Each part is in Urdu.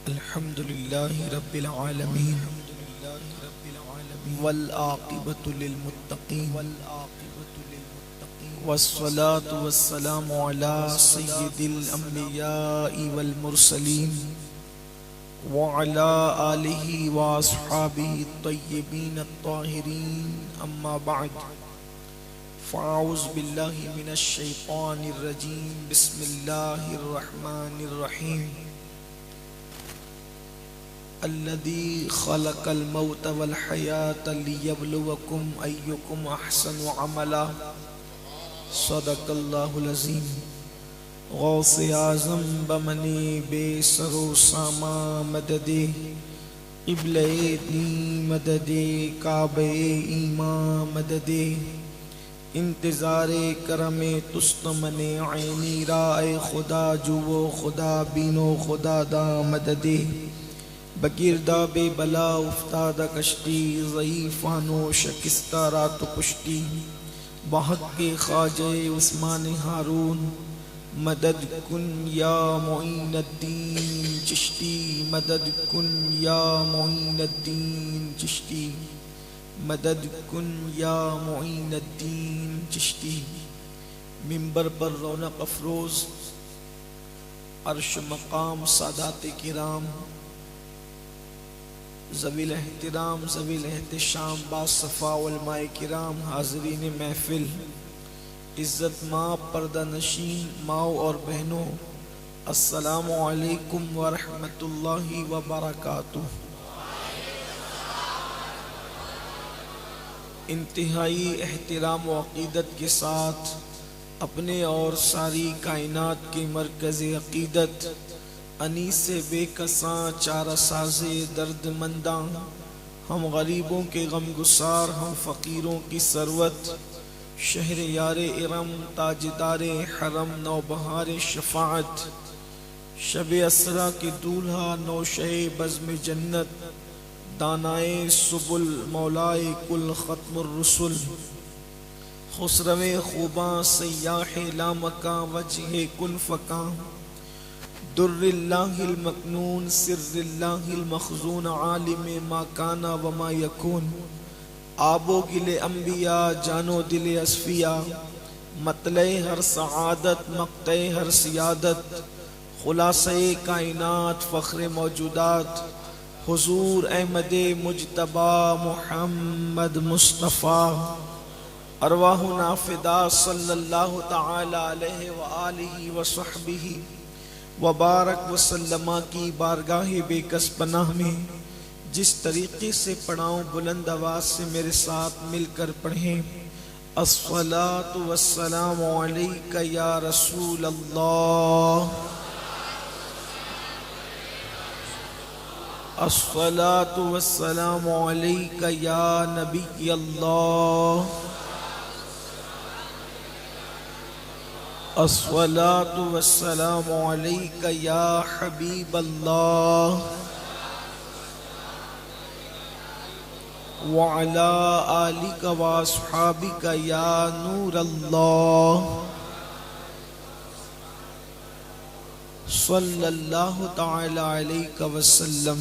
الحمد لله رب العالمين والعاقبة للمتقين والصلاة والسلام على سيد الأنبياء والمرسلين وعلى آله وأصحابه الطيبين الطاهرين أما بعد فأعوذ بالله من الشيطان الرجيم بسم الله الرحمن الرحيم الذي خلق الموت والحياة ليبلوكم أيكم أحسن عملا صدق الله العظيم غوث اعظم بمنی بے سرو ساما مددے قبلہ دین مددے کعبہ ایمان مددے انتظار کرم تستمن عینی رائے خدا جو خدا بینو خدا دا مددے بگیردہ بے بلا افتادہ کشتی ضعیفانو شکستہ رات پشتی بحق کے خواجہ عثمان ہارون مدد کن یا معین الدین چشتی مدد کن یا معین الدین چشتی مدد کن یا معین الدین چشتی منبر پر رونق افروز عرش مقام سادات کرام ذوی الاحترام ذوی الاحتشام باصفا علماء کرام حاضرین محفل عزت ماں پردہ نشین ماؤں اور بہنوں السلام علیکم ورحمۃ اللہ وبرکاتہ۔ انتہائی احترام و عقیدت کے ساتھ اپنے اور ساری کائنات کے مرکز عقیدت انیس سے بے کساں چارہ ساز درد منداں ہم غریبوں کے غم گسار ہم فقیروں کی ثروت شہر یار ارم تاجدار حرم نوبہار شفاعت شب اسرا کے دولہا نوشہ بزم جنت دانائے سبل مولائے کل ختم الرسل خسرو خوباں سیاح لامکاں وجہ کن فکاں در اللہ المکنون سر اللہ المخزون عالم ما کانا وما یکون آب و گل انبیاء جان و دل اصفیاء مطلع ہر سعادت مقطع ہر سیادت خلاصہ کائنات فخر موجودات حضور احمد مجتبی محمد مصطفیٰ ارواحنا فدا صلی اللہ تعالی علیہ وآلہ وصحبہ وبارک وسلم کی بارگاہ بے کس پناہ میں جس طریقے سے پڑھاؤں بلند آواز سے میرے ساتھ مل کر پڑھیں الصلاۃ والسلام علیک یا رسول اللہ، الصلاۃ والسلام علیک یا نبی اللہ، الصلاۃ والسلام علیک یا حبیب اللہ وعلی آلک واصحابک یا نور اللہ صلی اللہ تعالی علیہ وسلم۔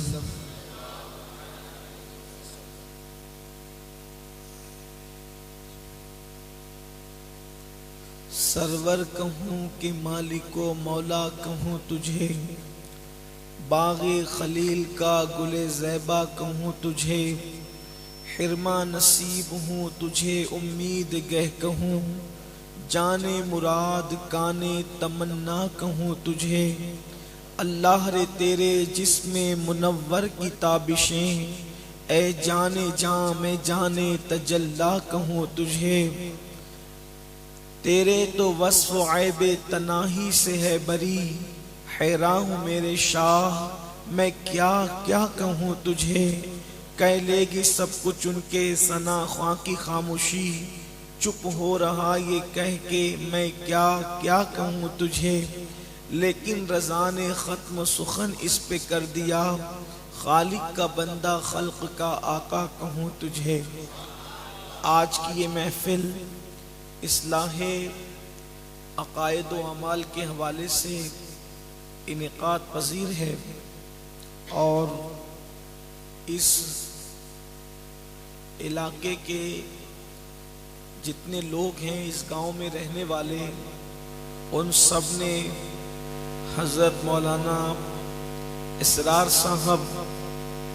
سرور کہوں کہ مالک و مولا کہوں تجھے، باغ خلیل کا گل زیبا کہوں تجھے، حرما نصیب ہوں تجھے امید گہ کہوں، جان مراد کانے تمنا کہوں تجھے، اللہ رے تیرے جسم منور کی تابشیں، اے جانے جاں میں جانے تجلا کہوں تجھے، تیرے تو وصف و عیب تناہی سے ہے بری، حیران ہوں میرے شاہ میں کیا کیا کہوں تجھے، کہہ لے گی سب کچھ ان کے ثنا خواں کی خاموشی، چپ ہو رہا یہ کہہ کے میں کیا کیا کہوں تجھے، لیکن رضا نے ختم سخن اس پہ کر دیا، خالق کا بندہ خلق کا آقا کہوں تجھے۔ آج کی یہ محفل اصلاح عقائد و اعمال کے حوالے سے انعقاد پذیر ہے۔ اور اس علاقے کے جتنے لوگ ہیں اس گاؤں میں رہنے والے، ان سب نے حضرت مولانا اسرار صاحب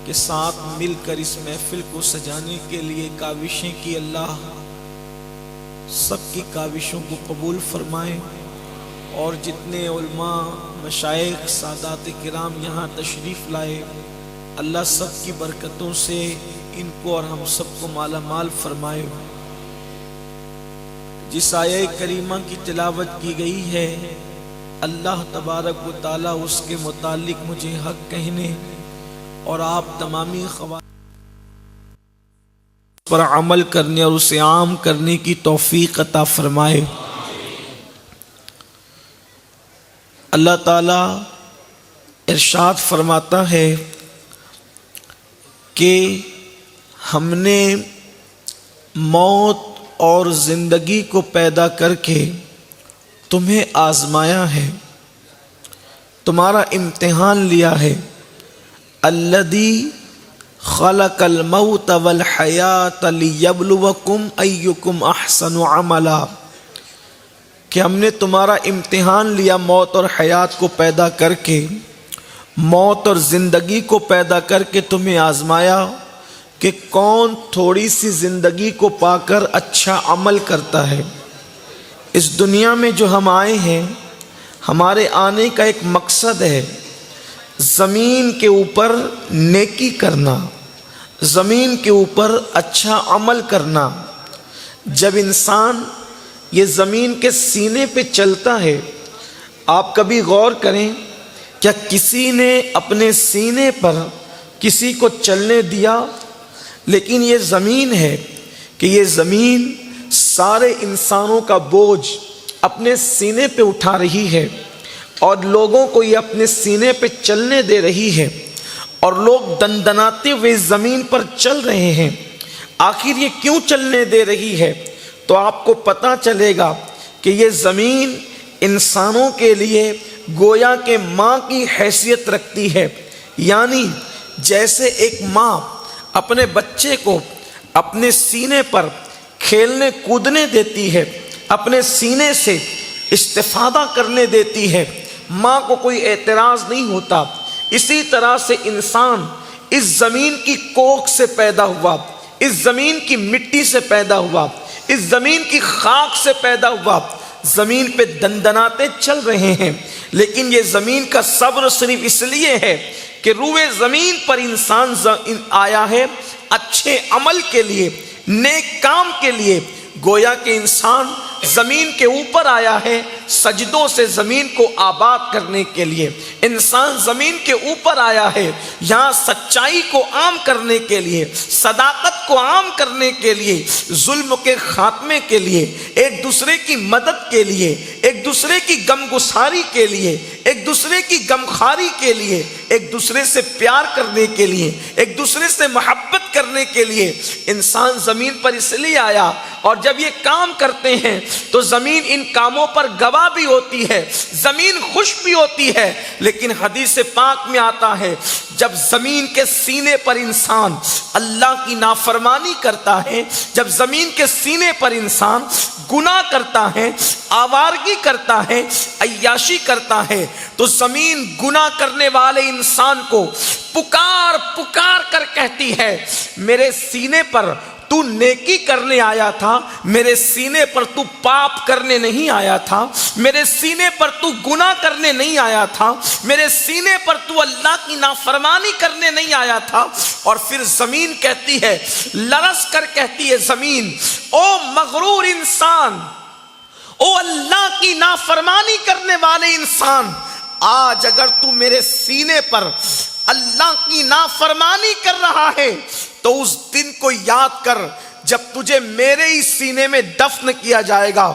کے ساتھ مل کر اس محفل کو سجانے کے لیے کاوشیں کی۔ اللہ سب کی کاوشوں کو قبول فرمائے، اور جتنے علماء، مشائخ، سادات کرام یہاں تشریف لائے، اللہ سب کی برکتوں سے ان کو اور ہم سب کو مالا مال فرمائے۔ جس آیہ کریمہ کی تلاوت کی گئی ہے، اللہ تبارک و تعالیٰ اس کے متعلق مجھے حق کہنے اور آپ تمامی خواتین پر عمل کرنے اور اسے عام کرنے کی توفیق عطا فرمائے۔ اللہ تعالیٰ ارشاد فرماتا ہے کہ ہم نے موت اور زندگی کو پیدا کر کے تمہیں آزمایا ہے، تمہارا امتحان لیا ہے۔ الذی خلق الموت والحیات لیبلوکم ایکم احسن عملا، کہ ہم نے تمہارا امتحان لیا موت اور حیات کو پیدا کر کے، موت اور زندگی کو پیدا کر کے تمہیں آزمایا کہ کون تھوڑی سی زندگی کو پا کر اچھا عمل کرتا ہے۔ اس دنیا میں جو ہم آئے ہیں، ہمارے آنے کا ایک مقصد ہے، زمین کے اوپر نیکی کرنا، زمین کے اوپر اچھا عمل کرنا۔ جب انسان یہ زمین کے سینے پہ چلتا ہے، آپ کبھی غور کریں، کیا کسی نے اپنے سینے پر کسی کو چلنے دیا؟ لیکن یہ زمین ہے کہ یہ زمین سارے انسانوں کا بوجھ اپنے سینے پہ اٹھا رہی ہے، اور لوگوں کو یہ اپنے سینے پہ چلنے دے رہی ہے، اور لوگ دندناتے ہوئے زمین پر چل رہے ہیں۔ آخر یہ کیوں چلنے دے رہی ہے؟ تو آپ کو پتہ چلے گا کہ یہ زمین انسانوں کے لیے گویا کہ ماں کی حیثیت رکھتی ہے۔ یعنی جیسے ایک ماں اپنے بچے کو اپنے سینے پر کھیلنے کودنے دیتی ہے، اپنے سینے سے استفادہ کرنے دیتی ہے، ماں کو کوئی اعتراض نہیں ہوتا۔ اسی طرح سے انسان اس زمین کی کوکھ سے پیدا ہوا، اس زمین کی مٹی سے پیدا ہوا، اس زمین کی خاک سے پیدا ہوا، زمین پہ دندناتے چل رہے ہیں۔ لیکن یہ زمین کا صبر صرف اس لیے ہے کہ روئے زمین پر انسان آیا ہے اچھے عمل کے لیے، نیک کام کے لیے۔ گویا کہ انسان زمین کے اوپر آیا ہے سجدوں سے زمین کو آباد کرنے کے لیے۔ انسان زمین کے اوپر آیا ہے یہاں سچائی کو عام کرنے کے لیے، صداقت کو عام کرنے کے لیے، ظلم کے خاتمے کے لیے، ایک دوسرے کی مدد کے لیے، ایک دوسرے کی غم گساری کے لیے، ایک دوسرے کی غمخواری کے لیے، ایک دوسرے سے پیار کرنے کے لیے، ایک دوسرے سے محبت کرنے کے لیے انسان زمین پر اس لیے آیا۔ اور جب یہ کام کرتے ہیں تو زمین ان کاموں پر گواہ بھی ہوتی ہے، زمین خوش بھی ہوتی ہے۔ لیکن حدیث پاک میں آتا ہے جب زمین کے سینے پر انسان اللہ کی نافرمانی کرتا ہے، جب زمین کے سینے پر انسان گناہ کرتا ہے، آوارگی کرتا ہے، عیاشی کرتا ہے، تو زمین گناہ کرنے والے انسان کو پکار پکار کر کہتی ہے میرے سینے پر تو نیکی کرنے آیا تھا، میرے سینے پر تو پاپ کرنے نہیں آیا تھا، میرے سینے پر تو گناہ کرنے نہیں آیا تھا، میرے سینے پر تو اللہ کی نافرمانی کرنے نہیں آیا تھا۔ اور پھر زمین کہتی ہے، لرز کر کہتی ہے زمین، او مغرور انسان، او اللہ کی نافرمانی کرنے والے انسان، آج اگر تو میرے سینے پر اللہ کی نافرمانی کر رہا ہے تو اس دن کو یاد کر جب تجھے میرے ہی سینے میں دفن کیا جائے گا،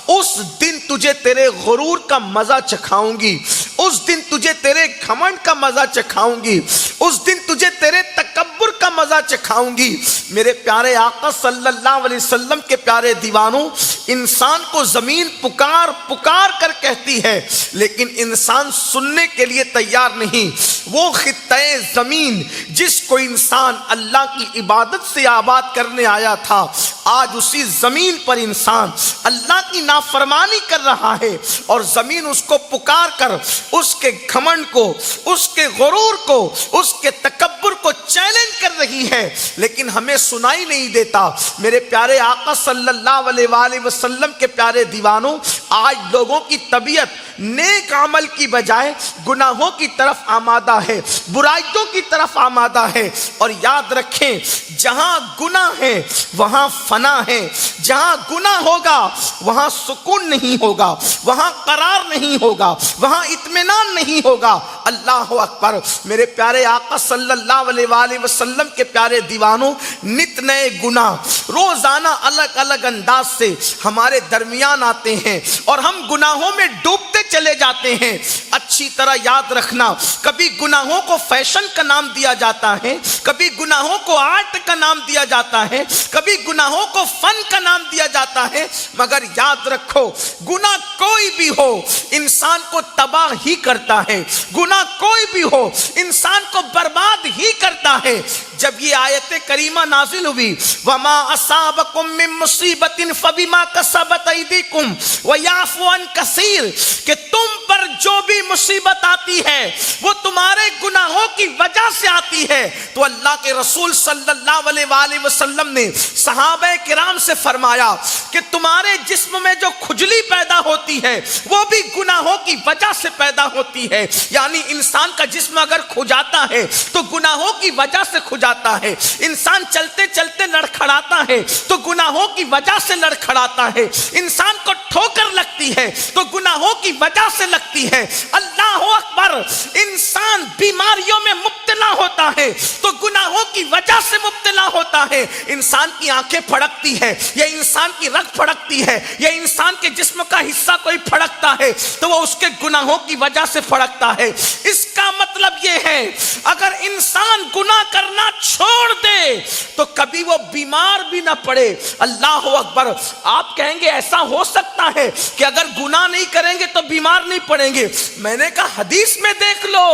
اس دن تجھے تیرے غرور کا مزہ چکھاؤں گی، اس دن تجھے تیرے گھمنڈ کا مزہ چکھاؤں گی، اس دن تجھے تیرے تکبر کا مزہ چکھاؤں گی۔ میرے پیارے آقا صلی اللہ علیہ وسلم کے پیارے دیوانوں، انسان کو زمین پکار پکار کر کہتی ہے، لیکن انسان سننے کے لیے تیار نہیں۔ وہ خطہ زمین جس کو انسان اللہ کی عبادت سے آباد کرنے آیا تھا، آج اسی زمین پر انسان اللہ کی نافرمانی کر رہا ہے، اور زمین اس کو پکار کر اس کے گھمنڈ کو، اس کے غرور کو، اس کے تکبر کو چیلنج کر رہی ہے، لیکن ہمیں سنائی نہیں دیتا۔ میرے پیارے آقا صلی اللہ علیہ وآلہ وسلم کے پیارے دیوانوں، آج لوگوں کی طبیعت نیک عمل کی بجائے گناہوں کی طرف آمادہ ہے، برائیوں کی طرف آمادہ ہے۔ اور یاد رکھیں، جہاں گناہ ہے وہاں فنا ہے، جہاں گناہ ہوگا وہاں سکون نہیں ہوگا، وہاں قرار نہیں ہوگا، وہاں اطمینان نہیں ہوگا۔ اللہ اکبر۔ میرے پیارے آقا صلی اللہ علیہ وآلہ وسلم کے پیارے دیوانوں، نت نئے گناہ روزانہ الگ الگ انداز سے ہمارے درمیان آتے ہیں، اور ہم گناہوں میں ڈوبتے چلے جاتے ہیں۔ اچھی طرح یاد رکھنا، کبھی گناہوں کو فیشن کا نام دیا جاتا ہے، کبھی گناہوں کو آرٹ کا نام دیا جاتا ہے، کبھی گناہوں کو فن کا نام دیا جاتا ہے، مگر یاد رکھو، گناہ کوئی بھی ہو انسان کو تباہ ہی کرتا ہے، گناہ کوئی بھی ہو انسان کو برباد ہی کرتا ہے۔ جب یہ آیت کریمہ نازل ہوئی، وَمَا أَصَابَكُم مِّن مُّصِيبَةٍ فَبِمَا كَسَبَتْ أَيْدِيكُمْ وَيَعْفُو عَن كَثِيرٍ، کہ تم پر جو بھی مصیبت آتی ہے وہ تمہارے گناہوں کی وجہ سے آتی ہے، تو اللہ کے رسول صلی اللہ علیہ وآلہ وسلم نے صحابہ کرام سے فرمایا کہ تمہارے جسم میں جو کھجلی پیدا ہوتی ہے وہ بھی گناہوں کی وجہ سے پیدا ہوتی ہے۔ یعنی انسان کا جسم اگر کھجاتا ہے تو گناہوں کی وجہ سے کھجاتا ہے، انسان چلتے چلتے لڑکھڑاتا ہے تو گناہوں کی وجہ سے لڑکھڑاتا ہے، انسان کو ٹھوکر لگتی ہے تو گناہوں کی وجہ سے لگتی ہے۔ اللہ اکبر۔ انسان بیماریوں میں مبتلا ہوتا ہے تو گناہوں کی وجہ سے مبتلا ہوتا ہے۔ انسان کی آنکھیں پھڑکتی ہے یا انسان کی رگ پھڑکتی ہے یا انسان کے جسم کا حصہ کوئی پھڑکتا ہے تو وہ اس کے گناہوں کی وجہ سے پھڑکتا ہے۔ اس کا مطلب یہ ہے، اگر انسان گناہ کرنا چھوڑ دے تو کبھی وہ بیمار بھی نہ پڑے۔ اللہ اکبر۔ آپ کہیں گے ایسا ہو سکتا ہے کہ اگر گناہ نہیں کریں گے تو بیمار نہیں پڑیں گے؟ میں نے کہا حدیث میں دیکھ لو،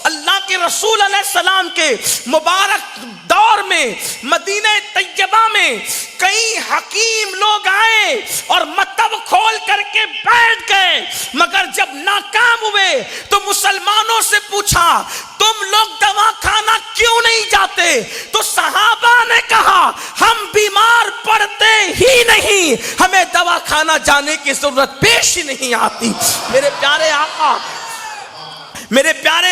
اللہ کے رسول علیہ السلام کے مبارک دور میں مدینہ طیبہ میں کئی حکیم لوگ آئے اور مطب کھول کر کے بیٹھ گئے، مگر جب ناکام ہوئے تو مسلمانوں سے پوچھا تم لوگ دوا کھانا کیوں نہیں جاتے؟ تو صحابہ نے کہا ہم بیمار پڑتے ہی نہیں، ہمیں دوا کھانا جانے کی ضرورت پیش ہی نہیں آتی۔ میرے پیارے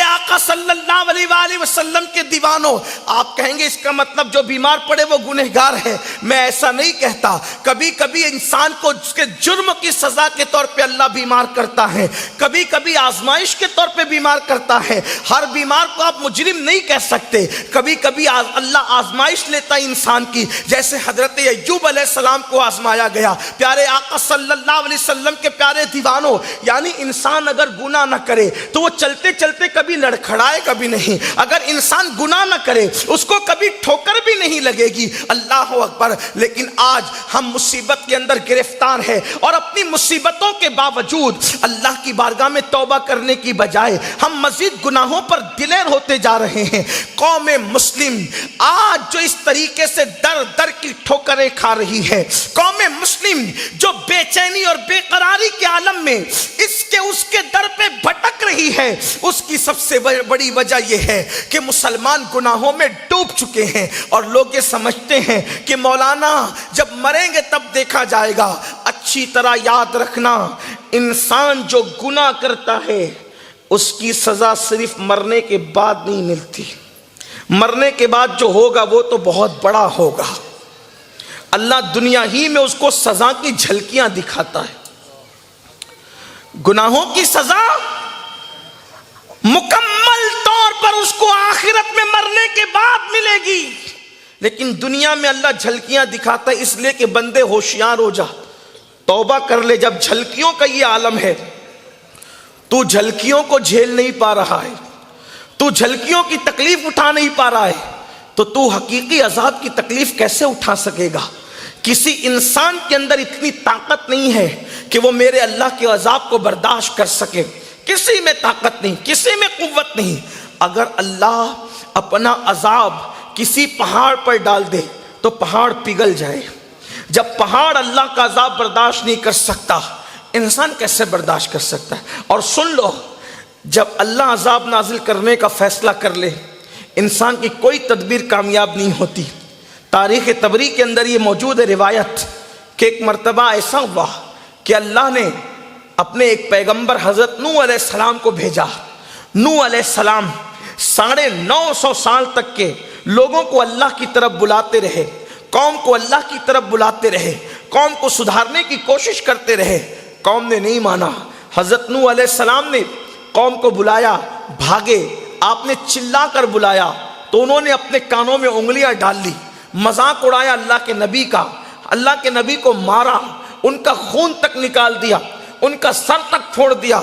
آقا صلی اللہ علیہ وآلہ وسلم کے دیوانوں، آپ کہیں گے اس کا مطلب جو بیمار پڑے وہ گنہگار ہے۔ میں ایسا نہیں کہتا۔ کبھی کبھی انسان کو اس کے جرم کی سزا کے طور پہ اللہ بیمار کرتا ہے، کبھی کبھی آزمائش کے طور پہ بیمار کرتا ہے۔ ہر بیمار کو آپ مجرم نہیں کہہ سکتے۔ کبھی کبھی اللہ آزمائش لیتا ہے انسان کی، جیسے حضرت ایوب علیہ السلام کو آزمایا گیا۔ پیارے آقا صلی اللہ علیہ وسلم کے پیارے دیوانوں، یعنی انسان اگر گناہ نہ کرے تو وہ چلتے چلتے کبھی لڑکھڑائے کبھی نہیں۔ اگر انسان گناہ نہ کرے اس کو کبھی ٹھوکر بھی نہیں لگے گی۔ اللہ اکبر۔ لیکن آج ہم مصیبت کے اندر گرفتار ہیں اور اپنی مصیبتوں کے باوجود اللہ کی بارگاہ میں توبہ کرنے کی بجائے ہم مزید گناہوں پر دلیر ہوتے جا رہے ہیں۔ قوم مسلم آج جو اس طریقے سے در در کی ٹھوکریں کھا رہی ہے، قوم مسلم جو بے چینی اور بے قراری کے عالم میں اس کے در پہ بھٹک رہی ہے، اس کی سب سے بڑی وجہ یہ ہے کہ مسلمان گناہوں میں ڈوب چکے ہیں، اور لوگ یہ سمجھتے ہیں کہ مولانا جب مریں گے تب دیکھا جائے گا۔ اچھی طرح یاد رکھنا، انسان جو گناہ کرتا ہے اس کی سزا صرف مرنے کے بعد نہیں ملتی، مرنے کے بعد جو ہوگا وہ تو بہت بڑا ہوگا۔ اللہ دنیا ہی میں اس کو سزا کی جھلکیاں دکھاتا ہے۔ گناہوں کی سزا مکمل طور پر اس کو آخرت میں مرنے کے بعد ملے گی، لیکن دنیا میں اللہ جھلکیاں دکھاتا ہے اس لیے کہ بندے ہوشیار ہو جا، توبہ کر لے۔ جب جھلکیوں کا یہ عالم ہے تو جھلکیوں کو جھیل نہیں پا رہا ہے، تو جھلکیوں کی تکلیف اٹھا نہیں پا رہا ہے، تو حقیقی عذاب کی تکلیف کیسے اٹھا سکے گا؟ کسی انسان کے اندر اتنی طاقت نہیں ہے کہ وہ میرے اللہ کے عذاب کو برداشت کر سکے، کسی میں طاقت نہیں، کسی میں قوت نہیں۔ اگر اللہ اپنا عذاب کسی پہاڑ پر ڈال دے تو پہاڑ پگھل جائے۔ جب پہاڑ اللہ کا عذاب برداشت نہیں کر سکتا، انسان کیسے برداشت کر سکتا ہے؟ اور سن لو، جب اللہ عذاب نازل کرنے کا فیصلہ کر لے، انسان کی کوئی تدبیر کامیاب نہیں ہوتی۔ تاریخ طبری کے اندر یہ موجود ہے روایت کہ ایک مرتبہ ایسا ہوا کہ اللہ نے اپنے ایک پیغمبر حضرت نوح علیہ السلام کو بھیجا۔ نوح علیہ السلام 950 سال تک کے لوگوں کو اللہ کی طرف بلاتے رہے، قوم کو اللہ کی طرف بلاتے رہے، قوم کو سدھارنے کی کوشش کرتے رہے، قوم نے نہیں مانا۔ حضرت نوح علیہ السلام نے قوم کو بلایا، بھاگے، آپ نے چلا کر بلایا تو انہوں نے اپنے کانوں میں انگلیاں ڈال لی، مذاق اڑایا اللہ کے نبی کا، اللہ کے نبی کو مارا، ان کا خون تک نکال دیا، ان کا سر تک پھوڑ دیا،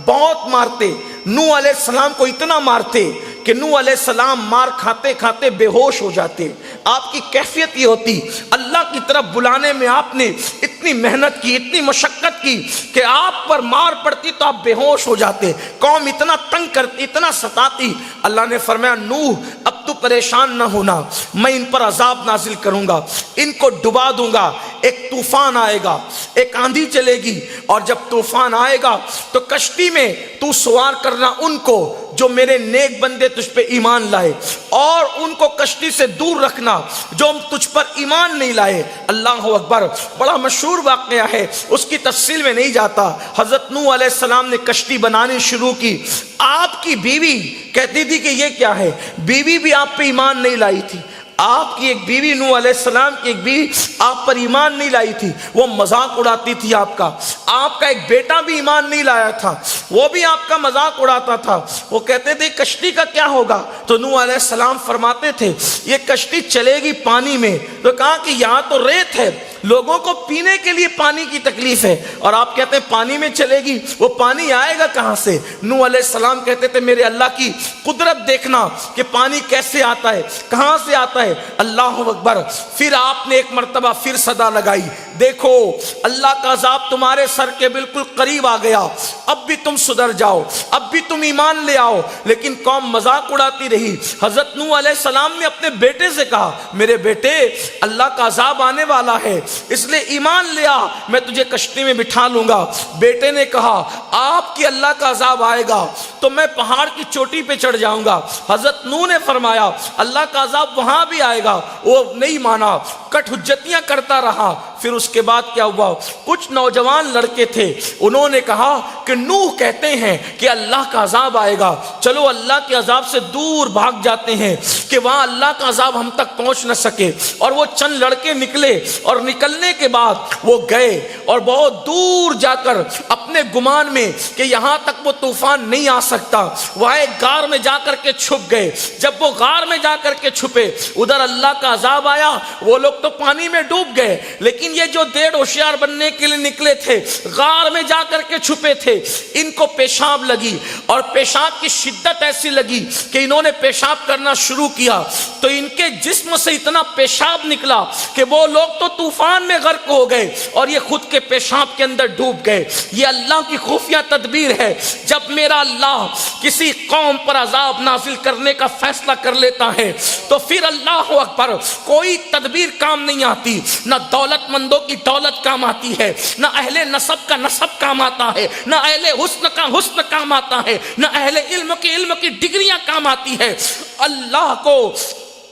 بہت مارتے۔ نوح علیہ السلام کو اتنا مارتے کہ نوح علیہ السلام مار کھاتے کھاتے بے ہوش ہو جاتے۔ آپ کی کیفیت یہ ہوتی، اللہ کی طرف بلانے میں آپ نے اتنی محنت کی، اتنی مشقت کی کہ آپ پر مار پڑتی تو آپ بے ہوش ہو جاتے، قوم اتنا تنگ کرتی، اتنا ستاتی۔ اللہ نے فرمایا نوح اب تو پریشان نہ ہونا، میں ان پر عذاب نازل کروں گا، ان کو ڈبا دوں گا، ایک طوفان آئے گا، ایک آندھی چلے گی، اور جب طوفان آئے گا تو کشتی میں تو سوار کرنا ان کو جو میرے نیک بندے تجھ پہ ایمان لائے، اور ان کو کشتی سے دور رکھنا جو تجھ پر ایمان نہیں لائے۔ اللہ اکبر، بڑا مشہور واقعہ ہے، اس کی تفصیل میں نہیں جاتا۔ حضرت نوح علیہ السلام نے کشتی بنانی شروع کی۔ آپ کی بیوی کہتی تھی کہ یہ کیا ہے، بیوی بھی آپ پہ ایمان نہیں لائی تھی، آپ کی ایک بیوی، نوح علیہ السلام کی ایک بیوی آپ پر ایمان نہیں لائی تھی، وہ مذاق اڑاتی تھی آپ کا ایک بیٹا بھی ایمان نہیں لایا تھا، وہ بھی آپ کا مذاق اڑاتا تھا۔ وہ کہتے تھے کشتی کا کیا ہوگا؟ تو نوح علیہ السلام فرماتے تھے یہ کشتی چلے گی پانی میں۔ تو کہا کہ یہاں تو ریت ہے، لوگوں کو پینے کے لیے پانی کی تکلیف ہے، اور آپ کہتے ہیں پانی میں چلے گی، وہ پانی آئے گا کہاں سے؟ نوح علیہ السلام کہتے تھے میرے اللہ کی قدرت دیکھنا کہ پانی کیسے آتا ہے، کہاں سے آتا ہے۔ اللہ اکبر۔ پھر آپ نے ایک مرتبہ پھر صدا لگائی، دیکھو اللہ کا عذاب تمہارے سر کے بالکل قریب آ گیا، اب بھی تم سدھر جاؤ، اب بھی تم ایمان لے آؤ۔ لیکن قوم مذاق اڑاتی رہی۔ حضرت نوح علیہ السلام نے اپنے بیٹے سے کہا میرے بیٹے اللہ کا عذاب آنے والا ہے، اس لیے ایمان لے آ، میں تجھے کشتی میں بٹھا لوں گا۔ بیٹے نے کہا آپ کی اللہ کا عذاب آئے گا تو میں پہاڑ کی چوٹی پہ چڑھ جاؤں گا۔ حضرت نوح نے فرمایا اللہ کا عذاب وہاں بھی آئے گا، وہ نہیں مانا، کٹ حجتیاں کرتا رہا۔ پھر اس کے بعد کیا ہوا؟ کچھ نوجوان لڑکے تھے، انہوں نے کہا کہ نوح کہتے ہیں کہ اللہ کا عذاب آئے گا، چلو اللہ کے عذاب سے دور بھاگ جاتے ہیں کہ وہاں اللہ کا عذاب ہم تک پہنچ نہ سکے۔ اور وہ چند لڑکے نکلے، اور نکلنے کے بعد وہ گئے اور بہت دور جا کر اپنے گمان میں کہ یہاں تک وہ طوفان نہیں آ سکتا، وہاں ایک غار میں جا کر کے چھپ گئے۔ جب وہ غار میں جا کر کے چھپے، ادھر اللہ کا عذاب آیا، وہ لوگ تو پانی میں ڈوب گئے، لیکن یہ جو ڈیڑھ ہوشیار بننے کے لیے نکلے تھے، غار میں جا کر کے چھپے تھے، ان کو پیشاب لگی، اور پیشاب کی شدت ایسی لگی کہ انہوں نے پیشاب کرنا شروع کیا، تو ان کے جسم سے اتنا پیشاب نکلا کہ وہ لوگ تو طوفان میں غرق ہو گئے اور یہ خود کے پیشاب کے اندر ڈوب گئے۔ یہ اللہ کی خفیہ تدبیر ہے۔ جب میرا اللہ کسی قوم پر عذاب نازل کرنے کا فیصلہ کر لیتا ہے تو پھر اللہ اکبر، کوئی تدبیر کام نہیں آتی، نہ دولت مندوں کی دولت کام آتی ہے، نہ اہل نسب کا نسب کام آتا ہے، نہ اہل حسن کا حسن کام آتا ہے، نہ اہل علم کی ڈگریاں کام آتی ہے۔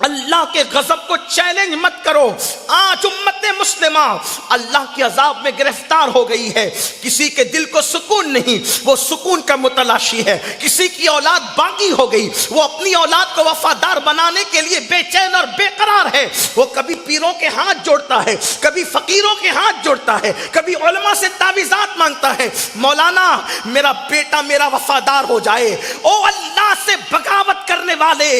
اللہ کے غضب کو چیلنج مت کرو۔ آج امت مسلمہ اللہ کے عذاب میں گرفتار ہو گئی ہے، کسی کے دل کو سکون نہیں، وہ سکون کا متلاشی ہے۔ کسی کی اولاد باغی ہو گئی، وہ اپنی اولاد کو وفادار بنانے کے لیے بے چین اور بے قرار ہے۔ وہ کبھی پیروں کے ہاتھ جوڑتا ہے، کبھی فقیروں کے ہاتھ جوڑتا ہے، کبھی علماء سے تعویذات مانگتا ہے، مولانا میرا بیٹا میرا وفادار ہو جائے۔ او اللہ سے بغاوت کرنے والے،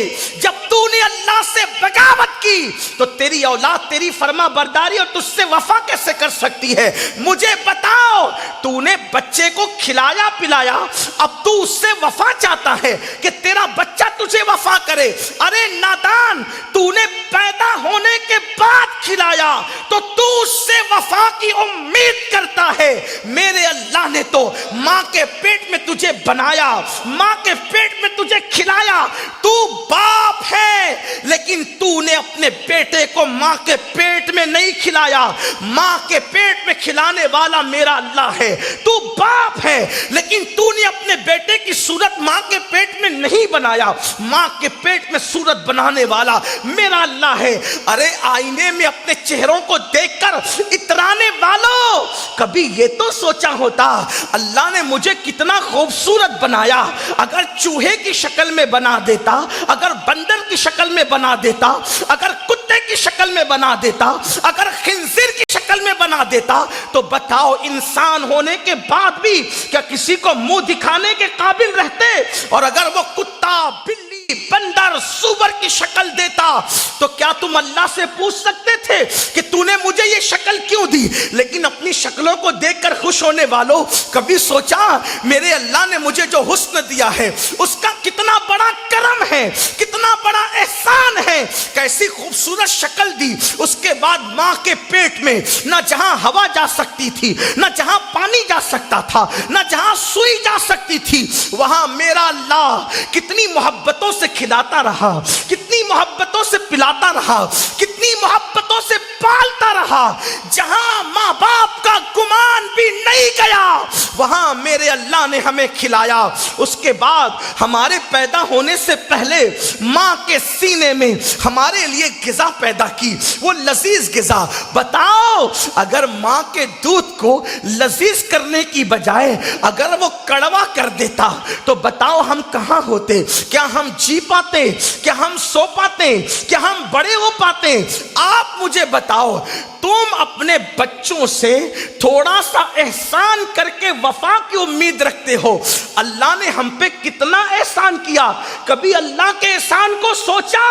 جب تو نے اللہ سے بغاوت کی تو تیری اولاد تیری فرما برداری اور تجھ سے وفا کیسے کر سکتی ہے؟ مجھے بتاؤ، تو نے بچے کو کھلایا پلایا، اب تو اس سے وفا چاہتا ہے کہ تیرا بچہ تجھے وفا کرے؟ ارے نادان، تو نے پیدا ہونے کے بعد کھلایا تو تو اس سے وفا کی امید کرتا ہے۔ میرے اللہ نے تو ماں کے پیٹ میں تجھے بنایا، ماں کے پیٹ میں تجھے کھلایا، تو باپ ہے، لیکن تو نے اپنے بیٹے کو ماں کے پیٹ میں نہیں کھلایا۔ ماں کے پیٹ میں کھلانے والا میرا اللہ ہے۔ تو باپ ہے، لیکن تو نے اپنے بیٹے کی صورت ماں کے پیٹ میں نہیں بنایا۔ ماں کے پیٹ میں صورت بنانے والا میرا اللہ ہے۔ ارے آئینے میں اپنے چہروں کو دیکھ کر اترانے والوں، کبھی یہ تو سوچا ہوتا اللہ نے مجھے کتنا خوبصورت بنایا، اگر چوہے کی شکل میں بنا دیتا، اگر بندر کی شکل میں بنا دیتا، اگر کتے کی شکل میں بنا دیتا، اگر خنزیر کی شکل میں بنا دیتا، تو بتاؤ انسان ہونے کے بعد بھی کیا کسی کو منہ دکھانے کے قابل رہتے؟ اور اگر وہ کتا، بلی، بندر، سور کی شکل دیتا تو کیا تم اللہ سے پوچھ سکتے تھے کہ تو نے مجھے یہ شکل کیوں دی؟ لیکن اپنی شکلوں کو دیکھ کر خوش ہونے والوں، کبھی سوچا میرے اللہ نے مجھے جو حسن دیا ہے اس کا کتنا بڑا کرم ہے، کتنا بڑا احسان ہے؟ کیسی خوبصورت شکل دی، اس کے بعد ماں کے پیٹ میں نہ جہاں ہوا جا سکتی تھی، نہ جہاں پانی جا سکتا تھا، نہ جہاں سوئی جا سکتی تھی، وہاں میرا اللہ کتنی محبتوں سے کھلاتا رہا، کتنی محبتوں سے پلاتا رہا، کتنی محبتوں سے پالتا رہا۔ جہاں ماں باپ کا گمان بھی نہیں گیا وہاں میرے اللہ نے ہمیں کھلایا۔ اس کے بعد ہمارے پیدا ہونے سے پہلے ماں کے سینے میں ہمارے لیے غذا پیدا کی، وہ لذیذ غذا۔ بتاؤ اگر ماں کے دودھ کو لذیذ کرنے کی بجائے اگر وہ کڑوا کر دیتا تو بتاؤ ہم کہاں ہوتے؟ کیا ہم جی پاتے؟ کیا ہم سو پاتے؟ کیا ہم بڑے ہو پاتے؟ آپ مجھے بتاؤ، تم اپنے بچوں سے تھوڑا سا احسان کر کے وفا کی امید رکھتے ہو، اللہ نے ہم پہ کتنا احسان کیا؟ کبھی اللہ کے احسان کو سوچا؟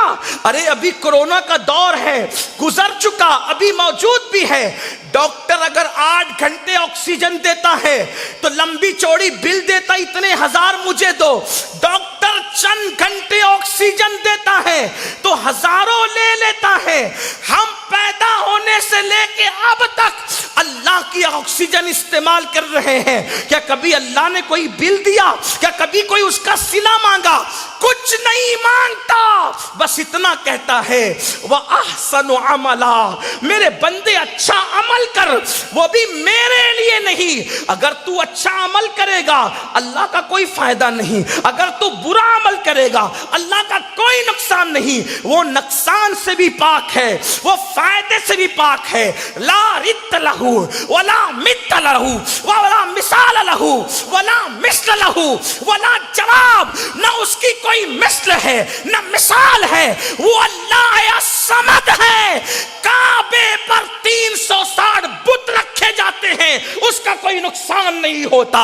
ارے ابھی کورونا کا دور ہے، گزر چکا، ابھی موجود بھی ہے۔ ڈاکٹر اگر 8 گھنٹے آکسیجن دیتا ہے تو لمبی چوڑی بل دیتا اتنے ہزار مجھے دو۔ ڈاکٹر چند گھنٹے آکسیجن دیتا ہے تو ہزاروں لے لیتا ہے۔ ہم پیدا ہونے سے لے کے اب تک اللہ کی آکسیجن استعمال کر رہے ہیں۔ کیا کبھی اللہ نے کوئی بل دیا؟ کیا کبھی کوئی اس کا صلہ مانگا؟ کچھ نہیں مانگتا، بس اتنا کہتا ہے وَأَحْسَنُ عَمَلًا، میرے بندے اچھا عمل کر، وہ بھی میرے لیے نہیں۔ اگر تو اچھا عمل کرے گا اللہ کا کوئی فائدہ نہیں، اگر تو برا عمل کرے گا اللہ کا کوئی نقصان نہیں۔ وہ نقصان سے بھی پاک ہے، وہ فائدے سے بھی پاک ہے۔ لا رت لہ ولا مت لہ ولا مثال لہ ولا مثل لہ ولا جواب، نہ اس کی کوئی مثل ہے نہ مثال ہے۔ وہ اللہ الصمد ہے۔ کعبے پر 360 بت رکھے جاتے ہیں، اس کا کوئی نقصان نہیں ہوتا۔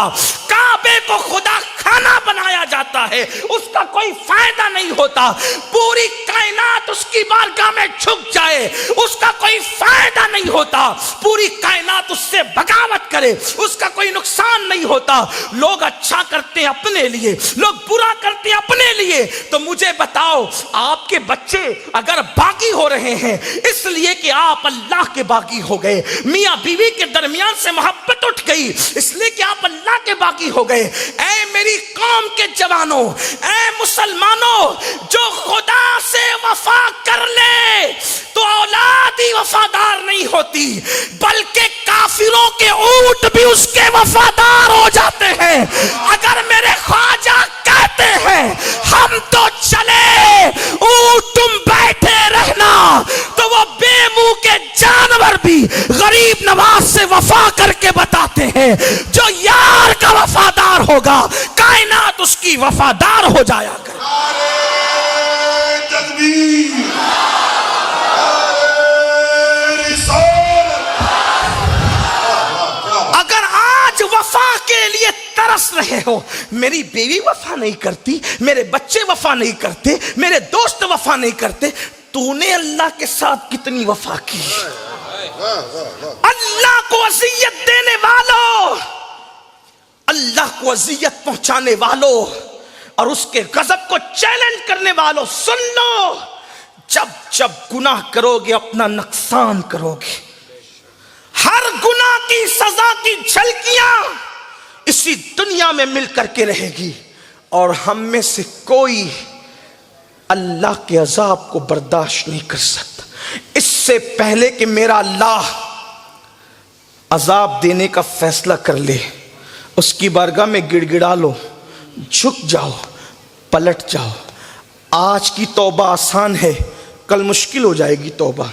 کعبے کو خدا کھانا بنایا جاتا ہے، اس کا کوئی فائدہ نہیں ہوتا۔ پوری کائنات اس کی بارگاہ میں جھک جائے، اس کا کوئی فائدہ نہیں ہوتا۔ پوری کائنات اس سے بغاوت کرے، اس کا کوئی نقصان نہیں ہوتا۔ لوگ اچھا کرتے ہیں اپنے لیے، لوگ برا کرتے ہیں اپنے لیے۔ تو مجھے بتاؤ، آپ کے بچے اگر باغی ہو رہے ہیں اس لیے کہ آپ اللہ کے باغی ہو گئے، میاں بیوی کے درمیان سے محبت اٹھ گئی اس لیے کہ آپ اللہ کے باغی ہو گئے، اے میری قوم کے جوانوں، اے مسلمانوں، جو خدا سے وفا کر لے تو اولاد ہی وفادار نہیں ہوتی، بلکہ کافروں کے اونٹ بھی اس کے وفادار ہو جاتے ہیں۔ اگر میرے خواجہ کہتے ہیں ہم تو چلے اونٹ تم بیٹھے رہنا، تو وہ بے منہ کے جانور بھی غریب نواز سے وفا کر کے بتاتے ہیں جو یار کا وفادار ہوگا کائنات اس کی وفادار ہو جایا کرے۔ نعرہ تکبیر، اگر آج وفا کے لیے ترس رہے ہو، میری بیوی وفا نہیں کرتی، میرے بچے وفا نہیں کرتے، میرے دوست وفا نہیں کرتے، تو نے اللہ کے ساتھ کتنی وفا کی. اللہ کو اذیت دینے والوں، اللہ کو اذیت پہنچانے والوں اور اس کے غضب کو چیلنج کرنے والوں، سن لو، جب جب گناہ کرو گے اپنا نقصان کرو گے. ہر گناہ کی سزا کی جھلکیاں اسی دنیا میں مل کر کے رہے گی، اور ہم میں سے کوئی اللہ کے عذاب کو برداشت نہیں کر سکتا. اس سے پہلے کہ میرا اللہ عذاب دینے کا فیصلہ کر لے، اس کی بارگاہ میں گڑ گڑا لو، جھک جاؤ، پلٹ جاؤ. آج کی توبہ آسان ہے، کل مشکل ہو جائے گی توبہ.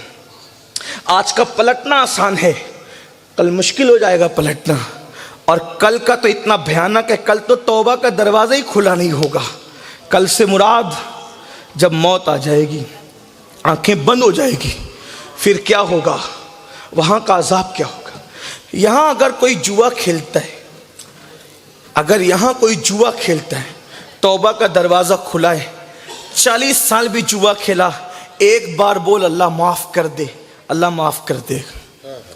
آج کا پلٹنا آسان ہے، کل مشکل ہو جائے گا پلٹنا. اور کل کا تو اتنا بھیانک ہے، کل تو توبہ کا دروازہ ہی کھلا نہیں ہوگا. کل سے مراد جب موت آ جائے گی، آنکھیں بند ہو جائے گی، پھر کیا ہوگا؟ وہاں کا عذاب کیا ہوگا؟ یہاں اگر کوئی جوا کھیلتا ہے، اگر یہاں کوئی جوا کھیلتا ہے، توبہ کا دروازہ کھلا ہے، 40 سال بھی جوا کھیلا، ایک بار بول اللہ معاف کر دے، اللہ معاف کر دے.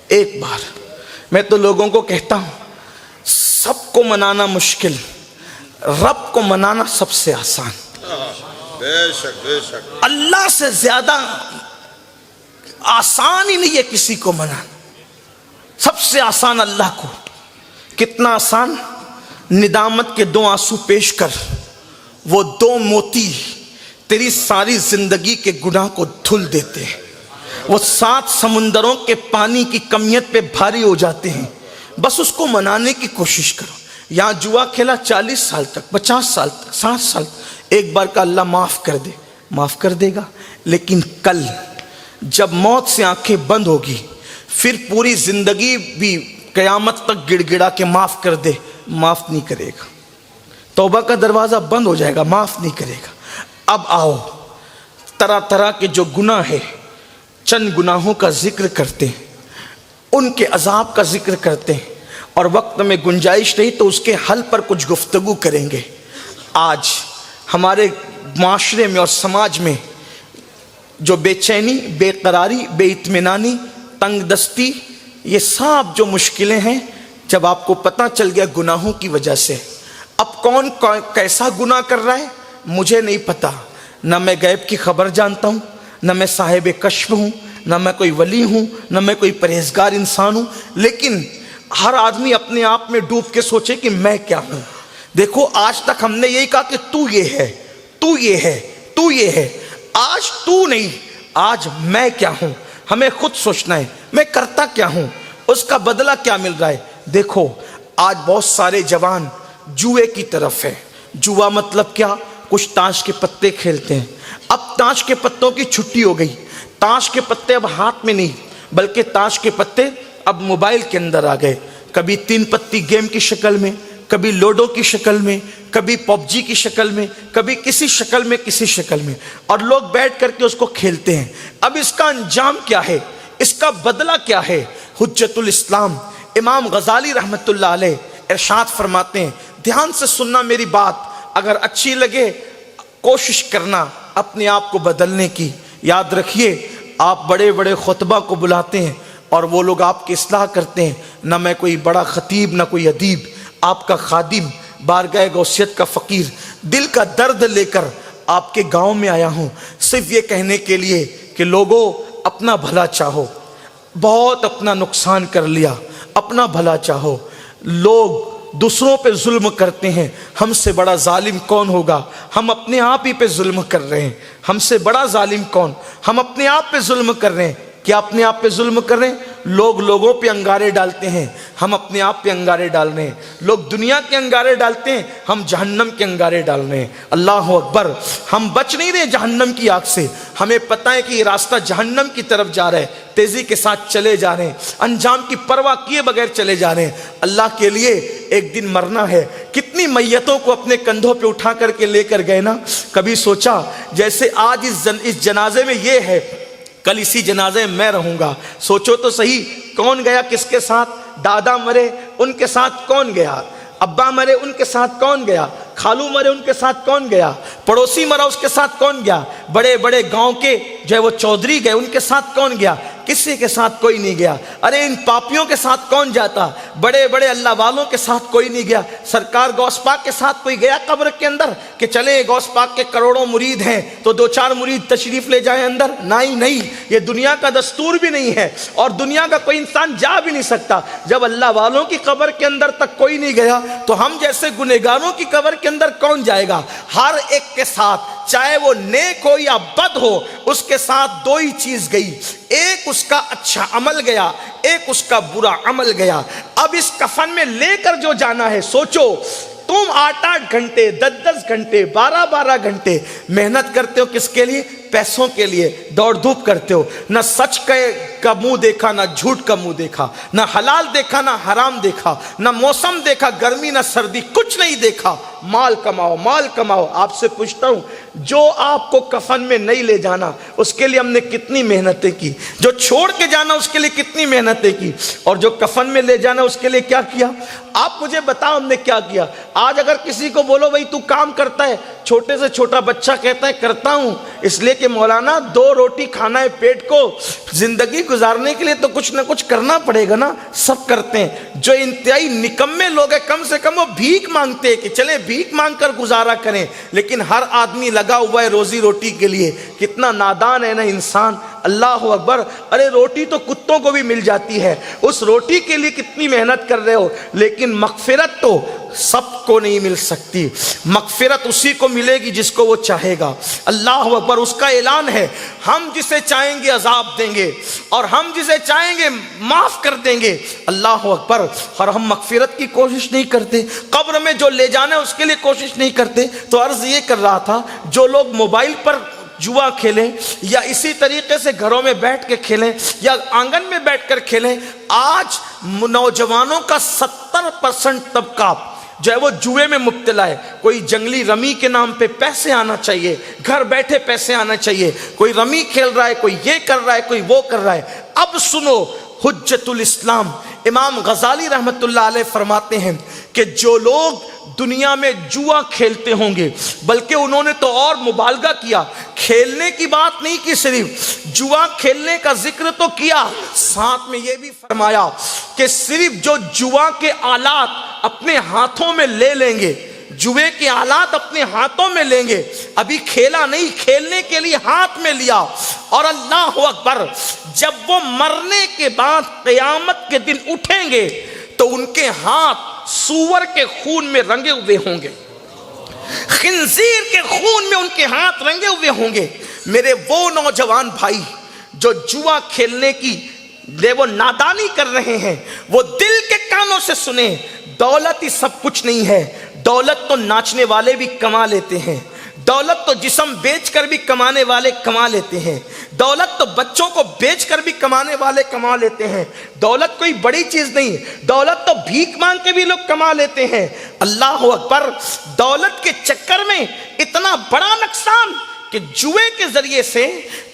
ایک بار. میں تو لوگوں کو کہتا ہوں، سب کو منانا مشکل، رب کو منانا سب سے آسان. بے شک بے شک. اللہ سے زیادہ آسان ہی نہیں ہے کسی کو منانا. سب سے آسان اللہ کو. کتنا آسان؟ ندامت کے 2 آنسو پیش کر، وہ 2 موتی تیری ساری زندگی کے گناہ کو دھل دیتے ہیں. وہ 7 سمندروں کے پانی کی کمیت پہ بھاری ہو جاتے ہیں. بس اس کو منانے کی کوشش کرو. یہاں جوا کھیلا 40 سال تک، 50 سال تک، 60 سال تک، ایک بار کا اللہ معاف کر دے، معاف کر دے گا. لیکن کل جب موت سے آنکھیں بند ہوگی، پھر پوری زندگی بھی قیامت تک گڑ گڑا کے معاف کر دے، معاف نہیں کرے گا. توبہ کا دروازہ بند ہو جائے گا، معاف نہیں کرے گا. اب آؤ، طرح طرح کے جو گناہ ہے، چند گناہوں کا ذکر کرتے ہیں، ان کے عذاب کا ذکر کرتے ہیں، اور وقت میں گنجائش نہیں تو اس کے حل پر کچھ گفتگو کریں گے. آج ہمارے معاشرے میں اور سماج میں جو بے چینی، بے قراری، بے اطمینانی، تنگ دستی، یہ سب جو مشکلیں ہیں، جب آپ کو پتہ چل گیا گناہوں کی وجہ سے. اب کون کیسا گناہ کر رہا ہے مجھے نہیں پتا. نہ میں غیب کی خبر جانتا ہوں، نہ میں صاحب کشف ہوں، نہ میں کوئی ولی ہوں، نہ میں کوئی پرہیزگار انسان ہوں. لیکن ہر آدمی اپنے آپ میں ڈوب کے سوچے کہ میں کیا ہوں. دیکھو، آج تک ہم نے یہی کہا کہ تو یہ ہے، تو یہ ہے، تو یہ ہے. آج تو نہیں، آج میں کیا ہوں. ہمیں خود سوچنا ہے، میں کرتا کیا ہوں، اس کا بدلہ کیا مل رہا ہے. دیکھو، آج بہت سارے جوان جوئے کی طرف ہے. جوا مطلب کیا؟ کچھ تاش کے پتے کھیلتے ہیں. اب تاش کے پتوں کی چھٹی ہو گئی. تاش کے پتے اب ہاتھ میں نہیں، بلکہ تاش کے پتے اب موبائل کے اندر آ گئے. کبھی 3 پتی گیم کی شکل میں، کبھی لوڈو کی شکل میں، کبھی پب جی کی شکل میں، کبھی کسی شکل میں، کسی شکل میں، اور لوگ بیٹھ کر کے اس کو کھیلتے ہیں. اب اس کا انجام کیا ہے؟ اس کا بدلہ کیا ہے؟ حجت الاسلام امام غزالی رحمت اللہ علیہ ارشاد فرماتے ہیں، دھیان سے سننا میری بات، اگر اچھی لگے کوشش کرنا اپنے آپ کو بدلنے کی. یاد رکھیے، آپ بڑے بڑے خطبہ کو بلاتے ہیں اور وہ لوگ آپ کی اصلاح کرتے ہیں. نہ میں کوئی بڑا خطیب، نہ کوئی ادیب، آپ کا خادم، بارگاہ غوثیت کا فقیر، دل کا درد لے کر آپ کے گاؤں میں آیا ہوں، صرف یہ کہنے کے لیے کہ لوگوں اپنا بھلا چاہو. بہت اپنا نقصان کر لیا، اپنا بھلا چاہو. لوگ دوسروں پہ ظلم کرتے ہیں، ہم سے بڑا ظالم کون ہوگا؟ ہم اپنے آپ ہی پہ ظلم کر رہے ہیں. ہم سے بڑا ظالم کون؟ ہم اپنے آپ پہ ظلم کر رہے ہیں. کیا اپنے آپ پہ ظلم کر رہے ہیں؟ لوگ لوگوں پہ انگارے ڈالتے ہیں، ہم اپنے آپ پہ انگارے ڈال رہے ہیں. لوگ دنیا کے انگارے ڈالتے ہیں، ہم جہنم کے انگارے ڈال رہے ہیں. اللہ اکبر. ہم بچ نہیں رہے جہنم کی آگ سے. ہمیں پتہ ہے کہ یہ راستہ جہنم کی طرف جا رہا ہے، تیزی کے ساتھ چلے جا رہے ہیں، انجام کی پرواہ کیے بغیر چلے جا رہے ہیں. اللہ کے لیے ایک دن مرنا ہے. کتنی میتوں کو اپنے کندھوں پہ اٹھا کر کے لے کر گئے نا. کبھی سوچا جیسے آج اس جنازے میں یہ ہے، کل اسی جنازے میں میں رہوں گا. سوچو تو صحیح، کون گیا کس کے ساتھ؟ دادا مرے، ان کے ساتھ کون گیا؟ ابا مرے ان کے ساتھ کون گیا؟ خالو مرے ان کے ساتھ کون گیا؟ پڑوسی مرا اس کے ساتھ کون گیا؟ بڑے بڑے گاؤں کے جو ہے وہ چودھری گئے ان کے ساتھ کون گیا؟ کسی کے ساتھ کوئی نہیں گیا۔ ارے ان پاپیوں کے ساتھ کون جاتا؟ بڑے بڑے اللہ والوں کے ساتھ کوئی نہیں گیا۔ سرکار غوث پاک کے ساتھ کوئی گیا قبر کے اندر کہ چلے غوث پاک کے کروڑوں مرید ہیں تو دو چار مرید تشریف لے جائیں اندر؟ نہیں، یہ دنیا کا دستور بھی نہیں ہے اور دنیا کا کوئی انسان جا بھی نہیں سکتا۔ جب اللہ والوں کی قبر کے اندر تک کوئی نہیں گیا تو ہم جیسے گنہگاروں کی قبر کے اندر کون جائے گا؟ ہر ایک کے ساتھ چاہے وہ نیک ہو یا بد ہو اس کے ساتھ دو ہی چیز گئی، ایک اس کا اچھا عمل گیا، ایک اس کا برا عمل گیا۔ اب اس کفن میں لے کر جو جانا ہے، سوچو تم 8-8 گھنٹے 10-10 گھنٹے 12-12 گھنٹے محنت کرتے ہو کس کے لیے؟ پیسوں کے لیے دوڑ دھوپ کرتے ہو، نہ سچ کا منہ دیکھا نہ جھوٹ کا منہ دیکھا، نہ حلال دیکھا نہ حرام دیکھا، نہ موسم دیکھا گرمی نہ سردی، کچھ نہیں دیکھا، مال کماؤ۔ آپ سے پوچھتا ہوں جو آپ کو کفن میں نہیں لے جانا اس کے لیے ہم نے کتنی محنتیں کی، جو چھوڑ کے جانا اس کے لیے کتنی محنتیں کی، اور جو کفن میں لے جانا اس کے لیے کیا کیا؟ آپ مجھے بتاؤ ہم نے کیا کیا؟ آج اگر کسی کو بولو بھائی تو کام کرتا ہے، چھوٹے سے چھوٹا بچہ کہتا ہے کرتا ہوں، اس لیے کہ مولانا 2 روٹی کھانا ہے پیٹ کو، زندگی گزارنے کے لیے تو کچھ نہ کچھ کرنا پڑے گا نا، سب کرتے ہیں۔ جو انتہائی نکمے لوگ ہیں کم سے کم وہ بھیک مانگتے ہیں کہ چلے بھیک مانگ کر گزارا کریں، لیکن ہر آدمی لگا ہوا ہے روزی روٹی کے لیے۔ کتنا نادان ہے نا انسان، اللہ اکبر۔ ارے روٹی تو کتوں کو بھی مل جاتی ہے، اس روٹی کے لیے کتنی محنت کر رہے ہو، لیکن مغفرت تو سب کو نہیں مل سکتی، مغفرت اسی کو ملے گی جس کو وہ چاہے گا۔ اللہ اکبر۔ اس کا اعلان ہے ہم جسے چاہیں گے عذاب دیں گے اور ہم جسے چاہیں گے معاف کر دیں گے۔ اللہ اکبر۔ اور ہم مغفرت کی کوشش نہیں کرتے، قبر میں جو لے جانا ہے اس کے لیے کوشش نہیں کرتے۔ تو عرض یہ کر رہا تھا جو لوگ موبائل پر جوا کھیلیں یا اسی طریقے سے گھروں میں بیٹھ کے کھیلیں یا آنگن میں بیٹھ کر کھیلیں، آج نوجوانوں کا 70% طبقہ جو ہے وہ جوئے میں مبتلا ہے۔ کوئی جنگلی رمی کے نام پہ پیسے آنا چاہیے، گھر بیٹھے پیسے آنا چاہیے، کوئی رمی کھیل رہا ہے، کوئی یہ کر رہا ہے، کوئی وہ کر رہا ہے۔ اب سنو، حجت الاسلام امام غزالی رحمت اللہ علیہ فرماتے ہیں کہ جو لوگ دنیا میں جوا کھیلتے ہوں گے، بلکہ انہوں نے تو اور مبالغہ کیا، کھیلنے کی بات نہیں کی، صرف جوا کھیلنے کا ذکر تو کیا، ساتھ میں یہ بھی فرمایا کہ صرف جو جوا کے آلات اپنے ہاتھوں میں لے لیں گے، جوے کے آلات اپنے ہاتھوں میں لیں گے، ابھی کھیلا نہیں، کھیلنے کے لیے ہاتھ میں لیا، اور اللہ اکبر، جب وہ مرنے کے بعد قیامت کے دن اٹھیں گے تو ان کے ہاتھ سور کے خون میں رنگے ہوئے ہوں گے، خنزیر کے خون میں ان کے ہاتھ رنگے ہوئے ہوں گے۔ میرے وہ نوجوان بھائی جو جوا کھیلنے کی وہ نادانی کر رہے ہیں، وہ دل کے کانوں سے سنیں، دولت ہی سب کچھ نہیں ہے، دولت تو ناچنے والے بھی کما لیتے ہیں، دولت تو جسم بیچ کر بھی کمانے والے کما لیتے ہیں، دولت تو بچوں کو بیچ کر بھی کمانے والے کما لیتے ہیں، دولت کوئی بڑی چیز نہیں، دولت تو بھیک مانگ کے بھی لوگ کما لیتے ہیں۔ اللہ اکبر۔ دولت کے چکر میں اتنا بڑا نقصان کہ جوئے کے ذریعے سے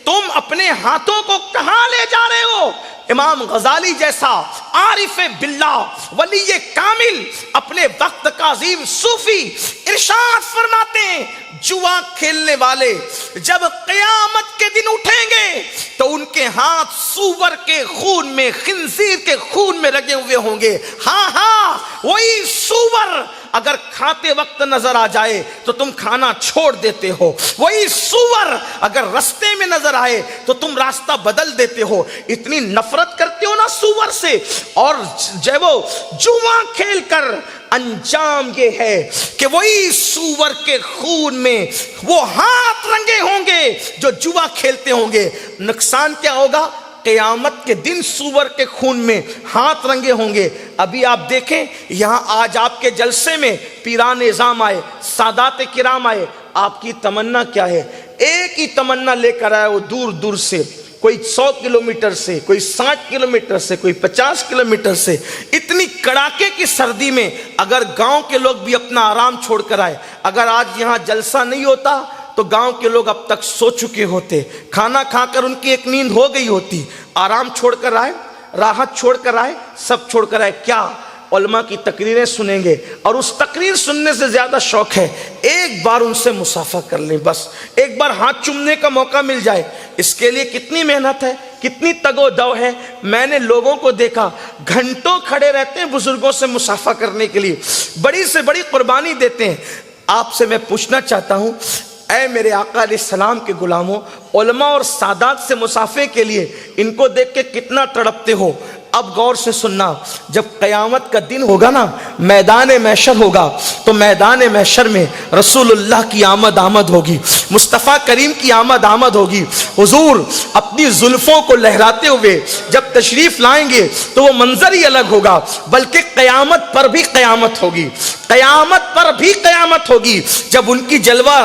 تم اپنے ہاتھوں کو کہاں لے جا رہے ہو؟ امام غزالی جیسا عارف باللہ ولی کامل، اپنے وقت کا عظیم صوفی، ارشاد فرماتے ہیں جوا کھیلنے والے جب قیامت کے دن اٹھیں گے تو ان کے ہاتھ سور کے خون میں، خنزیر کے خون میں رگے ہوئے ہوں گے۔ ہاں وہی سور اگر کھاتے وقت نظر آ جائے تو تم کھانا چھوڑ دیتے ہو، وہی سور اگر راستے میں نظر آئے تو تم راستہ بدل دیتے ہو، اتنی نفرت کرتے ہو نا سور سے۔ اور جب وہ جوا کھیل کر انجام یہ ہے کہ وہی سور کے خون میں وہ ہاتھ رنگے ہوں گے جو جوا کھیلتے ہوں گے۔ نقصان کیا ہوگا؟ قیامت کے دن سور کے خون میں ہاتھ رنگے ہوں گے۔ ابھی آپ دیکھیں یہاں آج آپ کے جلسے میں پیران نظام آئے، سادات کرام آئے، آپ کی تمنا کیا ہے؟ ایک ہی تمنا لے کر آئے، وہ دور دور سے، کوئی 100 کلومیٹر سے، کوئی 60 کلومیٹر سے، کوئی 50 کلومیٹر سے، اتنی کڑاکے کی سردی میں اگر گاؤں کے لوگ بھی اپنا آرام چھوڑ کر آئے، اگر آج یہاں جلسہ نہیں ہوتا تو گاؤں کے لوگ اب تک سو چکے ہوتے، کھانا کھا کر ان کی ایک نیند ہو گئی ہوتی، آرام چھوڑ کر آئے، راحت چھوڑ کر آئے، سب چھوڑ کر آئے، کیا؟ علماء کی تقریریں سنیں گے اور اس تقریر سننے سے زیادہ شوق ہے ایک بار ان سے مصافحہ کر لیں، بس ایک بار ہاتھ چومنے کا موقع مل جائے۔ اس کے لیے کتنی محنت ہے، کتنی تگ و دو ہے۔ میں نے لوگوں کو دیکھا گھنٹوں کھڑے رہتے ہیں بزرگوں سے مصافحہ کرنے کے لیے، بڑی سے بڑی قربانی دیتے ہیں۔ آپ سے میں پوچھنا چاہتا ہوں، اے میرے آقا علیہ السلام کے غلاموں، علماء اور سادات سے مصافحے کے لیے ان کو دیکھ کے کتنا تڑپتے ہو؟ اب غور سے سننا، جب قیامت کا دن ہوگا نا، میدان محشر ہوگا، تو میدان محشر میں رسول اللہ کی آمد ہوگی، مصطفیٰ کریم کی آمد ہوگی۔ حضور اپنی زلفوں کو لہراتے ہوئے جب تشریف لائیں گے تو وہ منظر ہی الگ ہوگا، بلکہ قیامت پر بھی قیامت ہوگی، قیامت پر بھی قیامت ہوگی۔ جب ان کی جلوہ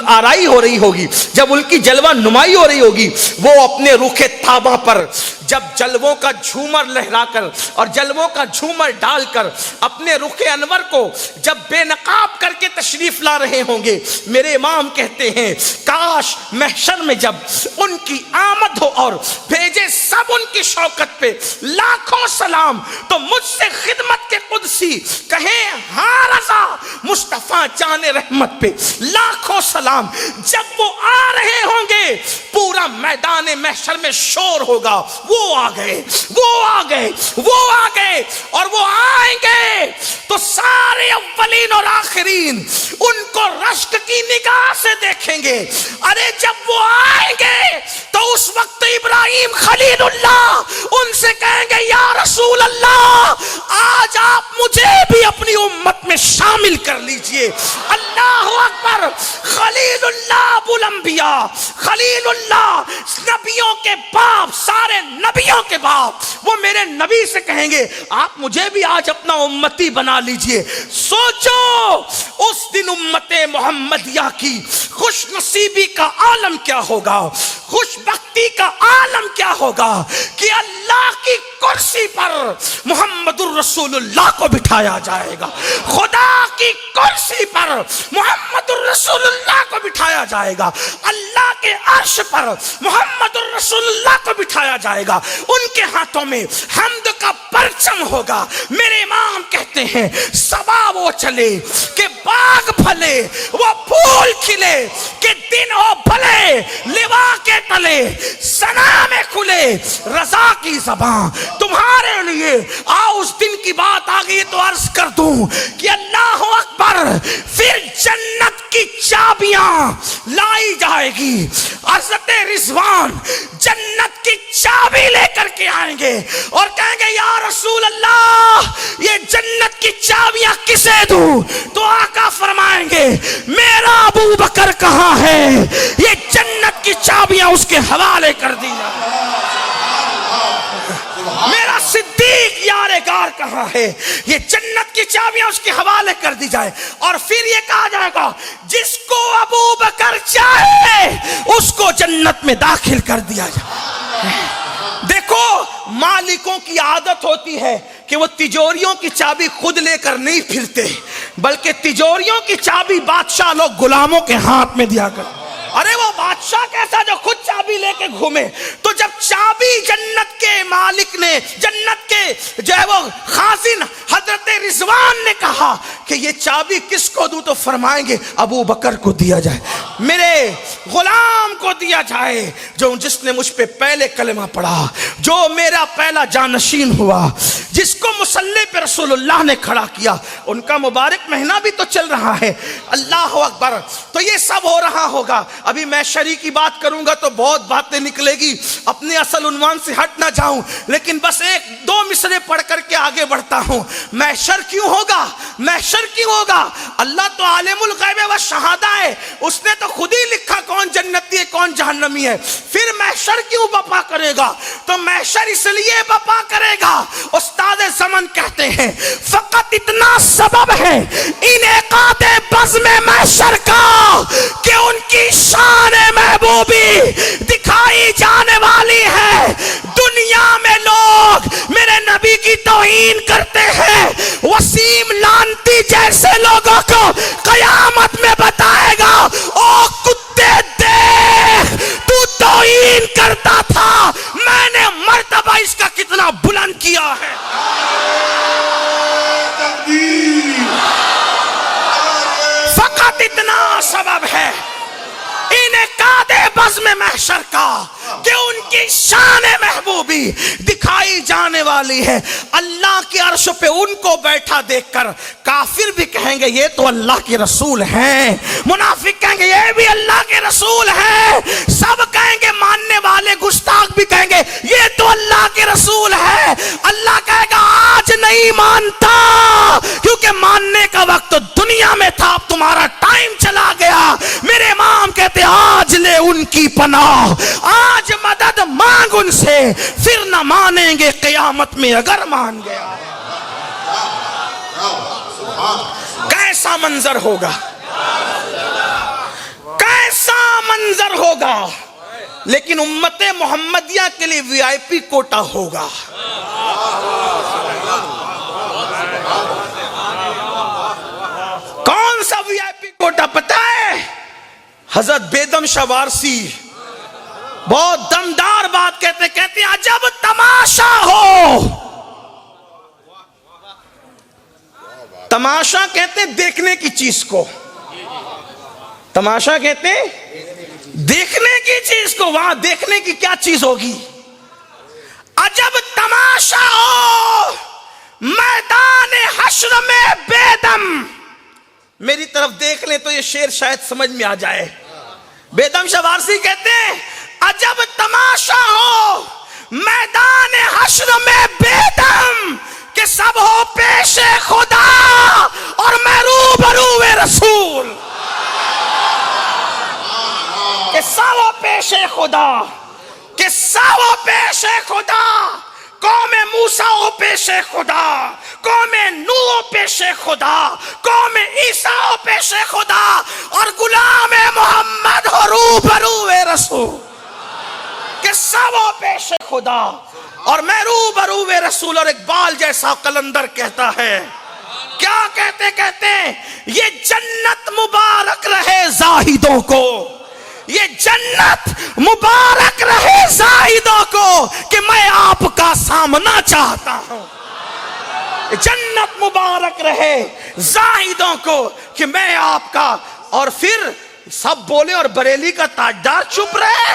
آرائی ہو رہی ہوگی، جب ان کی جلوہ نمائی ہو رہی ہوگی، وہ اپنے رخ طابہ پر جب جلووں کا جھومر لہرا کر اور جلووں کا جھومر ڈال کر اپنے رخ انور کو جب بے نقاب کر کے تشریف لا رہے ہوں گے، میرے امام کہتے ہیں کاش محشر میں جب ان کی آمد ہو اور بھیجے سب ان کی شوکت پہ لاکھوں سلام، تو مجھ سے خدمت کے قدسی کہیں ہاں رضا مصطفیٰ جان رحمت پہ لاکھوں سلام۔ جب وہ آ رہے ہوں گے پورا میدان محشر میں شور ہوگا، وہ آ گئے، وہ آ گئے، وہ آ گئے، اور وہ آئیں گے تو سارے اولین اور آخرین ان کو رشک کی نگاہ سے دیکھیں گے۔ ارے جب وہ آئیں گے تو اس وقت ابراہیم خلیل اللہ ان سے کہیں گے یا رسول اللہ آج آپ مجھے بھی اپنی امت میں شامل کر لیجئے۔ اللہ اکبر، خلیل اللہ ابو الانبیاء، خلیل اللہ نبیوں کے باپ، سارے نبیوں کے باپ، وہ میرے نبی سے کہیں گے آپ مجھے بھی آج اپنا امتی بنا لیجئے۔ سوچو اس دن امت محمدیہ کی خوش نصیبی کا عالم کیا ہوگا، خوش بختی کا عالم کیا ہوگا کہ اللہ کی کرسی پر محمد الرسول اللہ کو بٹھایا جائے گا، خدا کی کرسی پر محمد الرسول اللہ کو بٹھایا جائے گا، اللہ کے عرش پر محمد الرسول اللہ کو بٹھایا جائے گا، ان کے ہاتھوں میں حمد کا پرچم ہوگا۔ میرے امام کہتے ہیں صبا وہ چلے کہ باغ پھلے، وہ پھول کھلے کہ دن ہو بھلے، لوا کے تلے سنا میں کھلے رضا کی زبان تمہارے لیے۔ آؤ اس دن کی بات آ گئی تو عرض کر دوں کہ اللہ اکبر، پھر جنت کی چابیاں لائی جائے گی، حضرت رضوان جنت کی چابی لے کر کے آئیں گے اور کہیں گے یا رسول اللہ یہ جنت کی چابیاں کسے دوں؟ تو آقا فرمائیں گے میرا ابو بکر کہاں ہے، یہ جنت کی چابیاں اس کے حوالے کر دی جائیں، میرا صدیق یار غار کہاں ہے، یہ جنت کی چابیاں اس کے حوالے کر دی جائے، اور پھر یہ کہا جائے گا جس کو ابو بکر چاہے اس کو جنت میں داخل کر دیا جائے۔ دیکھو مالکوں کی عادت ہوتی ہے کہ وہ تجوریوں کی چابی خود لے کر نہیں پھرتے، بلکہ تجوریوں کی چابی بادشاہ لوگ غلاموں کے ہاتھ میں دیا کر۔ ارے وہ بادشاہ کیسا جو خود چابی لے کے گھومے؟ تو جب چابی جنت کے مالک نے، جنت کے جو ہے وہ خازن حضرت رضوان نے کہا کہ یہ چابی کس کو دوں، تو فرمائیں گے ابو بکر کو دیا جائے، میرے غلام کو دیا جائے، جس نے مجھ پہ پہلے کلمہ پڑھا، جو میرا پہلا جانشین ہوا، جس کو مصلی پہ رسول اللہ نے کھڑا کیا۔ ان کا مبارک مہینہ بھی تو چل رہا ہے، اللہ اکبر۔ تو یہ سب ہو رہا ہوگا۔ ابھی میں شریع کی بات کروں گا تو بہت باتیں نکلے گی، اپنے اصل عنوان سے ہٹ نہ جاؤں، لیکن بس ایک دو مصرے پڑھ کر کے آگے بڑھتا ہوں۔ محشر کیوں ہوگا؟ محشر کیوں ہوگا؟ اللہ تو عالم الغیب و شہادہ ہے، اس نے تو خود ہی لکھا کون جنتی ہے کون جہنمی ہے۔ پھر محشر کیوں بپا کرے گا؟ تو محشر اس لیے بپا کرے گا، استاد زمن کہتے ہیں فقط اتنا سبب ہے انعقاد بزم محشر کا کہ ان کی شان محبوبی دکھائی جانے والی ہے۔ دنیا میں لوگ میرے نبی کی توہین کرتے ہیں، وسیم لانتی جیسے لوگوں کو قیامت میں بتائے گا او کتے دیکھ تو توہین کرتا تھا، میں نے مرتبہ اس کا کتنا بلند کیا ہے۔ بھی دکھائی جانے والی ہے. اللہ کے عرش پہ ان کو بیٹھا دیکھ کر کافر بھی کہیں گے یہ تو اللہ کے رسول ہیں, منافق کہیں گے یہ بھی اللہ کے رسول ہیں, سب کہیں گے, ماننے والے گستاخ بھی کہیں گے یہ تو اللہ کے رسول ہے. اللہ کہے گا آج نہیں مانتا, کیونکہ ماننے کا وقت تو دنیا میں تھا, اب تمہارا ٹائم چلا گیا. میرے امام کہتے آج لے ان کی پناہ, آج مدد مانگ ان سے, پھر نہ مانیں گے قیامت میں اگر مان گیا. کیسا منظر ہوگا, کیسا منظر ہوگا. لیکن امت محمدیہ کے لیے وی آئی پی کوٹا ہوگا. کون سا وی آئی پی کوٹا پتہ ہے؟ حضرت بیدم شاہ وارسی بہت دمدار بات کہتے ہیں عجب تماشا ہو. تماشا کہتے ہیں دیکھنے کی چیز کو, تماشا کہتے ہیں دیکھنے کی چیز کو. وہاں دیکھنے کی کیا چیز ہوگی؟ عجب تماشا ہو میدان حشر میں بیدم. میری طرف دیکھ لیں تو یہ شعر شاید سمجھ میں آ جائے. بیدم شاہ وارسی کہتے ہیں عجب تماشا ہو میدان حشر میں بیدم, کہ سب ہو پیش خدا اور میں روبرو رسول. کہ سب ہو پیش خدا, کہ سب ہو پیش خدا. قوم موسیٰ ہو پیش خدا, قوم نوح ہو پیش خدا, قوم عیسیٰ ہو پیش خدا, اور غلام محمد ہو روبرو رسول. کہ سب ہو پیش خدا اور میں روبرو رسول. اور اقبال جیسا قلندر کہتا ہے, کیا کہتے یہ جنت مبارک رہے زاہدوں کو, یہ جنت مبارک رہے زاہدوں کو, کہ میں آپ کا سامنا چاہتا ہوں. جنت مبارک رہے زاہدوں کو کہ میں آپ کا. اور پھر سب بولے اور بریلی کا تاجدار چپ رہے.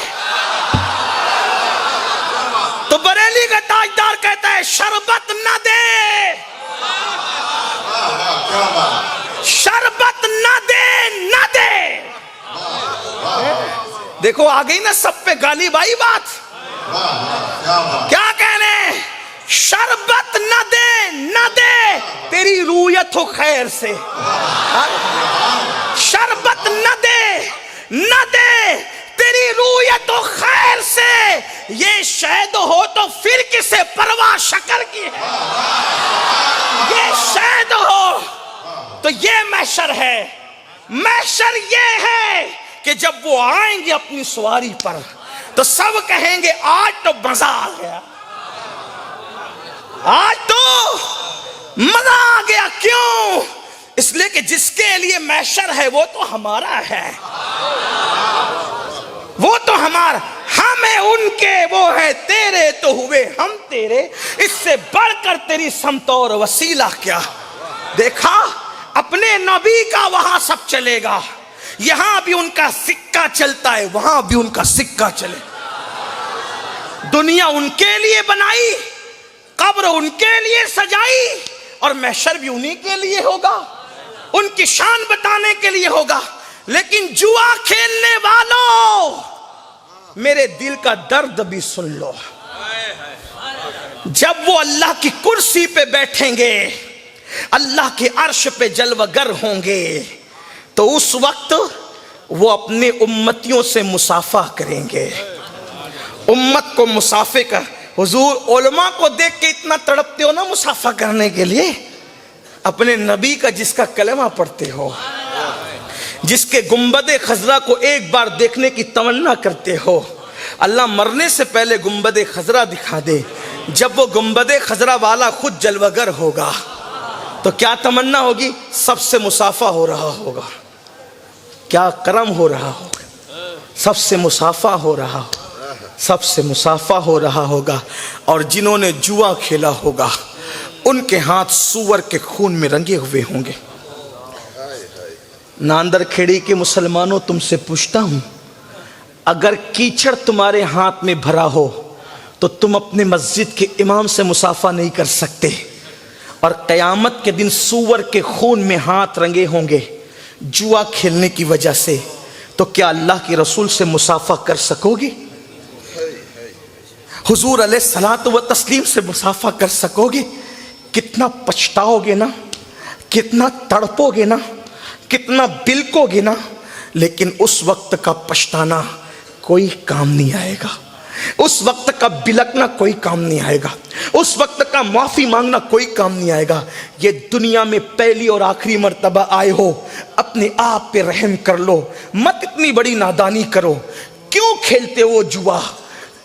تو بریلی کا تاجدار کہتا ہے شربت نہ دے, شربت نہ دے, نہ دے. دیکھو آ گئی نا سب پہ گالی بائی بات. کیا کہنے؟ شربت نہ دے, نہ دے, تیری رویت ہو خیر سے. شربت نہ دے, نہ دے, تیری رویت ہو خیر سے. یہ شہد ہو تو پھر کسے پرواہ شکر کی ہے. یہ شہد ہو تو یہ محشر ہے. محشر یہ ہے کہ جب وہ آئیں گے اپنی سواری پر تو سب کہیں گے آج تو مزہ آ گیا, آج تو مزہ آ گیا. کیوں؟ اس لیے کہ جس کے لیے محشر ہے وہ تو ہمارا ہے, وہ تو ہمارا. ہم ہیں ان کے, وہ ہے تیرے, تو ہوئے ہم تیرے. اس سے بڑھ کر تیری سمت اور وسیلہ کیا. دیکھا اپنے نبی کا وہاں سب چلے گا. یہاں بھی ان کا سکہ چلتا ہے, وہاں بھی ان کا سکہ چلے. دنیا ان کے لیے بنائی, قبر ان کے لیے سجائی, اور محشر بھی انہی کے لیے ہوگا, ان کی شان بتانے کے لیے ہوگا. لیکن جوا کھیلنے والوں, میرے دل کا درد بھی سن لو. جب وہ اللہ کی کرسی پہ بیٹھیں گے, اللہ کے عرش پہ جلوہ گر ہوں گے, تو اس وقت وہ اپنے امتیوں سے مصافحہ کریں گے. امت کو مصافحہ کا, حضور علماء کو دیکھ کے اتنا تڑپتے ہو نا مصافحہ کرنے کے لیے, اپنے نبی کا جس کا کلمہ پڑھتے ہو, جس کے گنبد خضرا کو ایک بار دیکھنے کی تمنا کرتے ہو, اللہ مرنے سے پہلے گنبد خضرا دکھا دے. جب وہ گنبد خضرا والا خود جلوہ گر ہوگا تو کیا تمنا ہوگی؟ سب سے مصافحہ ہو رہا ہوگا, کیا کرم ہو رہا ہوگا, سب سے مصافحہ ہو رہا ہوگا, سب سے مصافحہ ہو رہا ہوگا. اور جنہوں نے جوا کھیلا ہوگا ان کے ہاتھ سور کے خون میں رنگے ہوئے ہوں گے. ناندر کھیڑی کے مسلمانوں تم سے پوچھتا ہوں, اگر کیچڑ تمہارے ہاتھ میں بھرا ہو تو تم اپنے مسجد کے امام سے مصافحہ نہیں کر سکتے، اور قیامت کے دن سور کے خون میں ہاتھ رنگے ہوں گے جوا کھیلنے کی وجہ سے، تو کیا اللہ کے رسول سے مصافحہ کر سکو گے؟ حضور علیہ الصلوۃ والتسلیم سے مصافحہ کر سکو گے؟ کتنا پچھتاؤ گے نا، کتنا تڑپو گے نا، کتنا بلکو گے نا، لیکن اس وقت کا پچھتانا کوئی کام نہیں آئے گا، اس وقت کا بلکنا کوئی کام نہیں آئے گا، اس وقت کا معافی مانگنا کوئی کام نہیں آئے گا۔ یہ دنیا میں پہلی اور آخری مرتبہ آئے ہو، اپنے آپ پہ رحم کر لو، مت اتنی بڑی نادانی کرو۔ کیوں کھیلتے ہو جوا؟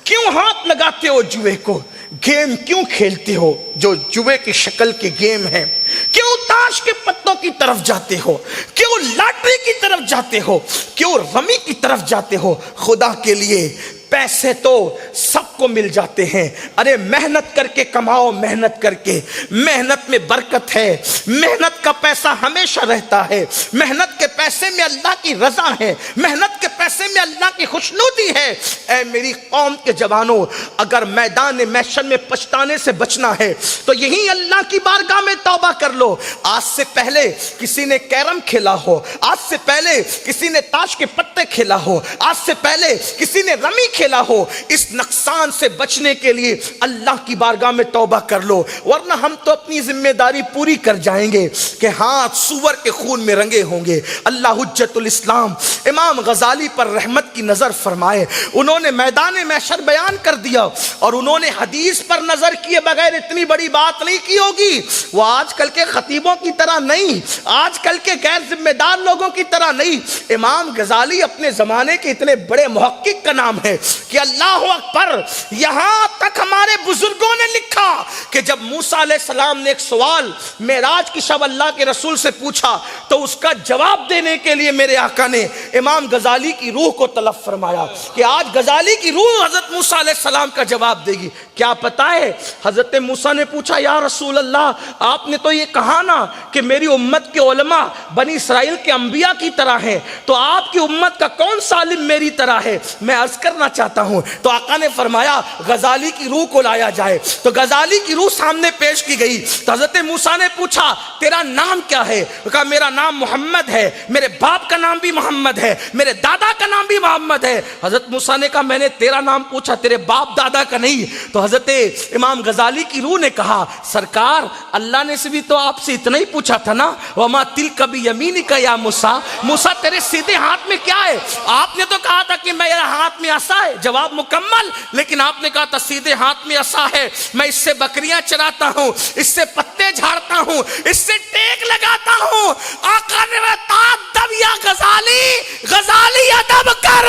کیوں ہاتھ لگاتے ہو جوے کو؟ گیم کیوں کھیلتے ہو جو جوے کی شکل کے گیم ہیں؟ کیوں تاش کے پتوں کی طرف جاتے ہو؟ کیوں لاٹری کی طرف جاتے ہو؟ کیوں رمی کی طرف جاتے ہو؟ خدا کے لیے پیسے تو سب کو مل جاتے ہیں، ارے محنت کر کے کماؤ، محنت کر کے، محنت میں برکت ہے، محنت کا پیسہ ہمیشہ رہتا ہے، محنت کے پیسے میں اللہ کی رضا ہے، محنت کے پیسے میں اللہ کی خوشنودی ہے۔ اے میری قوم کے جوانوں، اگر میدان محشر میں پچھتانے سے بچنا ہے تو یہی اللہ کی بارگاہ میں توبہ کر لو۔ آج سے پہلے کسی نے کیرم کھیلا ہو، آج سے پہلے کسی نے تاش کے پتے کھیلا ہو، آج سے پہلے کسی نے رمی کھیلا ہو، اس نقصان سے بچنے کے لیے اللہ کی بارگاہ میں توبہ کر لو، ورنہ ہم تو اپنی ذمہ داری پوری کر جائیں گے کہ ہاتھ سور کے خون میں رنگے ہوں گے۔ اللہ حجت الاسلام امام غزالی پر رحمت کی نظر فرمائے، انہوں نے میدان محشر بیان کر دیا، اور انہوں نے حدیث پر نظر کیے بغیر اتنی بڑی بات نہیں کی ہوگی۔ وہ آج کل کے خطیبوں کی طرح نہیں، آج کل کے غیر ذمہ دار لوگوں کی طرح نہیں۔ امام غزالی اپنے زمانے کے اتنے بڑے محقق کا نام ہے کہ اللہ اکبر، یہاں تک ہمارے بزرگوں نے لکھا کہ جب موسیٰ علیہ السلام نے ایک سوال معراج کی شب اللہ کے رسول سے پوچھا تو اس کا جواب دینے کے لیے میرے آقا نے امام غزالی کی روح کو طلب فرمایا کہ آج غزالی کی روح حضرت موسیٰ علیہ السلام کا جواب دے گی۔ کیا پتا ہے؟ حضرت موسیٰ نے پوچھا یا رسول اللہ، آپ نے تو یہ کہا نا کہ میری امت کے علماء بنی اسرائیل کے انبیاء کی طرح ہیں، تو آپ کی امت کا کون سا عالم میری طرح ہے؟ میں عرض کرنا چاہتا ہوں۔ تو آقا نے فرمایا غزالی کی روح کو لایا جائے، تو غزالی کی روح سامنے پیش کی گئی۔ تو حضرت موسیٰ نے پوچھا تیرا نام کیا ہے؟ کہا میرا نام محمد ہے، میرے باپ کا نام بھی محمد ہے، میرے دادا کا نام بھی محمد ہے۔ حضرت موسیٰ نے کہا میں نے تیرا نام پوچھا، تیرے باپ دادا کا نہیں۔ تو حضرت امام غزالی کی روح نے کہا سرکار، اللہ نے بھی تو آپ سے اتنا ہی پوچھا تھا نا، وما تلک بیمینک یا موسیٰ، موسیٰ تیرے سیدھے ہاتھ میں کیا ہے؟ آپ نے تو کہا تھا کہ میرے ہاتھ میں عصا ہے، جواب مکمل، لیکن آپ نے کہا تھا سیدھے ہاتھ میں عصا ہے، میں اس سے بکریاں چراتا ہوں، اس سے پتے جھاڑتا ہوں، اس سے ٹیک لگاتا ہوں۔ آقا نے تادب یا غزالی، غزالی ادب کر۔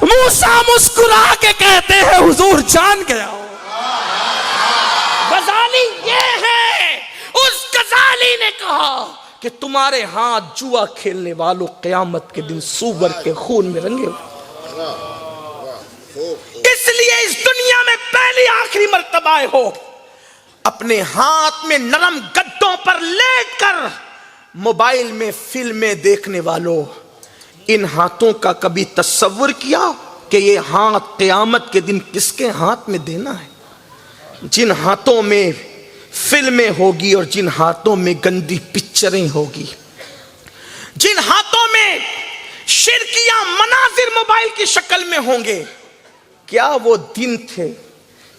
موسیٰ مسکرا کے کہتے ہیں حضور جان گیا ہوں۔ غزالی یہ ہے، اس غزالی نے کہا کہ تمہارے ہاتھ جوا کھیلنے والوں قیامت کے دن سور کے خون میں رنگے ہوئے، اس لیے اس دنیا میں پہلی آخری مرتبہ آئے ہو، اپنے ہاتھ میں نرم گدوں پر لیٹ کر موبائل میں فلمیں دیکھنے والوں، ان ہاتھوں کا کبھی تصور کیا کہ یہ ہاتھ قیامت کے دن کس کے ہاتھ میں دینا ہے؟ جن ہاتھوں میں فلمیں ہوگی اور جن ہاتھوں میں گندی پکچریں ہوگی، جن ہاتھوں میں شرکیاں مناظر موبائل کی شکل میں ہوں گے، کیا وہ دن تھے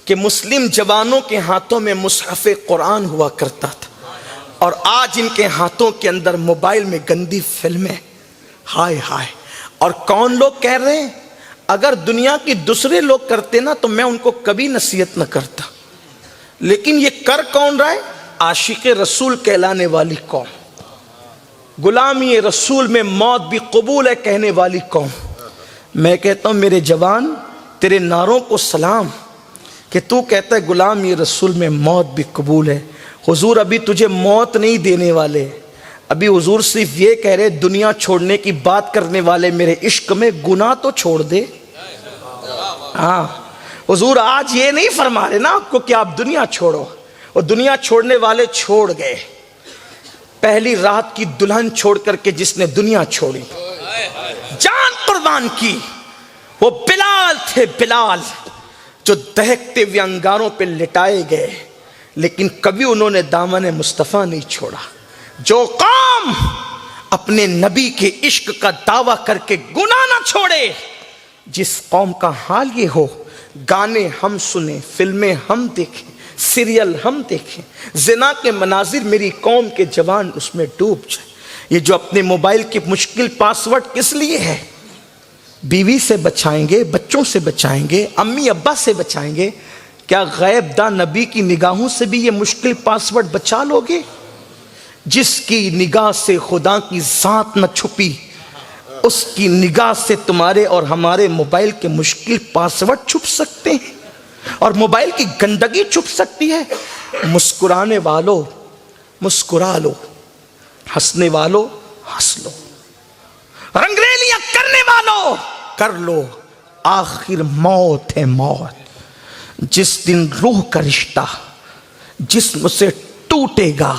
کہ مسلم جوانوں کے ہاتھوں میں مصحف قرآن ہوا کرتا تھا، اور آج ان کے ہاتھوں کے اندر موبائل میں گندی فلمیں؟ ہائے ہائے۔ اور کون لوگ کہہ رہے ہیں؟ اگر دنیا کی دوسرے لوگ کرتے نا تو میں ان کو کبھی نصیحت نہ کرتا، لیکن یہ کر کون رہا ہے؟ عاشق رسول کہلانے والی قوم، غلامی رسول میں موت بھی قبول ہے کہنے والی قوم۔ میں کہتا ہوں میرے جوان، تیرے نعروں کو سلام کہ تو کہتا ہے غلامی رسول میں موت بھی قبول ہے۔ حضور ابھی تجھے موت نہیں دینے والے، ابھی حضور صرف یہ کہہ رہے دنیا چھوڑنے کی بات کرنے والے میرے عشق میں گناہ تو چھوڑ دے۔ ہاں حضور آج یہ نہیں فرما رہے نا آپ کو کہ آپ دنیا چھوڑو، اور دنیا چھوڑنے والے چھوڑ گئے۔ پہلی رات کی دلہن چھوڑ کر کے جس نے دنیا چھوڑی، جان قربان کی، وہ بلال تھے۔ بلال جو دہکتے ہوئے انگاروں پہ لٹائے گئے لیکن کبھی انہوں نے دامن مصطفیٰ نہیں چھوڑا. جو قوم اپنے نبی کے عشق کا دعویٰ کر کے گناہ نہ چھوڑے، جس قوم کا حال یہ ہو گانے ہم سنیں، فلمیں ہم دیکھیں، سیریل ہم دیکھیں، زنا کے مناظر میری قوم کے جوان اس میں ڈوب جائیں. یہ جو اپنے موبائل کے مشکل پاسورڈ کس لیے ہے؟ بیوی سے بچائیں گے، بچوں سے بچائیں گے، امی ابا سے بچائیں گے. کیا غیب داں نبی کی نگاہوں سے بھی یہ مشکل پاسورڈ بچا لو گے؟ جس کی نگاہ سے خدا کی ذات نہ چھپی، اس کی نگاہ سے تمہارے اور ہمارے موبائل کے مشکل پاسورڈ چھپ سکتے ہیں اور موبائل کی گندگی چھپ سکتی ہے. مسکرانے والوں مسکرا لو، ہنسنے والوں ہنس لو، رنگریلیاں کرنے والوں کر لو. آخر موت ہے موت. جس دن روح کا رشتہ جسم سے ٹوٹے گا،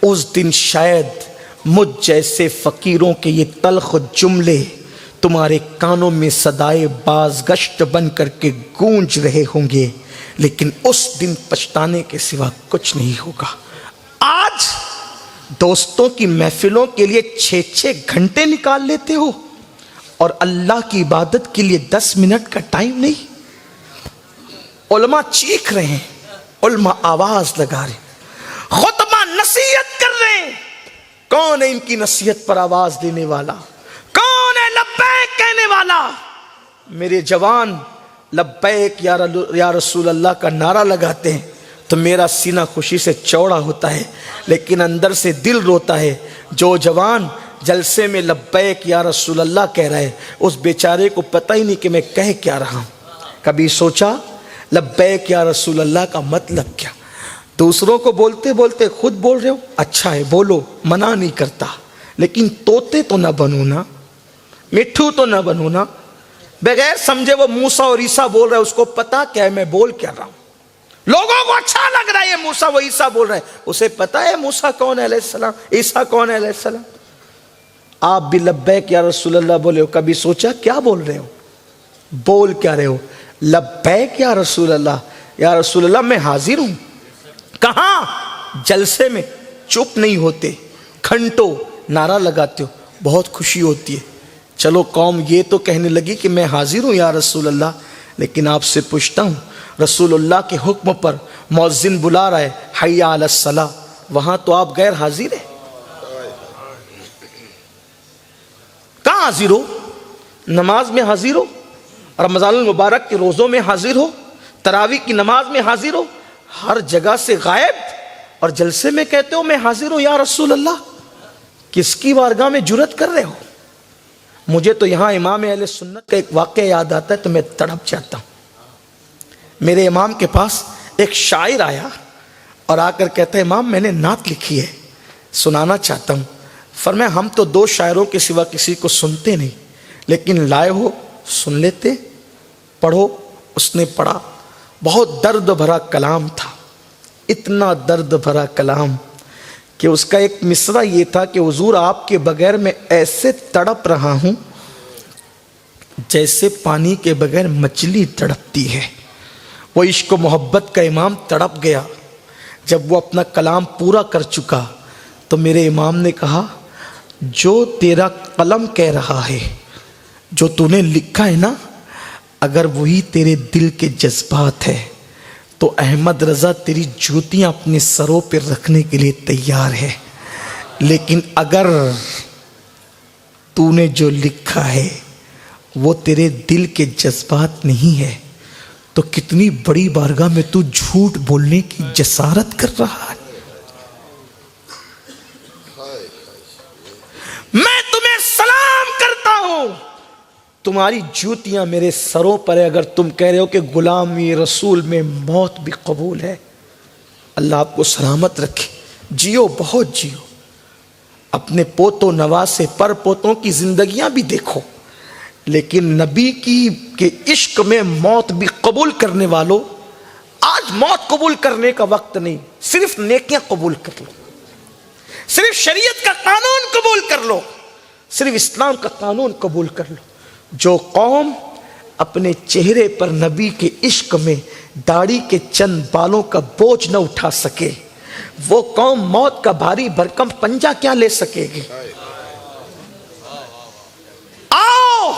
اس دن شاید مجھ جیسے فقیروں کے یہ تلخ جملے تمہارے کانوں میں صدائے بازگشت بن کر کے گونج رہے ہوں گے، لیکن اس دن پچھتانے کے سوا کچھ نہیں ہوگا. آج دوستوں کی محفلوں کے لیے 6 گھنٹے نکال لیتے ہو اور اللہ کی عبادت کے لیے 10 منٹ کا ٹائم نہیں. علماء چیخ رہے ہیں، علماء آواز لگا رہے ہیں، خطبہ نصیحت کر رہے ہیں. کون ہے ان کی نصیحت پر آواز دینے والا؟ کون ہے لبیک کہنے والا؟ میرے جوان لبیک یا رسول اللہ کا نعرہ لگاتے ہیں تو میرا سینہ خوشی سے چوڑا ہوتا ہے، لیکن اندر سے دل روتا ہے. جو جوان جلسے میں لبیک یا رسول اللہ کہہ رہا ہے، اس بیچارے کو پتہ ہی نہیں کہ میں کہہ کیا رہا ہوں. کبھی سوچا لبیک یا رسول اللہ کا مطلب کیا؟ دوسروں کو بولتے بولتے خود بول رہے ہو، اچھا ہے بولو، منع نہیں کرتا، لیکن طوطے تو نہ بنو نا، مٹھو تو نہ بنو نا. بغیر سمجھے وہ موسیٰ اور عیسیٰ بول رہا ہے، اس کو پتا کیا ہے میں بول کیا رہا ہوں. لوگوں کو اچھا لگ رہا ہے یہ موسیٰ و عیسیٰ بول رہے ہیں، اسے پتا ہے موسیٰ کون ہے علیہ السلام، عیسیٰ کون ہے علیہ السلام. آپ بھی لبیک یا رسول اللہ بولے ہو، کبھی سوچا کیا بول رہے ہو؟ بول کیا رہے ہو؟ لبیک یا رسول اللہ. یا رسول اللہ میں حاضر ہوں. کہاں؟ جلسے میں چپ نہیں ہوتے، گھنٹوں نعرہ لگاتے ہو، بہت خوشی ہوتی ہے. چلو قوم یہ تو کہنے لگی کہ میں حاضر ہوں یا رسول اللہ، لیکن آپ سے پوچھتا ہوں، رسول اللہ کے حکم پر مؤذن بلا رہا ہے حی علی الصلاۃ، وہاں تو آپ غیر حاضر ہیں. کہاں حاضر ہو؟ نماز میں حاضر ہو، رمضان المبارک کے روزوں میں حاضر ہو، تراویح کی نماز میں حاضر ہو، ہر جگہ سے غائب، اور جلسے میں کہتے ہو میں حاضر ہوں یا رسول اللہ. کس کی بارگاہ میں جرأت کر رہے ہو؟ مجھے تو یہاں امام اہل سنت کا ایک واقعہ یاد آتا ہے تو میں تڑپ جاتا ہوں. میرے امام کے پاس ایک شاعر آیا اور آ کر کہتا ہے امام میں نے نعت لکھی ہے، سنانا چاہتا ہوں. فرمایا ہم تو 2 شاعروں کے سوا کسی کو سنتے نہیں، لیکن لائے ہو سن لیتے، پڑھو. اس نے پڑھا. بہت درد بھرا کلام تھا، اتنا درد بھرا کلام کہ اس کا ایک مصرع یہ تھا کہ حضور آپ کے بغیر میں ایسے تڑپ رہا ہوں جیسے پانی کے بغیر مچھلی تڑپتی ہے. وہ عشق و محبت کا امام تڑپ گیا. جب وہ اپنا کلام پورا کر چکا تو میرے امام نے کہا جو تیرا قلم کہہ رہا ہے، جو تو نے لکھا ہے نا، اگر وہی تیرے دل کے جذبات ہے تو احمد رضا تیری جوتیاں اپنے سروں پہ رکھنے کے لیے تیار ہے. لیکن اگر تو نے جو لکھا ہے وہ تیرے دل کے جذبات نہیں ہے تو کتنی بڑی بارگاہ میں تو جھوٹ بولنے کی جسارت کر رہا ہے. میں تمہیں سلام کرتا ہوں، تمہاری جوتیاں میرے سروں پر ہے اگر تم کہہ رہے ہو کہ غلامی رسول میں موت بھی قبول ہے. اللہ آپ کو سلامت رکھے. جیو، بہت جیو، اپنے پوتوں نواسے پر پوتوں کی زندگیاں بھی دیکھو، لیکن نبی کے عشق میں موت بھی قبول کرنے والوں، آج موت قبول کرنے کا وقت نہیں، صرف نیکیاں قبول کر لو، صرف شریعت کا قانون قبول کر لو، صرف اسلام کا قانون قبول کر لو. جو قوم اپنے چہرے پر نبی کے عشق میں داڑھی کے چند بالوں کا بوجھ نہ اٹھا سکے، وہ قوم موت کا بھاری بھرکم پنجہ کیا لے سکے گی؟ آؤ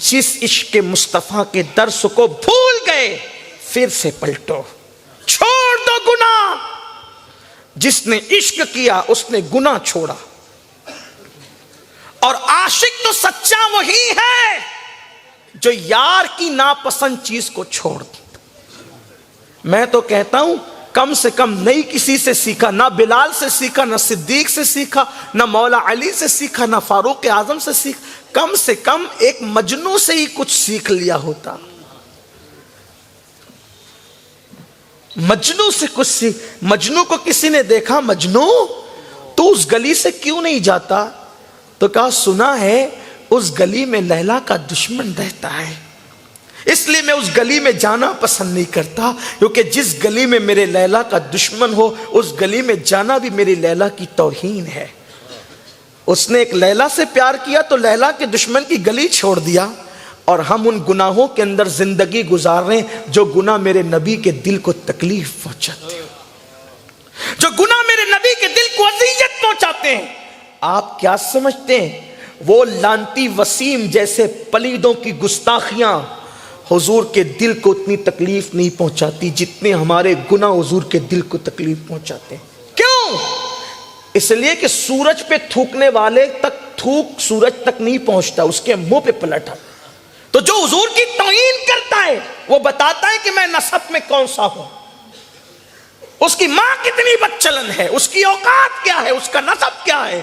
جس عشق مصطفیٰ کے درس کو بھول گئے پھر سے پلٹو، چھوڑ دو گناہ۔ جس نے عشق کیا اس نے گناہ چھوڑا، اور عاشق تو سچا وہی ہے جو یار کی ناپسند چیز کو چھوڑ دے۔ میں تو کہتا ہوں کم سے کم نہیں کسی سے سیکھا، نہ بلال سے سیکھا، نہ صدیق سے سیکھا، نہ مولا علی سے سیکھا، نہ فاروق اعظم سے سیکھا، کم سے کم ایک مجنوں سے ہی کچھ سیکھ لیا ہوتا۔ مجنوں سے کچھ سیکھ۔ مجنوں کو کسی نے دیکھا، مجنوں تو اس گلی سے کیوں نہیں جاتا؟ تو کہا سنا ہے اس گلی میں لیلا کا دشمن رہتا ہے، اس لیے میں اس گلی میں جانا پسند نہیں کرتا، کیونکہ جس گلی میں میرے لیلا کا دشمن ہو اس گلی میں جانا بھی میری لیلا کی توہین ہے۔ اس نے ایک لیلا سے پیار کیا تو لیلا کے دشمن کی گلی چھوڑ دیا، اور ہم ان گناہوں کے اندر زندگی گزار رہے ہیں جو گناہ میرے نبی کے دل کو تکلیف پہنچاتے ہیں، جو گناہ میرے نبی کے دل کو اذیت پہنچاتے ہیں۔ آپ کیا سمجھتے ہیں وہ لانتی وسیم جیسے پلیدوں کی گستاخیاں حضور کے دل کو اتنی تکلیف نہیں پہنچاتی جتنے ہمارے گناہ حضور کے دل کو تکلیف پہنچاتے ہیں؟ کیوں؟ اس لیے کہ سورج پہ تھوکنے والے تک تھوک سورج تک نہیں پہنچتا، اس کے منہ پہ پلٹا۔ تو جو حضور کی توہین کرتا ہے وہ بتاتا ہے کہ میں نسب میں کون سا ہوں، اس کی ماں کتنی بدچلن ہے، اس کی اوقات کیا ہے، اس کا نسب کیا ہے۔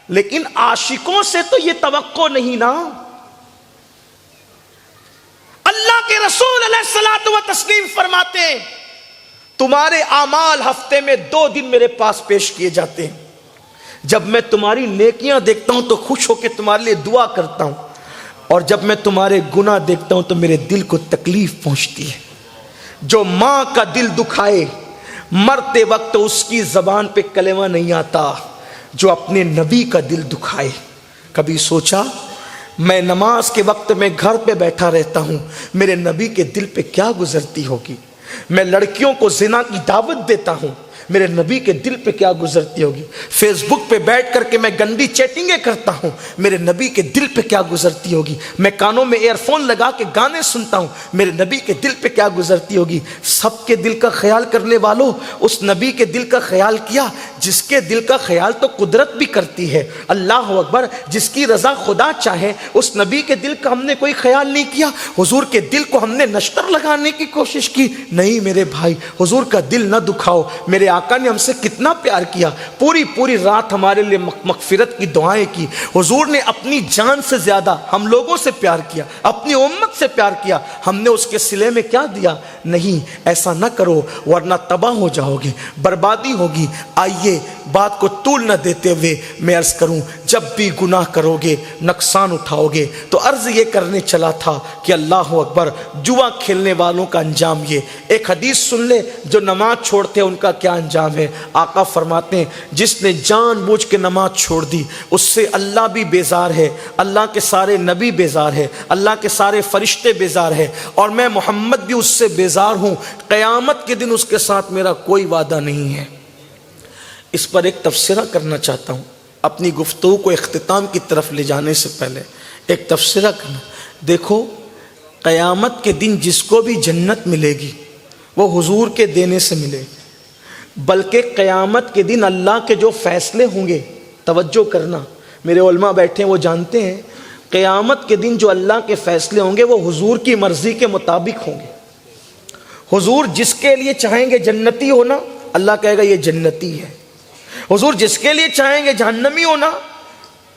لیکن عاشقوں سے تو یہ توقع نہیں نا۔ اللہ کے رسول علیہ الصلوۃ والتسلیم فرماتے ہیں تمہارے اعمال ہفتے میں 2 دن میرے پاس پیش کیے جاتے ہیں، جب میں تمہاری نیکیاں دیکھتا ہوں تو خوش ہو کے تمہارے لیے دعا کرتا ہوں، اور جب میں تمہارے گناہ دیکھتا ہوں تو میرے دل کو تکلیف پہنچتی ہے۔ جو ماں کا دل دکھائے مرتے وقت اس کی زبان پہ کلمہ نہیں آتا، جو اپنے نبی کا دل دکھائے۔ کبھی سوچا میں نماز کے وقت میں گھر پہ بیٹھا رہتا ہوں، میرے نبی کے دل پہ کیا گزرتی ہوگی؟ میں لڑکیوں کو زنا کی دعوت دیتا ہوں، میرے نبی کے دل پہ کیا گزرتی ہوگی؟ فیس بک پہ بیٹھ کر کے میں گندی چیٹنگیں کرتا ہوں، میرے نبی کے دل پہ کیا گزرتی ہوگی؟ میں کانوں میں ایئر فون لگا کے گانے سنتا ہوں، میرے نبی کے دل پہ کیا گزرتی ہوگی؟ سب کے دل کا خیال کرنے والوں، اس نبی کے دل کا خیال کیا جس کے دل کا خیال تو قدرت بھی کرتی ہے۔ اللہ اکبر، جس کی رضا خدا چاہے، اس نبی کے دل کا ہم نے کوئی خیال نہیں کیا۔ حضور کے دل کو ہم نے نشتر لگانے کی کوشش کی؟ نہیں میرے بھائی، حضور کا دل نہ دکھاؤ۔ میرے آقا نے ہم سے کتنا پیار کیا، پوری رات ہمارے لیے مغفرت کی دعائیں کی۔ حضور نے اپنی جان سے زیادہ ہم لوگوں سے پیار کیا، اپنی امت سے پیار کیا، ہم نے اس کے صلے میں کیا دیا؟ نہیں، ایسا نہ کرو ورنہ تباہ ہو جاؤ گے، بربادی ہوگی۔ آئیے بات کو طول نہ دیتے ہوئے میں عرض کروں، جب بھی گناہ کرو گے، نقصان اٹھاؤ گے، تو عرض یہ کرنے چلا تھا کہ اللہ اکبر، جوا کھیلنے والوں کا انجام یہ۔ ایک حدیث سن لے، جو نماز چھوڑتے ہیں ان کا کیا انجام ہے۔ آقا فرماتے ہیں جس نے جان بوجھ کے نماز چھوڑ دی اس سے اللہ بھی بیزار ہے، اللہ کے سارے نبی بیزار ہے، اللہ کے سارے فرشتے بیزار ہے، اور میں محمد بھی اس سے بیزار ہوں۔ قیامت کے دن اس کے ساتھ میرا کوئی وعدہ نہیں ہے۔ اس پر ایک تبصرہ کرنا چاہتا ہوں، اپنی گفتگو کو اختتام کی طرف لے جانے سے پہلے ایک تبصرہ کرنا۔ دیکھو، قیامت کے دن جس کو بھی جنت ملے گی وہ حضور کے دینے سے ملے گی، بلکہ قیامت کے دن اللہ کے جو فیصلے ہوں گے، توجہ کرنا، میرے علماء بیٹھے ہیں وہ جانتے ہیں، قیامت کے دن جو اللہ کے فیصلے ہوں گے وہ حضور کی مرضی کے مطابق ہوں گے۔ حضور جس کے لیے چاہیں گے جنتی ہونا، اللہ کہے گا یہ جنتی ہے۔ حضور جس کے لیے چاہیں گے جہنمی ہونا،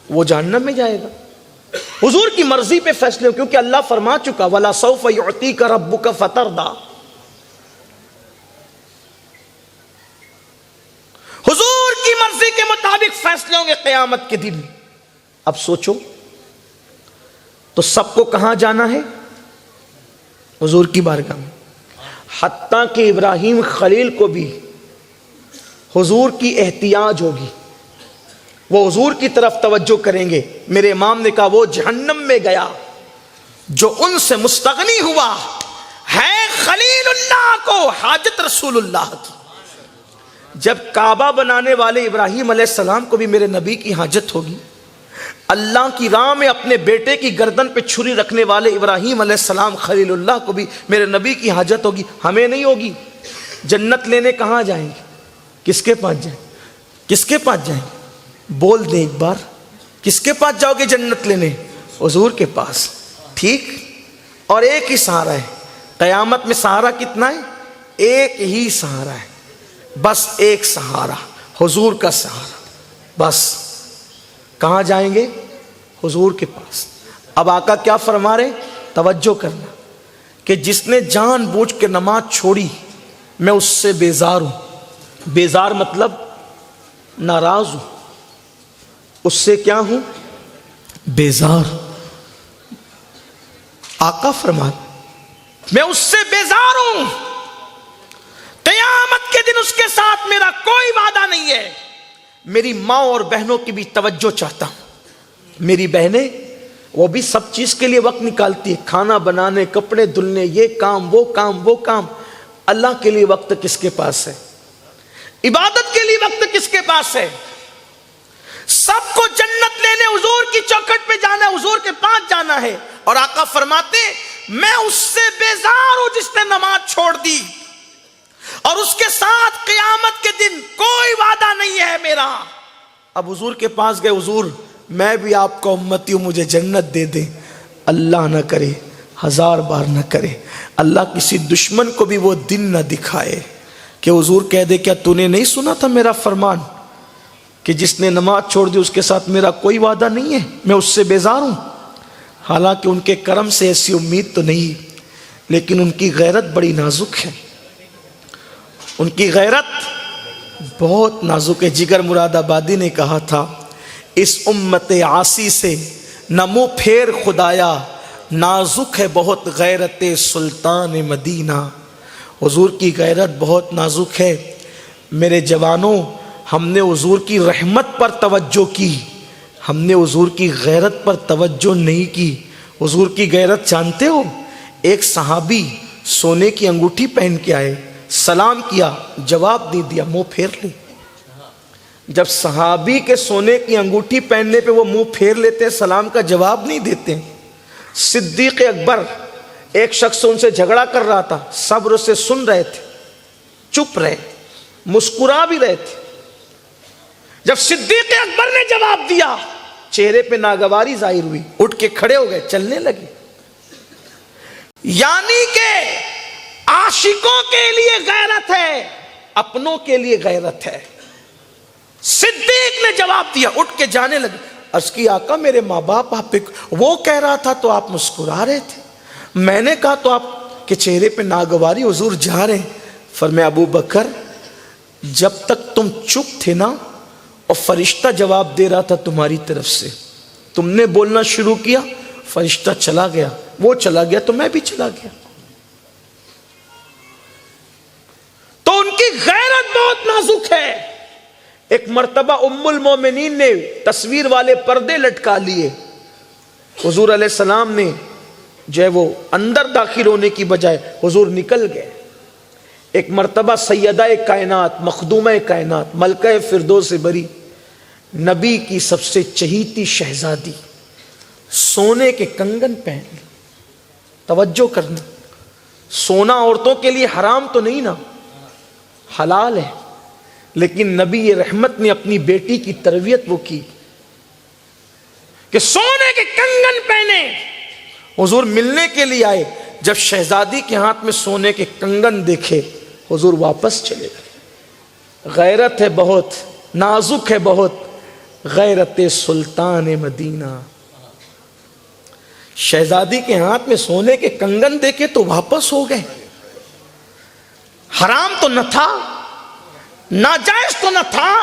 وہ جہنم میں جائے گا۔ حضور کی مرضی پہ فیصلے ہوں، کیونکہ اللہ فرما چکا وَلَا سَوْفَ يُعْطِيكَ رَبُّكَ فَتَرْضَىٰ۔ حضور کی مرضی کے مطابق فیصلے ہوں گے قیامت کے دن۔ اب سوچو تو سب کو کہاں جانا ہے؟ حضور کی بارگاہ میں۔ حتیٰ کہ ابراہیم خلیل کو بھی حضور کی احتیاج ہوگی، وہ حضور کی طرف توجہ کریں گے۔ میرے امام نے کہا وہ جہنم میں گیا، جو ان سے مستغنی ہوا ہے خلیل اللہ کو حاجت رسول اللہ کی. جب کعبہ بنانے والے ابراہیم علیہ السلام کو بھی میرے نبی کی حاجت ہوگی، اللہ کی راہ میں اپنے بیٹے کی گردن پہ چھری رکھنے والے ابراہیم علیہ السلام خلیل اللہ کو بھی میرے نبی کی حاجت ہوگی، ہمیں نہیں ہوگی. جنت لینے کہاں جائیں گے؟ کس کے پاس جائیں؟ کس کے پاس جائیں؟ بول دیں ایک بار، کس کے پاس جاؤ گے جنت لینے؟ حضور کے پاس. ٹھیک. اور ایک ہی سہارا ہے قیامت میں. سہارا کتنا ہے؟ ایک ہی سہارا ہے، بس ایک سہارا، حضور کا سہارا. بس کہاں جائیں گے؟ حضور کے پاس. اب آقا کیا فرما رہے؟ توجہ کرنا کہ جس نے جان بوجھ کے نماز چھوڑی میں اس سے بیزار ہوں. بیزار مطلب ناراض ہوں. اس سے کیا ہوں؟ بیزار. آقا فرما میں اس سے بیزار ہوں. قیامت کے دن اس کے ساتھ میرا کوئی وعدہ نہیں ہے. میری ماں اور بہنوں کی بھی توجہ چاہتا ہوں. میری بہنیں وہ بھی سب چیز کے لیے وقت نکالتی ہے، کھانا بنانے، کپڑے دھلنے، یہ کام وہ کام وہ کام. اللہ کے لیے وقت کس کے پاس ہے؟ عبادت کے لیے وقت کس کے پاس ہے؟ سب کو جنت لینے حضور کی چوکھٹ پہ جانا ہے، حضور کے پاس جانا ہے. اور آقا فرماتے میں اس سے بیزار ہوں جس نے نماز چھوڑ دی اور اس کے ساتھ قیامت کے دن کوئی وعدہ نہیں ہے میرا. اب حضور کے پاس گئے، حضور میں بھی آپ کا امتی ہوں، مجھے جنت دے دیں. اللہ نہ کرے، 1000 بار نہ کرے، اللہ کسی دشمن کو بھی وہ دن نہ دکھائے کہ حضور کہہ دے کیا تو نے نہیں سنا تھا میرا فرمان کہ جس نے نماز چھوڑ دی اس کے ساتھ میرا کوئی وعدہ نہیں ہے، میں اس سے بیزار ہوں. حالانکہ ان کے کرم سے ایسی امید تو نہیں، لیکن ان کی غیرت بڑی نازک ہے. ان کی غیرت بہت نازک ہے. جگر مراد آبادی نے کہا تھا اس امت عاصی سے نہ منہ پھیر خدایا، نازک ہے بہت غیرت سلطان مدینہ. حضور کی غیرت بہت نازک ہے. میرے جوانوں، ہم نے حضور کی رحمت پر توجہ کی، ہم نے حضور کی غیرت پر توجہ نہیں کی. حضور کی غیرت جانتے ہو؟ ایک صحابی سونے کی انگوٹھی پہن کے آئے، سلام کیا، جواب نہیں دیا، منہ پھیر لی. جب صحابی کے سونے کی انگوٹھی پہننے پہ وہ منہ پھیر لیتے ہیں، سلام کا جواب نہیں دیتے. صدیق اکبر ایک شخص ان سے جھگڑا کر رہا تھا، صبر سے سن رہے تھے، چپ رہے، مسکرا بھی رہے تھے. جب صدیق اکبر نے جواب دیا چہرے پہ ناگواری ظاہر ہوئی، اٹھ کے کھڑے ہو گئے، چلنے لگے. یعنی کہ عاشقوں کے لیے غیرت ہے، اپنوں کے لیے غیرت ہے. صدیق نے جواب دیا، اٹھ کے جانے لگے. عرض کی آقا میرے ماں باپ آپ پہ، وہ کہہ رہا تھا تو آپ مسکرا رہے تھے، میں نے کہا تو آپ کے چہرے پہ ناگواری، حضور جا رہے ہیں. فرمایا ابو بکر جب تک تم چپ تھے نا اور فرشتہ جواب دے رہا تھا تمہاری طرف سے، تم نے بولنا شروع کیا، فرشتہ چلا گیا، وہ چلا گیا تو میں بھی چلا گیا. تو ان کی غیرت بہت نازک ہے. ایک مرتبہ ام المومنین نے تصویر والے پردے لٹکا لیے، حضور علیہ السلام نے جو ہے وہ اندر داخل ہونے کی بجائے حضور نکل گئے. ایک مرتبہ سیدہ کائنات، مخدومہ کائنات، ملکہ فردوس بری، نبی کی سب سے چہیتی شہزادی، سونے کے کنگن پہن لی. توجہ کرنا، سونا عورتوں کے لیے حرام تو نہیں نا، حلال ہے. لیکن نبی رحمت نے اپنی بیٹی کی تربیت وہ کی کہ سونے کے کنگن پہنے. حضور ملنے کے لیے آئے، جب شہزادی کے ہاتھ میں سونے کے کنگن دیکھے حضور واپس چلے گئے. غیرت ہے بہت نازک ہے، بہت غیرت سلطان مدینہ. شہزادی کے ہاتھ میں سونے کے کنگن دیکھے تو واپس ہو گئے. حرام تو نہ تھا، ناجائز تو نہ تھا،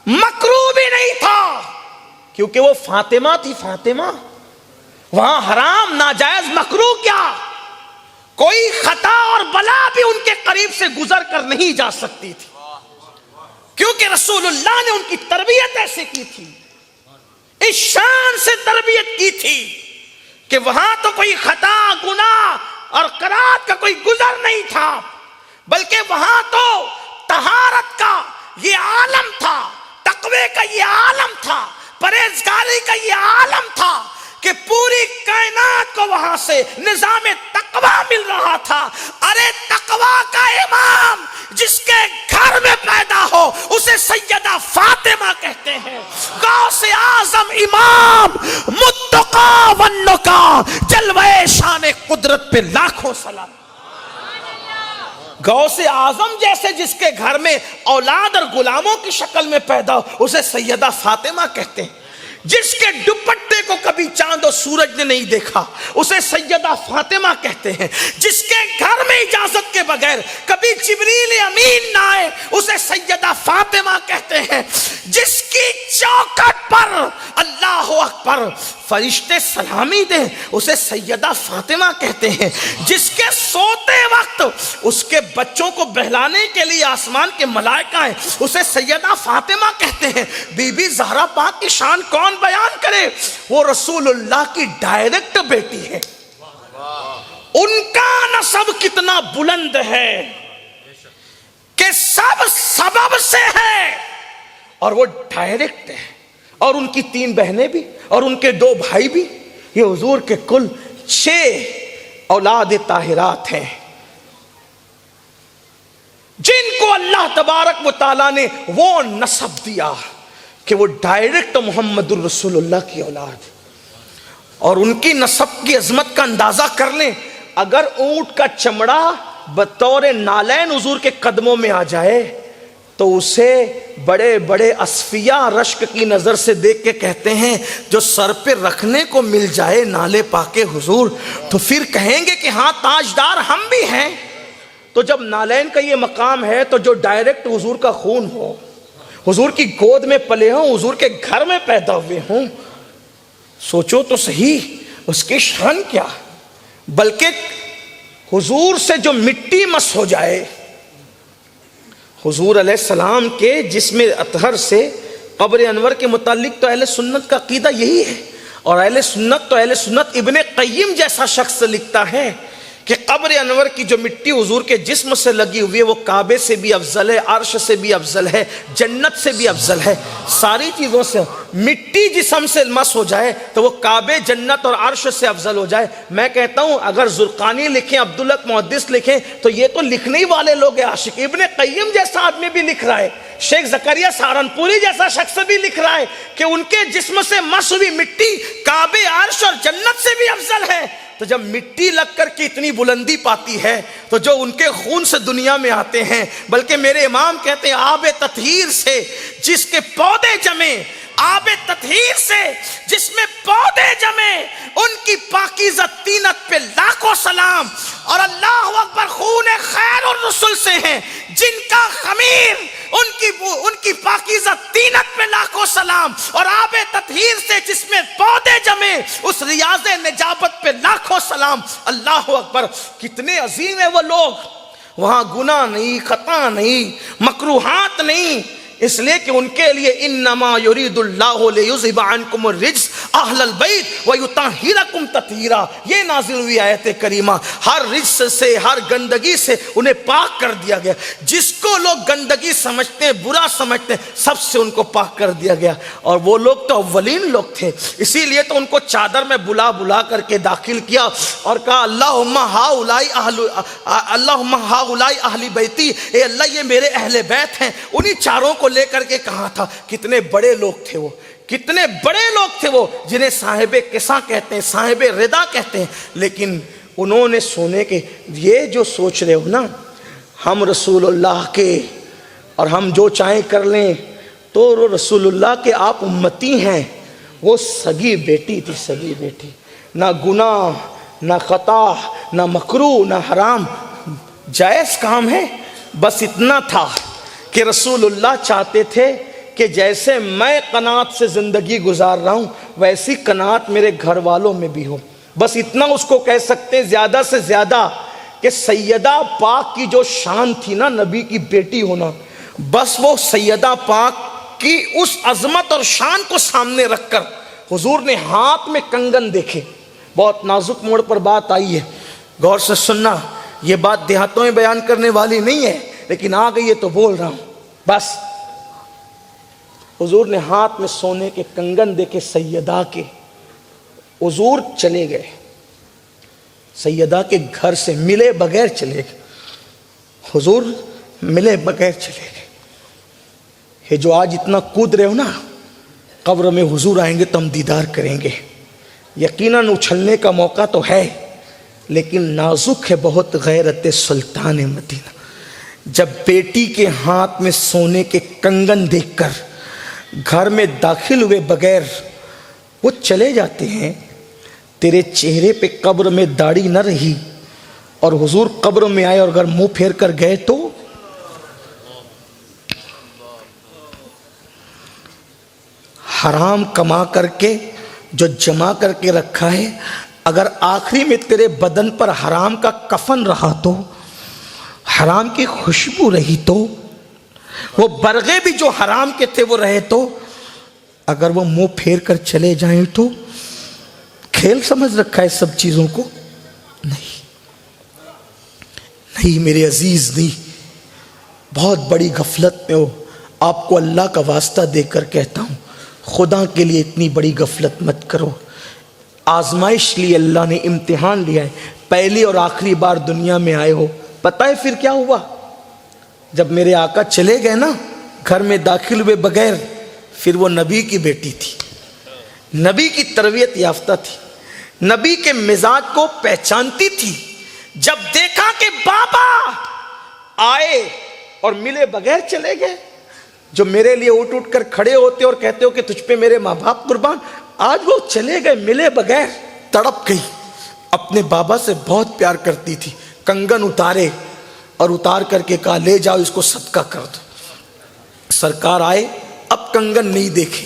مکروہ بھی نہیں تھا، کیونکہ وہ فاطمہ تھی. فاطمہ وہاں حرام ناجائز مکروہ کیا، کوئی خطا اور بلا بھی ان کے قریب سے گزر کر نہیں جا سکتی تھی، کیونکہ رسول اللہ نے ان کی تربیت ایسے کی تھی، اس شان سے تربیت کی تھی کہ وہاں تو کوئی خطا گناہ اور قرات کا کوئی گزر نہیں تھا، بلکہ وہاں تو طہارت کا یہ عالم تھا، تقوی کا یہ عالم تھا، پرہیزگاری کا یہ عالم تھا کہ پوری کائنات کو وہاں سے نظام تقوی مل رہا تھا۔ ارے تقوی کا امام جس کے گھر میں پیدا ہو اسے سیدہ فاطمہ کہتے ہیں۔ غوث اعظم امام متقی والنقا، جلوہ شان قدرت پہ لاکھوں سلام۔ غوث اعظم جیسے جس کے گھر میں اولاد اور غلاموں کی شکل میں پیدا ہو اسے سیدہ فاطمہ کہتے ہیں۔ جس کے دوپٹے کو کبھی چاند و سورج نے نہیں دیکھا اسے سیدہ فاطمہ کہتے ہیں۔ جس کے گھر میں اجازت کے بغیر کبھی جبریل امین نہ آئے اسے سیدہ فاطمہ کہتے ہیں۔ جس کی چوکھٹ پر اللہ اکبر فرشتے سلامی دیں اسے سیدہ فاطمہ کہتے ہیں۔ جس کے سوتے وقت اس کے بچوں کو بہلانے کے لیے آسمان کے ملائکہ ہیں اسے سیدہ فاطمہ کہتے ہیں۔ بی بی زہرا پاک کی شان کون بیان کرے؟ وہ رسول اللہ کی ڈائریکٹ بیٹی ہے۔ ان کا نسب کتنا بلند ہے کہ سب سبب سے ہے اور وہ ڈائریکٹ ہے، اور ان کی 3 بہنیں بھی اور ان کے 2 بھائی بھی۔ یہ حضور کے کل 6 اولاد طاہرات ہیں جن کو اللہ تبارک و تعالیٰ نے وہ نسب دیا کہ وہ ڈائریکٹ محمد الرسول اللہ کی اولاد، اور ان کی نسب کی عظمت کا اندازہ کر لیں۔ اگر اونٹ کا چمڑا بطور نالین حضور کے قدموں میں آ جائے تو اسے بڑے بڑے اصفیاء رشک کی نظر سے دیکھ کے کہتے ہیں جو سر پہ رکھنے کو مل جائے نالے پاکے حضور تو پھر کہیں گے کہ ہاں تاجدار ہم بھی ہیں۔ تو جب نالین کا یہ مقام ہے تو جو ڈائریکٹ حضور کا خون ہو، حضور کی گود میں پلے ہوں، حضور کے گھر میں پیدا ہوئے ہوں، سوچو تو صحیح اس کی شان کیا۔ بلکہ حضور سے جو مٹی مس ہو جائے، حضور علیہ السلام کے جسم اطہر سے قبر انور کے متعلق تو اہل سنت کا عقیدہ یہی ہے، اور اہل سنت ابن قیم جیسا شخص لکھتا ہے کہ قبر انور کی جو مٹی حضور کے جسم سے لگی ہوئی ہے وہ کعبے سے بھی افضل ہے، عرش سے بھی افضل ہے، جنت سے بھی افضل ہے، ساری چیزوں سے۔ مٹی جسم سے مس ہو جائے تو وہ کعبے، جنت اور عرش سے افضل ہو جائے۔ میں کہتا ہوں اگر زرقانی لکھیں، عبداللہ محدث لکھیں تو یہ تو لکھنے ہی والے لوگ ہیں عاشق۔ ابن قیم جیسا آدمی بھی لکھ رہا ہے، شیخ زکریا سہارنپوری جیسا شخص بھی لکھ رہا ہے کہ ان کے جسم سے مس ہوئی مٹی کعبے، عرش اور جنت سے بھی افضل ہے۔ تو جب مٹی لگ کر کے اتنی بلندی پاتی ہے تو جو ان کے خون سے دنیا میں آتے ہیں، بلکہ میرے امام کہتے ہیں آب تطہیر سے جس کے پودے جمے، آب تطہیر سے جس میں پودے جمے، ان کی پاکیزہ طینت پہ لاکھوں سلام۔ اور اللہ اکبر، خون خیر الرسل سے ہیں جن کا خمیر ان کی پاکیزہ طینت پہ لاکھوں سلام، اور آب تطہیر سے جس میں پودے جمے اس ریاض نجابت پہ لاکھوں سلام۔ اللہ اکبر، کتنے عظیم ہیں وہ لوگ۔ وہاں گناہ نہیں، خطا نہیں، مکروہات نہیں، اس لیے کہ ان کے لیے انما یرید اللہ لیذھب عنکم الرجس اہل البیت ویطہرکم تطہیرا، یہ نازل ہوئی آیت کریمہ۔ ہر رجس سے، ہر گندگی سے انہیں پاک کر دیا گیا۔ جس کو لوگ گندگی سمجھتے ہیں، برا سمجھتے ہیں، سب سے ان کو پاک کر دیا گیا۔ اور وہ لوگ تو اولین لوگ تھے، اسی لیے تو ان کو چادر میں بلا بلا کر کے داخل کیا اور کہا اللہم ہؤلاء اہل بیتی، اے اللہ یہ میرے اہل بیت ہیں۔ انہی چاروں کو لے کر کے کہا تھا۔ کتنے بڑے لوگ تھے وہ، کتنے بڑے لوگ تھے وہ، جنہیں صاحب قصہ کہتے ہیں، صاحب رضا کہتے ہیں۔ لیکن انہوں نے سونے کے یہ جو سوچ رہے ہو نا ہم رسول اللہ کے اور ہم جو چاہیں کر لیں، تو رسول اللہ کے آپ امتی ہیں۔ وہ سگی بیٹی تھی، سگی بیٹی، نہ گناہ، نہ خطا، نہ مکروہ، نہ حرام، جائز کام ہے۔ بس اتنا تھا کہ رسول اللہ چاہتے تھے کہ جیسے میں قناعت سے زندگی گزار رہا ہوں ویسی قناعت میرے گھر والوں میں بھی ہو۔ بس اتنا اس کو کہہ سکتے ہیں زیادہ سے زیادہ کہ سیدہ پاک کی جو شان تھی نا نبی کی بیٹی ہونا، بس وہ سیدہ پاک کی اس عظمت اور شان کو سامنے رکھ کر حضور نے ہاتھ میں کنگن دیکھے بہت نازک موڑ پر بات آئی ہے، غور سے سننا. یہ بات دیہاتوں میں بیان کرنے والی نہیں ہے، لیکن آ گئی ہے تو بول رہا ہوں. بس حضور نے ہاتھ میں سونے کے کنگن دیکھے سیدہ کے. حضور چلے گئے، سیدہ کے گھر سے ملے بغیر چلے گئے. حضور ملے بغیر چلے گئے. یہ جو آج اتنا کود رہے ہو نا، قبر میں حضور آئیں گے تو ہم دیدار کریں گے. یقیناً اچھلنے کا موقع تو ہے، لیکن نازک ہے بہت غیرت سلطان مدینہ. جب بیٹی کے ہاتھ میں سونے کے کنگن دیکھ کر گھر میں داخل ہوئے بغیر وہ چلے جاتے ہیں، تیرے چہرے پہ قبر میں داڑھی نہ رہی اور حضور قبر میں آئے اور اگر منہ پھیر کر گئے تو حرام کما کر کے جو جمع کر کے رکھا ہے، اگر آخری میں تیرے بدن پر حرام کا کفن رہا تو، حرام کی خوشبو رہی تو، وہ برغے بھی جو حرام کے تھے وہ رہے تو، اگر وہ منہ پھیر کر چلے جائیں تو کھیل سمجھ رکھا ہے سب چیزوں کو؟ نہیں میرے عزیز، نہیں. بہت بڑی غفلت میں ہو. آپ کو اللہ کا واسطہ دے کر کہتا ہوں، خدا کے لیے اتنی بڑی غفلت مت کرو. آزمائش لی اللہ نے، امتحان لیا ہے. پہلی اور آخری بار دنیا میں آئے ہو. پتہ ہے پھر کیا ہوا؟ جب میرے آقا چلے گئے نا گھر میں داخل ہوئے بغیر، پھر وہ نبی کی بیٹی تھی، نبی کی تربیت یافتہ تھی، نبی کے مزاج کو پہچانتی تھی. جب دیکھا کہ بابا آئے اور ملے بغیر چلے گئے، جو میرے لیے اٹھ اٹھ کر کھڑے ہوتے اور کہتے ہو کہ تجھ پہ میرے ماں باپ قربان، آج وہ چلے گئے ملے بغیر. تڑپ گئی. اپنے بابا سے بہت پیار کرتی تھی. کنگن اتارے اور اتار کر کے کہا لے جاؤ اس کو صدقہ کر دو. سرکار آئے، اب کنگن نہیں دیکھے.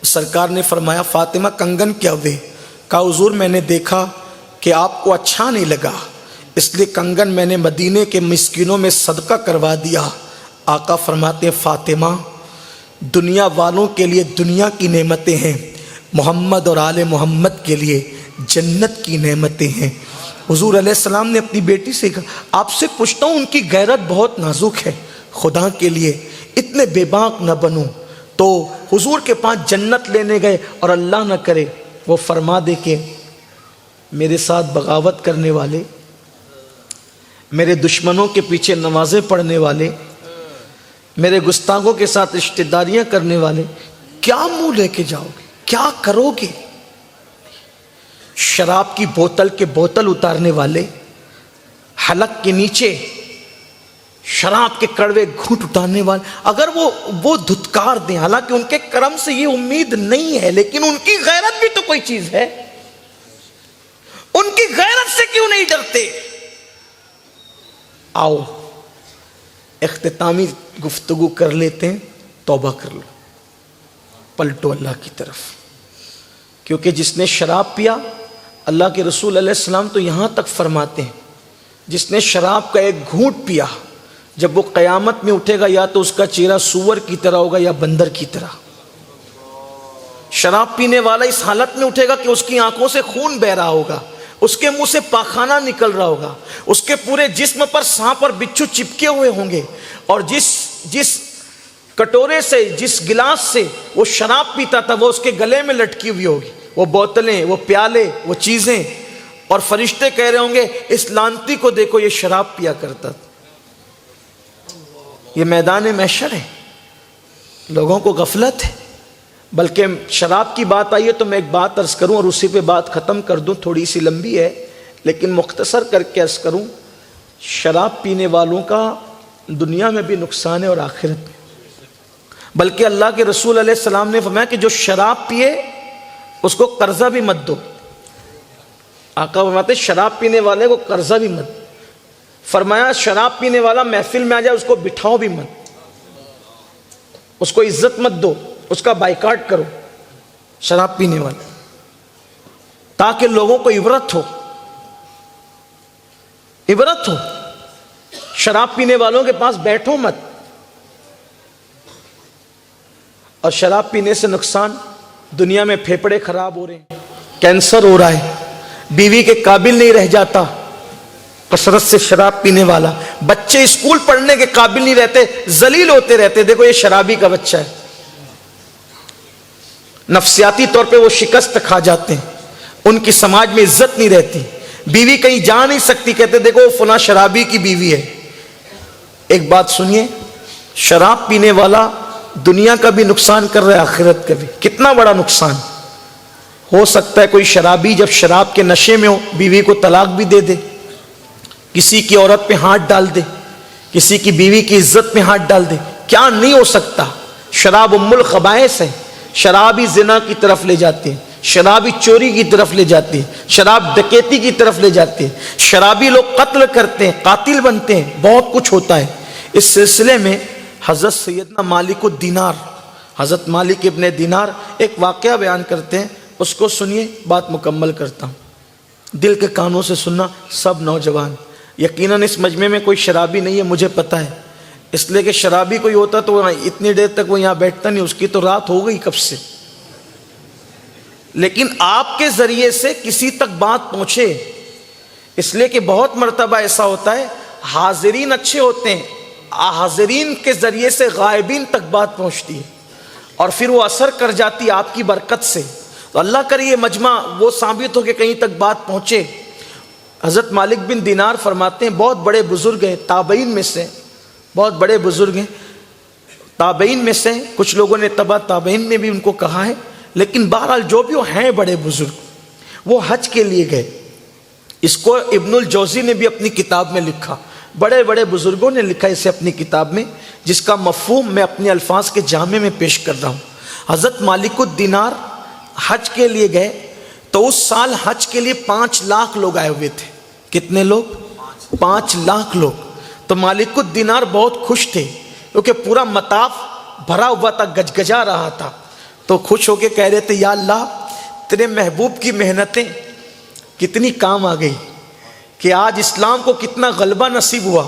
سرکار نے فرمایا فاطمہ کنگن کیا ہوئے؟ کہا حضور میں نے دیکھا کہ آپ کو اچھا نہیں لگا، اس لیے کنگن میں نے مدینے کے مسکینوں میں صدقہ کروا دیا. آقا فرماتے ہیں فاطمہ دنیا والوں کے لیے دنیا کی نعمتیں ہیں، محمد اور آل محمد کے لیے جنت کی نعمتیں ہیں. حضور علیہ السلام نے اپنی بیٹی سے کہا آپ سے پوچھتا ہوں، ان کی غیرت بہت نازک ہے، خدا کے لیے اتنے بے باک نہ بنو. تو حضور کے پاس جنت لینے گئے اور اللہ نہ کرے وہ فرما دے کہ میرے ساتھ بغاوت کرنے والے، میرے دشمنوں کے پیچھے نمازیں پڑھنے والے، میرے گستاخوں کے ساتھ رشتہ داریاں کرنے والے، کیا منہ لے کے جاؤ گے؟ کیا کرو گے؟ شراب کی بوتل کے بوتل اتارنے والے، حلق کے نیچے شراب کے کڑوے گھونٹ اتارنے والے، اگر وہ دھتکار دیں، حالانکہ ان کے کرم سے یہ امید نہیں ہے، لیکن ان کی غیرت بھی تو کوئی چیز ہے. ان کی غیرت سے کیوں نہیں ڈرتے؟ آؤ اختتامی گفتگو کر لیتے ہیں. توبہ کر لو، پلٹو اللہ کی طرف. کیونکہ جس نے شراب پیا، اللہ کے رسول علیہ السلام تو یہاں تک فرماتے ہیں جس نے شراب کا ایک گھونٹ پیا، جب وہ قیامت میں اٹھے گا یا تو اس کا چہرہ سور کی طرح ہوگا یا بندر کی طرح. شراب پینے والا اس حالت میں اٹھے گا کہ اس کی آنکھوں سے خون بہ رہا ہوگا، اس کے منہ سے پاخانہ نکل رہا ہوگا، اس کے پورے جسم پر سانپ اور بچھو چپکے ہوئے ہوں گے، اور جس کٹورے سے، جس گلاس سے وہ شراب پیتا تھا وہ اس کے گلے میں لٹکی ہوئی ہوگی، وہ بوتلیں، وہ پیالے، وہ چیزیں، اور فرشتے کہہ رہے ہوں گے اس لانتی کو دیکھو یہ شراب پیا کرتا تھا. یہ میدان محشر ہے. لوگوں کو غفلت ہے. بلکہ شراب کی بات آئی ہے تو میں ایک بات عرض کروں اور اسی پہ بات ختم کر دوں، تھوڑی سی لمبی ہے لیکن مختصر کر کے عرض کروں. شراب پینے والوں کا دنیا میں بھی نقصان ہے اور آخرت میں. بلکہ اللہ کے رسول علیہ السلام نے فرمایا کہ جو شراب پیے اس کو قرضہ بھی مت دو. آقا فرماتے شراب پینے والے کو قرضہ بھی مت. فرمایا شراب پینے والا محفل میں آ جائے اس کو بٹھاؤ بھی مت، اس کو عزت مت دو، اس کا بائیکاٹ کرو شراب پینے والا، تاکہ لوگوں کو عبرت ہو. عبرت ہو. شراب پینے والوں کے پاس بیٹھو مت. اور شراب پینے سے نقصان، دنیا میں پھیپھڑے خراب ہو رہے ہیں، کینسر ہو رہا ہے، بیوی کے قابل نہیں رہ جاتا کثرت سے شراب پینے والا، بچے اسکول پڑھنے کے قابل نہیں رہتے، ذلیل ہوتے رہتے، دیکھو یہ شرابی کا بچہ ہے، نفسیاتی طور پہ وہ شکست کھا جاتے ہیں، ان کی سماج میں عزت نہیں رہتی، بیوی کہیں جا نہیں سکتی، کہتے دیکھو فلاں شرابی کی بیوی ہے۔ ایک بات سنیے، شراب پینے والا دنیا کا بھی نقصان کر رہا ہے، آخرت کا بھی۔ کتنا بڑا نقصان ہو سکتا ہے؟ کوئی شرابی جب شراب کے نشے میں ہو بیوی کو طلاق بھی دے دے، کسی کی عورت پہ ہاتھ ڈال دے، کسی کی بیوی کی عزت میں ہاتھ ڈال دے، کیا نہیں ہو سکتا؟ شراب ام الخبائث ہے، شرابی زنا کی طرف لے جاتے ہیں، شرابی چوری کی طرف لے جاتے ہیں، شراب ڈکیتی کی طرف لے جاتے ہیں، شرابی لوگ قتل کرتے ہیں، قاتل بنتے ہیں، بہت کچھ ہوتا ہے۔ اس سلسلے میں حضرت سیدنا مالک الدینار، حضرت مالک ابن دینار ایک واقعہ بیان کرتے ہیں، اس کو سنیے، بات مکمل کرتا ہوں۔ دل کے کانوں سے سننا سب نوجوان، یقیناً اس مجمع میں کوئی شرابی نہیں ہے، مجھے پتہ ہے، اس لیے کہ شرابی کوئی ہوتا تو اتنی دیر تک وہ یہاں بیٹھتا نہیں، اس کی تو رات ہو گئی کب سے۔ لیکن آپ کے ذریعے سے کسی تک بات پہنچے، اس لیے کہ بہت مرتبہ ایسا ہوتا ہے حاضرین اچھے ہوتے ہیں، حاضرین کے ذریعے سے غائبین تک بات پہنچتی ہے اور پھر وہ اثر کر جاتی ہے آپ کی برکت سے۔ تو اللہ کرے یہ مجمع وہ ثابت ہو کہ کہیں تک بات پہنچے۔ حضرت مالک بن دینار فرماتے ہیں، بہت بڑے بزرگ ہیں، تابعین میں سے، بہت بڑے بزرگ ہیں، تابعین میں سے، کچھ لوگوں نے تبع تابعین میں بھی ان کو کہا ہے، لیکن بہرحال جو بھی ہیں بڑے بزرگ، وہ حج کے لیے گئے۔ اس کو ابن الجوزی نے بھی اپنی کتاب میں لکھا، بڑے بڑے بزرگوں نے لکھا اسے اپنی کتاب میں، جس کا مفہوم میں اپنے الفاظ کے جامع میں پیش کر رہا ہوں۔ حضرت مالک الدینار حج کے لیے گئے تو اس سال حج کے لیے 5 لاکھ لوگ آئے ہوئے تھے۔ کتنے لوگ؟ 5 لاکھ لوگ۔ تو مالک الدینار بہت خوش تھے کیونکہ پورا مطاف بھرا ہوا تھا، گجگجا رہا تھا، تو خوش ہو کے کہہ رہے تھے، یا اللہ تیرے محبوب کی محنتیں کتنی کام آ گئی کہ آج اسلام کو کتنا غلبہ نصیب ہوا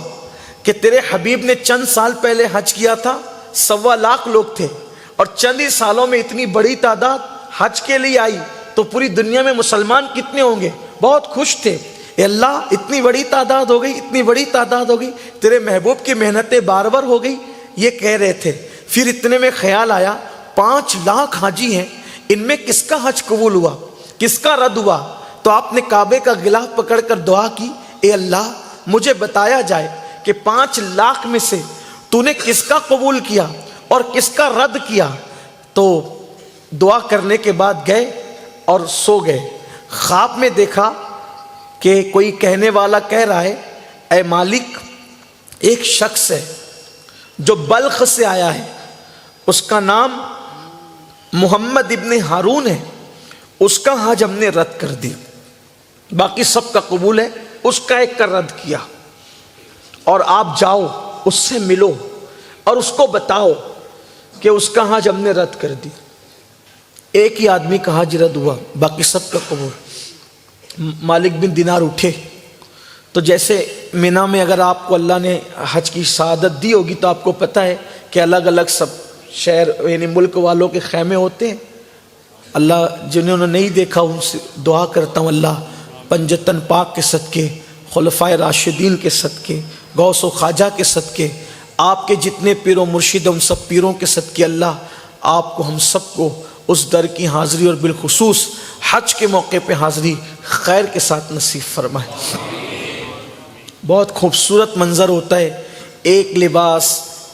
کہ تیرے حبیب نے چند سال پہلے حج کیا تھا، 1.25 لاکھ لوگ تھے، اور چند ہی سالوں میں اتنی بڑی تعداد حج کے لیے آئی، تو پوری دنیا میں مسلمان کتنے ہوں گے؟ بہت خوش تھے، اے اللہ اتنی بڑی تعداد ہو گئی، اتنی بڑی تعداد ہو گئی، تیرے محبوب کی محنتیں باربر ہو گئی، یہ کہہ رہے تھے۔ پھر اتنے میں خیال آیا 5 لاکھ حاجی ہیں، ان میں کس کا حج قبول ہوا، کس کا رد ہوا؟ تو آپ نے کعبے کا غلاف پکڑ کر دعا کی، اے اللہ مجھے بتایا جائے کہ 5 لاکھ میں سے تو نے کس کا قبول کیا اور کس کا رد کیا۔ تو دعا کرنے کے بعد گئے اور سو گئے۔ خواب میں دیکھا کہ کوئی کہنے والا کہہ رہا ہے، اے مالک ایک شخص ہے جو بلخ سے آیا ہے، اس کا نام محمد ابن ہارون ہے، اس کا حج ہم نے رد کر دیا، باقی سب کا قبول ہے، اس کا ایک کا رد کیا، اور آپ جاؤ اس سے ملو اور اس کو بتاؤ کہ اس کا حج ہم نے رد کر دیا۔ ایک ہی آدمی کا حج رد ہوا، باقی سب کا قبول۔ مالک بن دینار اٹھے، تو جیسے مینا میں اگر آپ کو اللہ نے حج کی سعادت دی ہوگی تو آپ کو پتہ ہے کہ الگ الگ سب شہر یعنی ملک والوں کے خیمے ہوتے ہیں۔ اللہ جنہوں نے نہیں دیکھا ان سے دعا کرتا ہوں، اللہ پنجتن پاک کے صدقے، خلفائے راشدین کے صدقے، غوث و خواجہ کے صدقے، آپ کے جتنے پیر و مرشد ان سب پیروں کے صدقے، اللہ آپ کو ہم سب کو اس در کی حاضری اور بالخصوص حج کے موقع پہ حاضری خیر کے ساتھ نصیب فرمائے۔ بہت خوبصورت منظر ہوتا ہے، ایک لباس،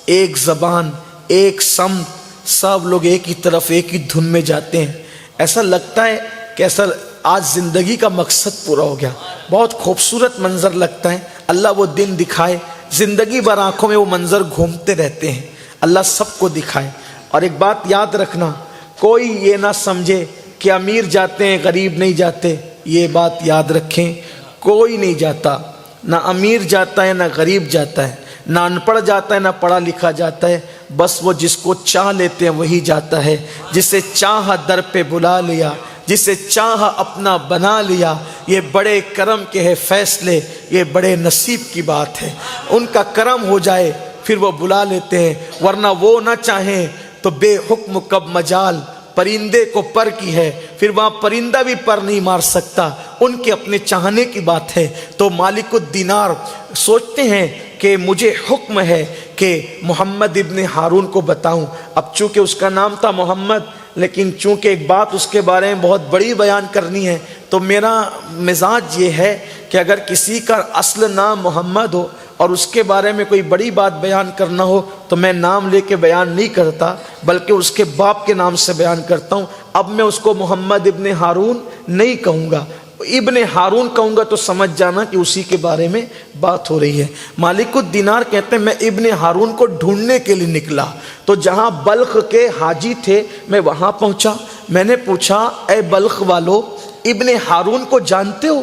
ایک زبان، ایک سمت، سب لوگ ایک ہی طرف ایک ہی دھن میں جاتے ہیں، ایسا لگتا ہے کہ ایسا آج زندگی کا مقصد پورا ہو گیا۔ بہت خوبصورت منظر لگتا ہے، اللہ وہ دن دکھائے، زندگی بھر آنکھوں میں وہ منظر گھومتے رہتے ہیں، اللہ سب کو دکھائے۔ اور ایک بات یاد رکھنا، کوئی یہ نہ سمجھے کہ امیر جاتے ہیں غریب نہیں جاتے، یہ بات یاد رکھیں، کوئی نہیں جاتا، نہ امیر جاتا ہے نہ غریب جاتا ہے، نہ ان پڑھ جاتا ہے نہ پڑھا لکھا جاتا ہے، بس وہ جس کو چاہ لیتے ہیں وہی جاتا ہے، جسے چاہا در پہ بلا لیا، جسے چاہا اپنا بنا لیا، یہ بڑے کرم کے ہے فیصلے، یہ بڑے نصیب کی بات ہے، ان کا کرم ہو جائے پھر وہ بلا لیتے ہیں، ورنہ وہ نہ چاہیں تو بے حکم کب مجال، پرندے کو پر کی ہے، پھر وہاں پرندہ بھی پر نہیں مار سکتا، ان کے اپنے چاہنے کی بات ہے۔ تو مالک الدینار سوچتے ہیں کہ مجھے حکم ہے کہ محمد ابن ہارون کو بتاؤں۔ اب چونکہ اس کا نام تھا محمد، لیکن چونکہ ایک بات اس کے بارے میں بہت بڑی بیان کرنی ہے، تو میرا مزاج یہ ہے کہ اگر کسی کا اصل نام محمد ہو اور اس کے بارے میں کوئی بڑی بات بیان کرنا ہو تو میں نام لے کے بیان نہیں کرتا، بلکہ اس کے باپ کے نام سے بیان کرتا ہوں۔ اب میں اس کو محمد ابن ہارون نہیں کہوں گا، ابن ہارون کہوں گا تو سمجھ جانا کہ اسی کے بارے میں بات ہو رہی ہے۔ مالک الدینار کہتے ہیں میں ابن ہارون کو ڈھونڈنے کے لیے نکلا، تو جہاں بلخ کے حاجی تھے میں وہاں پہنچا۔ میں نے پوچھا اے بلخ والو، ابن ہارون کو جانتے ہو؟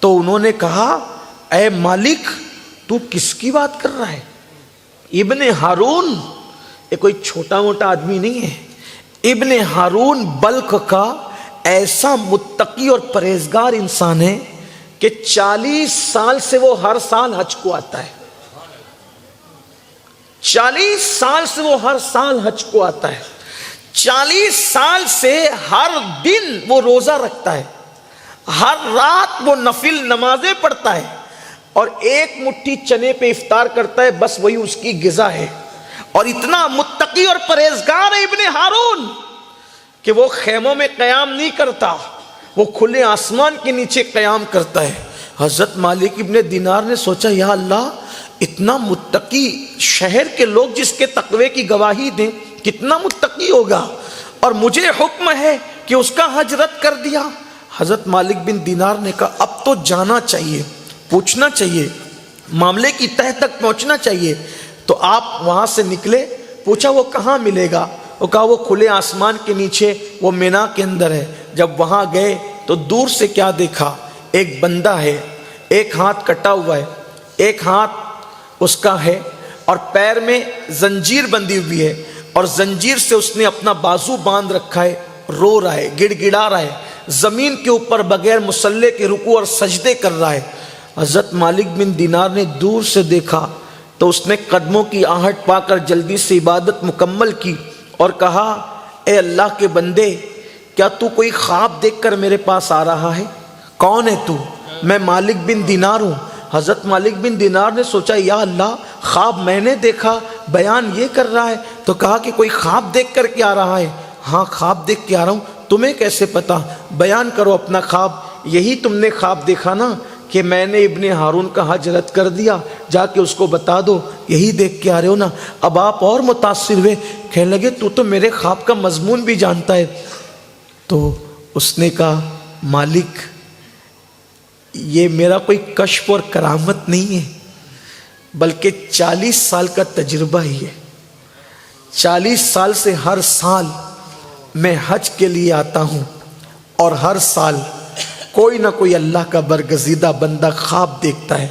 تو انہوں نے کہا اے مالک تو کس کی بات کر رہا ہے؟ ابن ہارون یہ کوئی چھوٹا موٹا آدمی نہیں ہے، ابن ہارون بلخ کا ایسا متقی اور پرہیزگار انسان ہے کہ 40 سال سے وہ ہر سال حج کو آتا ہے، 40 سال سے وہ ہر سال حج کو آتا ہے، 40 سال سے ہر دن وہ روزہ رکھتا ہے، ہر رات وہ نفل نمازیں پڑھتا ہے، اور ایک مٹھی چنے پہ افطار کرتا ہے، بس وہی اس کی غذا ہے۔ اور اتنا متقی اور پرہیزگار ہے ابن ہارون کہ وہ خیموں میں قیام نہیں کرتا، وہ کھلے آسمان کے نیچے قیام کرتا ہے۔ حضرت مالک ابن دینار نے سوچا یا اللہ، اتنا متقی شہر کے لوگ جس کے تقوی کی گواہی دیں، کتنا متقی ہوگا، اور مجھے حکم ہے کہ اس کا حج رد کر دیا۔ حضرت مالک بن دینار نے کہا اب تو جانا چاہیے، پوچھنا چاہیے، معاملے کی تہ تک پہنچنا چاہیے۔ تو آپ وہاں سے نکلے، پوچھا وہ کہاں ملے گا؟ وہ کہا وہ کھلے آسمان کے نیچے، وہ مینا کے اندر ہے۔ جب وہاں گئے تو دور سے کیا دیکھا؟ ایک بندہ ہے، ایک ہاتھ کٹا ہوا ہے، ایک ہاتھ اس کا ہے، اور پیر میں زنجیر بندھی ہوئی ہے، اور زنجیر سے اس نے اپنا بازو باندھ رکھا ہے، رو رہا ہے، گڑ گڑا رہا ہے، زمین کے اوپر بغیر مصلے کے رکوع اور سجدے کر رہا ہے۔ حضرت مالک بن دینار نے دور سے دیکھا تو اس نے قدموں کی آہٹ پا کر جلدی سے عبادت مکمل کی اور کہا اے اللہ کے بندے، کیا تو کوئی خواب دیکھ کر میرے پاس آ رہا ہے؟ کون ہے تو؟ میں مالک بن دینار ہوں۔ حضرت مالک بن دینار نے سوچا یا اللہ، خواب میں نے دیکھا، بیان یہ کر رہا ہے، تو کہا کہ کوئی خواب دیکھ کر کے آ رہا ہے؟ ہاں خواب دیکھ کے آ رہا ہوں۔ تمہیں کیسے پتا؟ بیان کرو اپنا خواب۔ یہی تم نے خواب دیکھا نا کہ میں نے ابن ہارون کا حج رد کر دیا، جا کے اس کو بتا دو، یہی دیکھ کے آ رہے ہو نا؟ اب آپ اور متاثر ہوئے، کہنے لگے تو میرے خواب کا مضمون بھی جانتا ہے۔ تو اس نے کہا مالک، یہ میرا کوئی کشف اور کرامت نہیں ہے، بلکہ 40 سال کا تجربہ ہی ہے۔ 40 سال سے ہر سال میں حج کے لیے آتا ہوں، اور ہر سال کوئی نہ کوئی اللہ کا برگزیدہ بندہ خواب دیکھتا ہے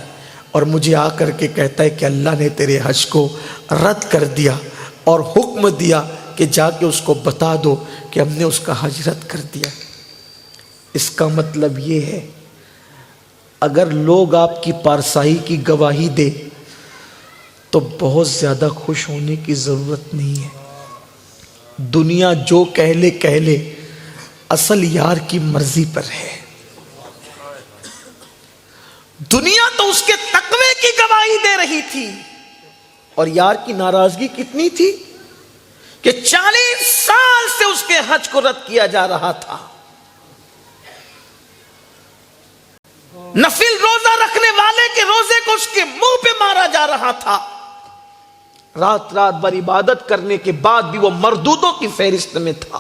اور مجھے آ کر کے کہتا ہے کہ اللہ نے تیرے حج کو رد کر دیا، اور حکم دیا کہ جا کے اس کو بتا دو کہ ہم نے اس کا حج رد کر دیا۔ اس کا مطلب یہ ہے اگر لوگ آپ کی پارسائی کی گواہی دے تو بہت زیادہ خوش ہونے کی ضرورت نہیں ہے۔ دنیا جو کہہ لے اصل یار کی مرضی پر ہے۔ دنیا تو اس کے تقوی کی گواہی دے رہی تھی، اور یار کی ناراضگی کتنی تھی کہ 40 سال سے اس کے حج کو رد کیا جا رہا تھا۔ نفل روزہ رکھنے والے کے روزے کو اس کے منہ پہ مارا جا رہا تھا۔ رات رات بھر عبادت کرنے کے بعد بھی وہ مردودوں کی فہرست میں تھا۔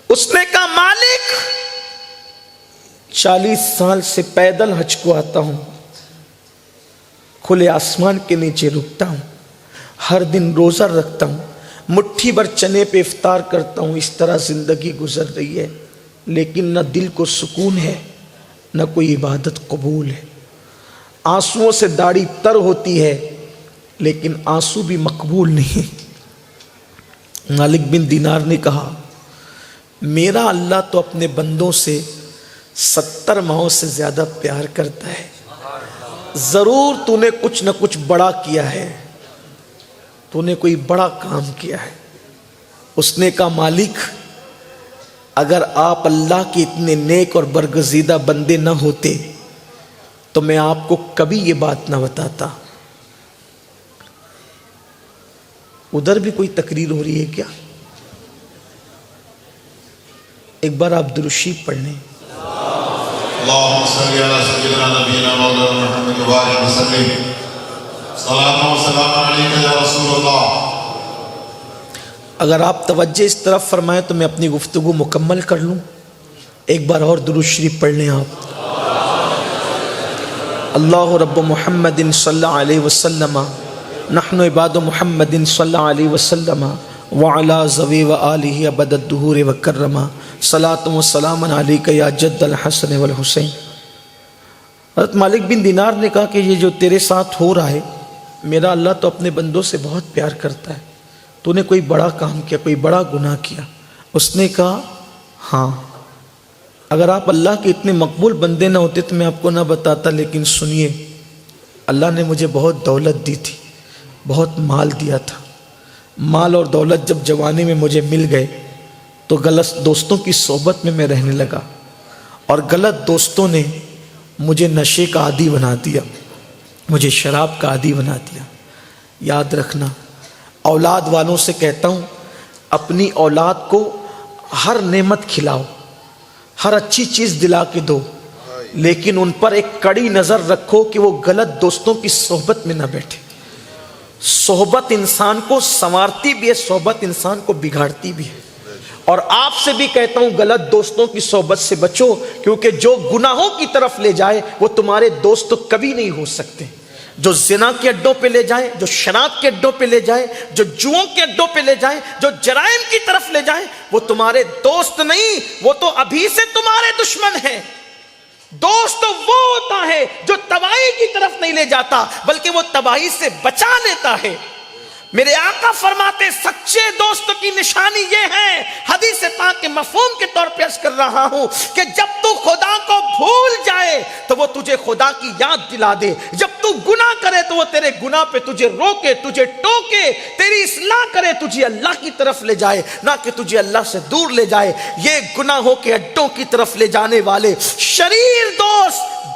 اس نے کہا مالک، 40 سال سے پیدل حج کو آتا ہوں، کھلے آسمان کے نیچے رکتا ہوں، ہر دن روزہ رکھتا ہوں، مٹھی بھر چنے پہ افطار کرتا ہوں، اس طرح زندگی گزر رہی ہے، لیکن نہ دل کو سکون ہے، نہ کوئی عبادت قبول ہے۔ آنسوؤں سے داڑھی تر ہوتی ہے، لیکن آنسو بھی مقبول نہیں۔ مالک بن دینار نے کہا میرا اللہ تو اپنے بندوں سے 70 ماہوں سے زیادہ پیار کرتا ہے، ضرور تو نے کچھ نہ کچھ بڑا کیا ہے، تو نے کوئی بڑا کام کیا ہے۔ اس نے کہا مالک اگر آپ اللہ کے اتنے نیک اور برگزیدہ بندے نہ ہوتے تو میں آپ کو کبھی یہ بات نہ بتاتا۔ ادھر بھی کوئی تقریر ہو رہی ہے کیا؟ ایک بار آپ درود شریف پڑھ لیں۔ اللهم صل على سيدنا نبينا مولانا محمد وعلى آله وسلم صلاة وسلام عليك يا رسول الله۔ اگر آپ توجہ اس طرف فرمائیں تو میں اپنی گفتگو مکمل کر لوں۔ ایک بار اور درود شریف پڑھ لیں آپ۔ اللہ رب محمد صلی اللہ علیہ وسلم نحن عباد محمد صلی اللہ علیہ وسلم وعلا ذوی و آلہ ابد الدہور وکرما صلاۃ و سلام علیک یا جد الحسن والحسین۔ حضرت مالک بن دینار نے کہا کہ یہ جو تیرے ساتھ ہو رہا ہے، میرا اللہ تو اپنے بندوں سے بہت پیار کرتا ہے، تو نے کوئی بڑا کام کیا، کوئی بڑا گناہ کیا؟ اس نے کہا ہاں، اگر آپ اللہ کے اتنے مقبول بندے نہ ہوتے تو میں آپ کو نہ بتاتا، لیکن سنیے، اللہ نے مجھے بہت دولت دی تھی، بہت مال دیا تھا۔ مال اور دولت جب جوانی میں مجھے مل گئے تو غلط دوستوں کی صحبت میں رہنے لگا، اور غلط دوستوں نے مجھے نشے کا عادی بنا دیا، مجھے شراب کا عادی بنا دیا۔ یاد رکھنا، اولاد والوں سے کہتا ہوں، اپنی اولاد کو ہر نعمت کھلاؤ، ہر اچھی چیز دلا کے دو، لیکن ان پر ایک کڑی نظر رکھو کہ وہ غلط دوستوں کی صحبت میں نہ بیٹھے۔ صحبت انسان کو سنوارتی بھی ہے، صحبت انسان کو بگاڑتی بھی ہے۔ اور آپ سے بھی کہتا ہوں غلط دوستوں کی صحبت سے بچو، کیونکہ جو گناہوں کی طرف لے جائے وہ تمہارے دوست کبھی نہیں ہو سکتے۔ جو زنا کے اڈوں پہ لے جائے، جو شراب کے اڈوں پہ لے جائے، جو جوؤں کے اڈوں پہ لے جائے، جو جرائم کی طرف لے جائے، وہ تمہارے دوست نہیں، وہ تو ابھی سے تمہارے دشمن ہیں۔ دوست تو وہ ہوتا ہے جو تباہی کی طرف نہیں لے جاتا بلکہ وہ تباہی سے بچا لیتا ہے۔ میرے آقا فرماتے سچے دوست کی نشانی یہ ہے، حدیث پاک کے مفہوم کے طور پہ عرض کر رہا ہوں کہ جب تو خدا کو بھول جائے تو وہ تجھے خدا کی یاد دلا دے، جب تو گناہ کرے تو وہ تیرے گناہ پہ تجھے روکے، تجھے ٹوکے، تیری اصلاح کرے، تجھے اللہ کی طرف لے جائے، نہ کہ تجھے اللہ سے دور لے جائے۔ یہ گناہوں کے اڈوں کی طرف لے جانے والے شریر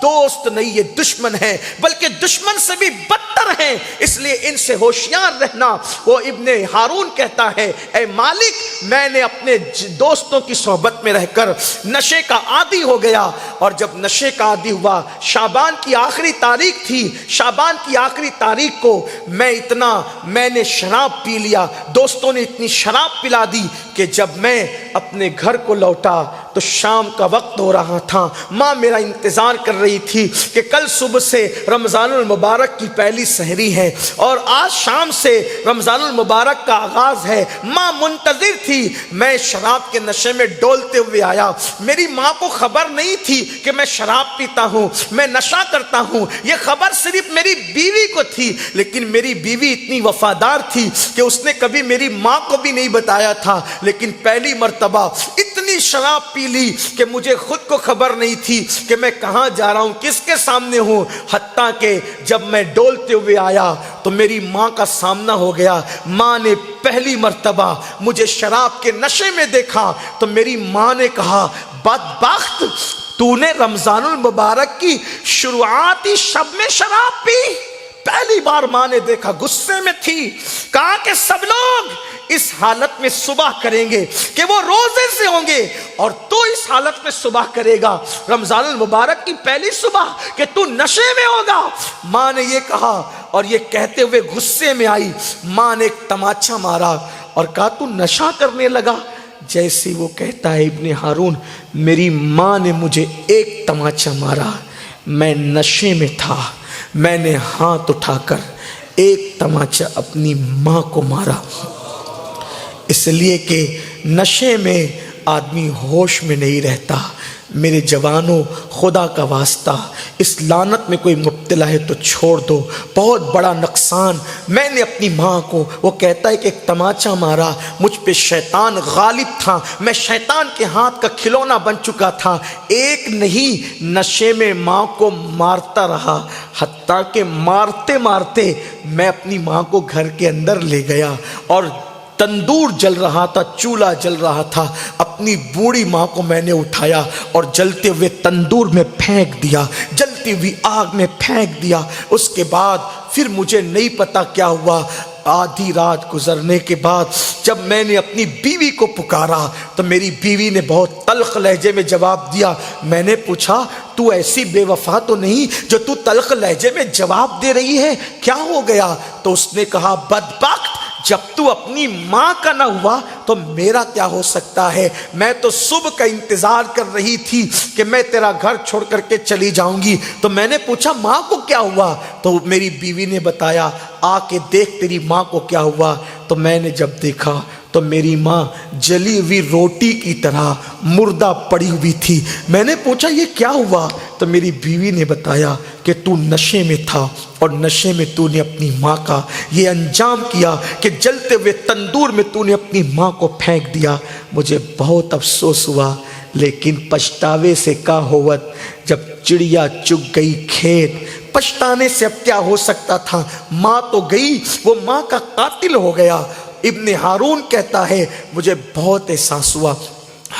دوست نہیں، یہ دشمن ہیں، بلکہ دشمن سے بھی بدتر ہیں، اس لیے ان سے ہوشیار رہنا۔ وہ ابن ہارون کہتا ہے اے مالک، میں نے اپنے دوستوں کی صحبت میں رہ کر نشے کا عادی ہو گیا، اور جب نشے کا عادی ہوا، شعبان کی آخری تاریخ تھی، شعبان کی آخری تاریخ کو میں نے شراب پی لیا، دوستوں نے اتنی شراب پلا دی کہ جب میں اپنے گھر کو لوٹا تو شام کا وقت ہو رہا تھا۔ ماں میرا انتظار کر رہی تھی کہ کل صبح سے رمضان المبارک کی پہلی سحری ہے اور آج شام سے رمضان المبارک کا آغاز ہے۔ ماں منتظر تھی۔ میں شراب کے نشے میں ڈولتے ہوئے آیا، میری ماں کو خبر نہیں تھی کہ میں شراب پیتا ہوں، میں نشہ کرتا ہوں، یہ خبر صرف میری بیوی کو تھی، لیکن میری بیوی اتنی وفادار تھی کہ اس نے کبھی میری ماں کو بھی نہیں بتایا تھا، لیکن پہلی مرتبہ اتنی شراب پی لی کہ مجھے خود کو خبر نہیں تھی کہ میں کہاں جا رہا ہوں، کس کے سامنے ہوں، حتیٰ کہ جب میں ڈولتے ہوئے آیا تو میری ماں کا سامنا ہو گیا۔ ماں نے پہلی مرتبہ مجھے شراب کے نشے میں دیکھا تو میری ماں نے کہا بدبخت، تو نے رمضان المبارک کی شروعاتی شب میں شراب پی؟ پہلی بار ماں نے دیکھا، غصے میں تھی، کہا کہ سب لوگ اس حالت میں صبح کریں گے کہ وہ روزے سے ہوں گے، اور تو اس حالت میں صبح کرے گا رمضان المبارک کی پہلی صبح کہ تو نشے میں ہوگا۔ ماں نے یہ کہا اور یہ کہتے ہوئے غصے میں آئی۔ ماں نے ایک تماچا مارا اور کہا تو نشہ کرنے لگا؟ جیسے وہ کہتا ہے ابن ہارون، میری ماں نے مجھے ایک تماچا مارا، میں نشے میں تھا، میں نے ہاتھ اٹھا کر ایک تماچا اپنی ماں کو مارا، اس لیے کہ نشے میں آدمی ہوش میں نہیں رہتا۔ میرے جوانوں، خدا کا واسطہ، اس لعنت میں کوئی مبتلا ہے تو چھوڑ دو، بہت بڑا نقصان۔ میں نے اپنی ماں کو، وہ کہتا ہے کہ ایک تماچا مارا، مجھ پہ شیطان غالب تھا، میں شیطان کے ہاتھ کا کھلونا بن چکا تھا، ایک نہیں نشے میں ماں کو مارتا رہا، حتیٰ کہ مارتے مارتے میں اپنی ماں کو گھر کے اندر لے گیا اور تندور جل رہا تھا، چولہا جل رہا تھا، اپنی بوڑھی ماں کو میں نے اٹھایا اور جلتے ہوئے تندور میں پھینک دیا، جلتی ہوئی آگ میں پھینک دیا۔ اس کے بعد پھر مجھے نہیں پتا کیا ہوا، آدھی رات گزرنے کے بعد جب میں نے اپنی بیوی کو پکارا تو میری بیوی نے بہت تلخ لہجے میں جواب دیا۔ میں نے پوچھا تو ایسی بے وفا تو نہیں جو تو تلخ لہجے میں جواب دے رہی ہے، کیا ہو گیا؟ تو اس نے کہا بدبخت، جب تو اپنی ماں کا نہ ہوا تو میرا کیا ہو سکتا ہے؟ میں تو صبح کا انتظار کر رہی تھی کہ میں تیرا گھر چھوڑ کر کے چلی جاؤں گی۔ تو میں نے پوچھا ماں کو کیا ہوا؟ تو میری بیوی نے بتایا آ کے دیکھ تیری ماں کو کیا ہوا۔ تو میں نے جب دیکھا تو میری ماں جلی ہوئی روٹی کی طرح مردہ پڑی ہوئی تھی۔ میں نے پوچھا یہ کیا ہوا؟ تو میری بیوی نے بتایا کہ تو نشے میں تھا اور نشے میں تو نے اپنی ماں کا یہ انجام کیا کہ جلتے ہوئے تندور میں تو نے اپنی ماں کو پھینک دیا۔ مجھے بہت افسوس ہوا، لیکن پچھتاوے سے کا ہوت، جب چڑیا چگ گئی کھیت، پچھتانے سے اب کیا ہو سکتا تھا؟ ماں تو گئی، وہ ماں کا قاتل ہو گیا۔ ابن ہارون کہتا ہے مجھے بہت احساس ہوا،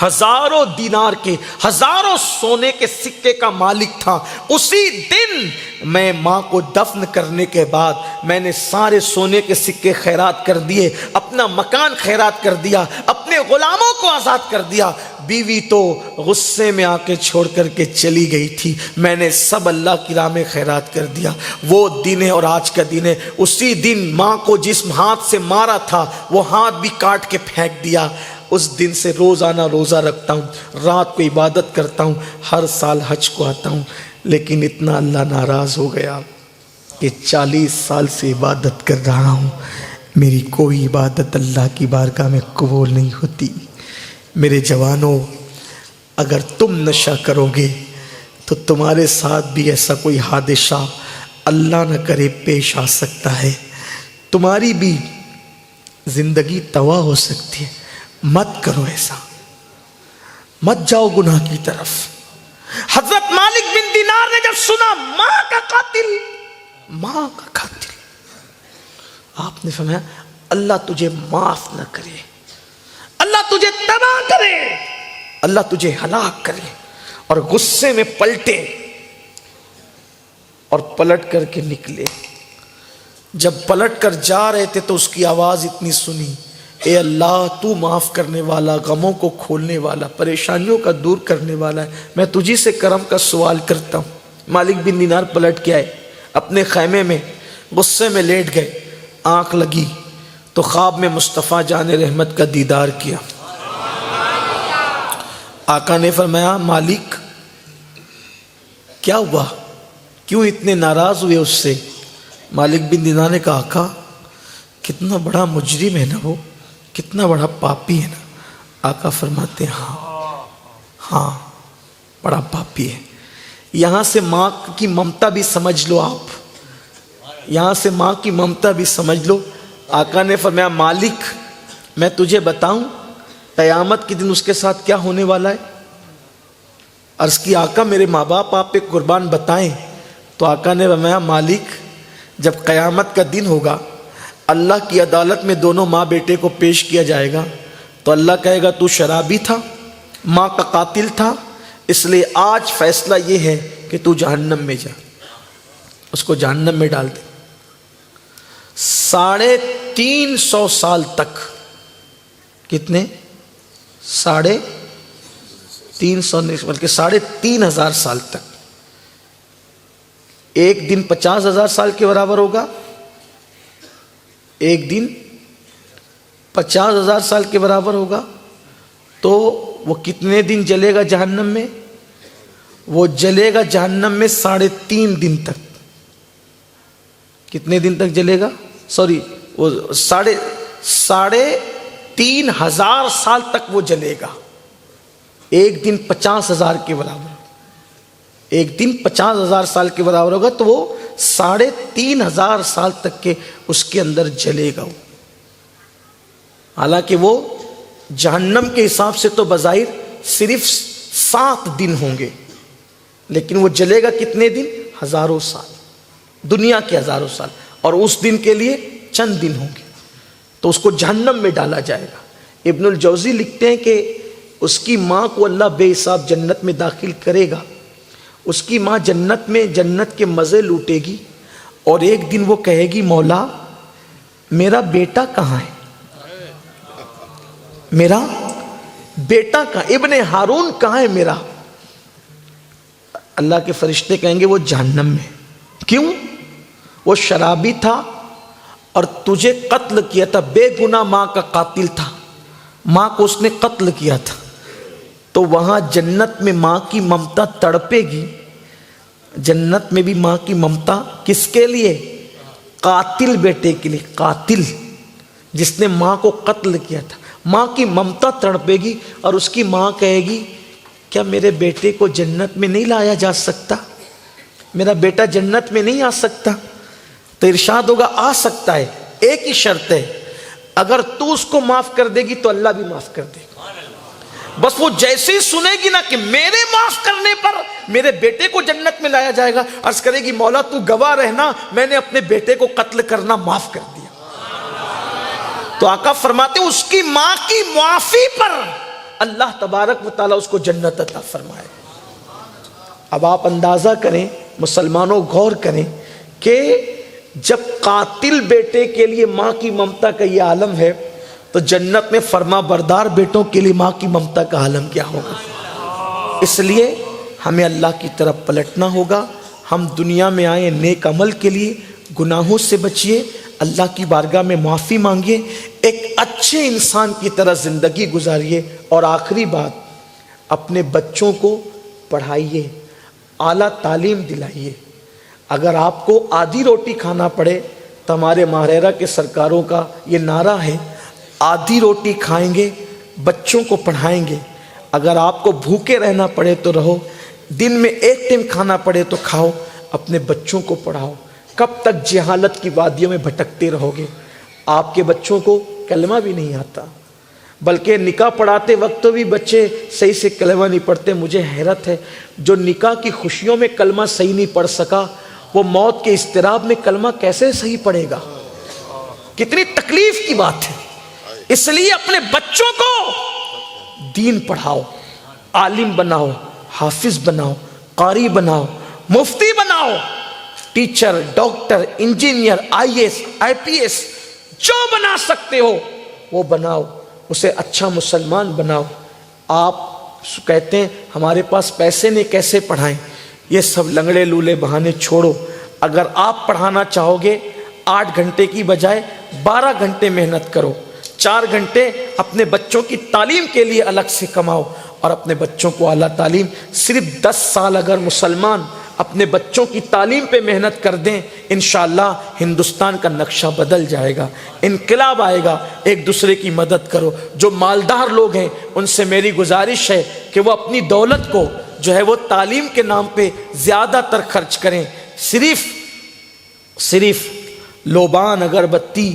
ہزاروں دینار کے، ہزاروں سونے کے سکے کا مالک تھا۔ اسی دن میں ماں کو دفن کرنے کے بعد میں نے سارے سونے کے سکے خیرات کر دیے، اپنا مکان خیرات کر دیا، اپنے غلاموں کو آزاد کر دیا۔ بیوی تو غصے میں آ کے چھوڑ کر کے چلی گئی تھی، میں نے سب اللہ کی راہ میں خیرات کر دیا۔ وہ دن ہے اور آج کا دن ہے، اسی دن ماں کو جس ہاتھ سے مارا تھا وہ ہاتھ بھی کاٹ کے پھینک دیا۔ اس دن سے روزانہ روزہ رکھتا ہوں، رات کو عبادت کرتا ہوں، ہر سال حج کو آتا ہوں، لیکن اتنا اللہ ناراض ہو گیا کہ 40 سال سے عبادت کر رہا ہوں، میری کوئی عبادت اللہ کی بارگاہ میں قبول نہیں ہوتی۔ میرے جوانوں، اگر تم نشہ کرو گے تو تمہارے ساتھ بھی ایسا کوئی حادثہ اللہ نہ کرے پیش آ سکتا ہے، تمہاری بھی زندگی تباہ ہو سکتی ہے۔ مت کرو ایسا، مت جاؤ گناہ کی طرف۔ حضرت مالک بن دینار نے جب سنا ماں کا قاتل، ماں کا قاتل، آپ نے فرمایا اللہ تجھے معاف نہ کرے، اللہ تجھے تباہ کرے، اللہ تجھے ہلاک کرے۔ اور غصے میں پلٹے اور پلٹ کر کے نکلے۔ جب پلٹ کر جا رہے تھے تو اس کی آواز اتنی سنی، اے اللہ تو معاف کرنے والا، غموں کو کھولنے والا، پریشانیوں کا دور کرنے والا ہے، میں تجھی سے کرم کا سوال کرتا ہوں۔ مالک بن دینار پلٹ کے آئے، اپنے خیمے میں غصے میں لیٹ گئے، آنکھ لگی تو خواب میں مصطفیٰ جان رحمت کا دیدار کیا۔ آقا نے فرمایا مالک کیا ہوا، کیوں اتنے ناراض ہوئے اس سے؟ مالک بن دینار نے کہا آقا کتنا بڑا مجرم ہے نا، وہ کتنا بڑا پاپی ہے نا۔ آقا فرماتے ہیں ہاں بڑا پاپی ہے۔ یہاں سے ماں کی ممتا بھی سمجھ لو، آپ یہاں سے ماں کی ممتا بھی سمجھ لو۔ آقا نے فرمایا مالک میں تجھے بتاؤں قیامت کے دن اس کے ساتھ کیا ہونے والا ہے؟ عرض کی آقا میرے ماں باپ آپ پہ قربان بتائیں۔ تو آقا نے فرمایا مالک جب قیامت کا دن ہوگا، اللہ کی عدالت میں دونوں ماں بیٹے کو پیش کیا جائے گا، تو اللہ کہے گا تو شرابی تھا، ماں کا قاتل تھا، اس لیے آج فیصلہ یہ ہے کہ تو جہنم میں جا، اس کو جہنم میں ڈال دے۔ 350 سال تک، کتنے؟ 350 نہیں بلکہ 3500 سال تک، ایک دن 50,000 سال کے برابر ہوگا، ایک دن 50,000 سال کے برابر ہوگا، تو وہ کتنے دن جلے گا جہنم میں؟ وہ جلے گا جہنم میں 3.5 دن تک۔ کتنے دن تک جلے گا؟ وہ 3,500 سال تک وہ جلے گا، ایک دن 50,000 کے برابر، ایک دن 50,000 سال کے برابر ہوگا، تو وہ 3,500 سال تک کے اس کے اندر جلے گا۔ حالانکہ وہ جہنم کے حساب سے تو بظاہر صرف 7 دن ہوں گے، لیکن وہ جلے گا کتنے دن؟ ہزاروں سال، دنیا کے ہزاروں سال، اور اس دن کے لیے چند دن ہوں گے۔ تو اس کو جہنم میں ڈالا جائے گا۔ ابن الجوزی لکھتے ہیں کہ اس کی ماں کو اللہ بے حساب جنت میں داخل کرے گا۔ اس کی ماں جنت میں جنت کے مزے لوٹے گی، اور ایک دن وہ کہے گی مولا میرا بیٹا کہاں ہے، میرا بیٹا کہاں، ابن ہارون کہاں ہے میرا؟ اللہ کے فرشتے کہیں گے وہ جہنم میں۔ کیوں؟ وہ شرابی تھا اور تجھے قتل کیا تھا، بے گناہ ماں کا قاتل تھا، ماں کو اس نے قتل کیا تھا۔ تو وہاں جنت میں ماں کی ممتا تڑپے گی، جنت میں بھی ماں کی ممتا کس کے لیے؟ قاتل بیٹے کے لیے، قاتل جس نے ماں کو قتل کیا تھا، ماں کی ممتا تڑپے گی، اور اس کی ماں کہے گی کیا میرے بیٹے کو جنت میں نہیں لایا جا سکتا، میرا بیٹا جنت میں نہیں آ سکتا؟ تو ارشاد ہوگا آ سکتا ہے، ایک ہی شرط ہے، اگر تو اس کو معاف کر دے گی تو اللہ بھی معاف کر دے گا۔ بس وہ جیسے ہی سنے گی نا کہ میرے معاف کرنے پر میرے بیٹے کو جنت میں لایا جائے گا، عرض کرے گی مولا تو گواہ رہنا میں نے اپنے بیٹے کو قتل کرنا معاف کر دیا۔ تو آقا فرماتے ہیں اس کی ماں کی معافی پر اللہ تبارک و تعالیٰ اس کو جنت عطا فرمائے۔ اب آپ اندازہ کریں، مسلمانوں غور کریں کہ جب قاتل بیٹے کے لیے ماں کی ممتا کا یہ عالم ہے تو جنت میں فرما بردار بیٹوں کے لیے ماں کی ممتا کا عالم کیا ہوگا؟ اس لیے ہمیں اللہ کی طرف پلٹنا ہوگا۔ ہم دنیا میں آئے نیک عمل کے لیے، گناہوں سے بچیے، اللہ کی بارگاہ میں معافی مانگیے، ایک اچھے انسان کی طرح زندگی گزاریے۔ اور آخری بات، اپنے بچوں کو پڑھائیے، اعلیٰ تعلیم دلائیے۔ اگر آپ کو آدھی روٹی کھانا پڑے تو ہمارے ماہرہ کے سرکاروں کا یہ نعرہ ہے آدھی روٹی کھائیں گے، بچوں کو پڑھائیں گے۔ اگر آپ کو بھوکے رہنا پڑے تو رہو، دن میں ایک ٹائم کھانا پڑے تو کھاؤ، اپنے بچوں کو پڑھاؤ۔ کب تک جہالت کی وادیوں میں بھٹکتے رہو گے؟ آپ کے بچوں کو کلمہ بھی نہیں آتا، بلکہ نکاح پڑھاتے وقت تو بھی بچے صحیح سے کلمہ نہیں پڑھتے۔ مجھے حیرت ہے، جو نکاح کی خوشیوں میں کلمہ صحیح نہیں پڑھ سکا وہ موت کے اضطراب میں کلمہ کیسے صحیح پڑھے گا؟ کتنی تکلیف کی بات ہے۔ اس لیے اپنے بچوں کو دین پڑھاؤ، عالم بناؤ، حافظ بناؤ، قاری بناؤ، مفتی بناؤ، teacher, doctor, engineer, IAS، IPS جو بنا سکتے ہو وہ بناؤ، اسے اچھا مسلمان بناؤ۔ آپ کہتے ہیں ہمارے پاس پیسے نہیں کیسے پڑھائیں؟ یہ سب لنگڑے لولے بہانے چھوڑو۔ اگر آپ پڑھانا چاہو گے 8 گھنٹے کی بجائے 12 گھنٹے محنت کرو، 4 گھنٹے اپنے بچوں کی تعلیم کے لیے الگ سے کماؤ، اور اپنے بچوں کو اعلیٰ تعلیم۔ صرف 10 سال اگر مسلمان اپنے بچوں کی تعلیم پہ محنت کر دیں، انشاءاللہ ہندوستان کا نقشہ بدل جائے گا، انقلاب آئے گا۔ ایک دوسرے کی مدد کرو۔ جو مالدار لوگ ہیں ان سے میری گزارش ہے کہ وہ اپنی دولت کو جو ہے وہ تعلیم کے نام پہ زیادہ تر خرچ کریں۔ صرف لوبان، اگربتی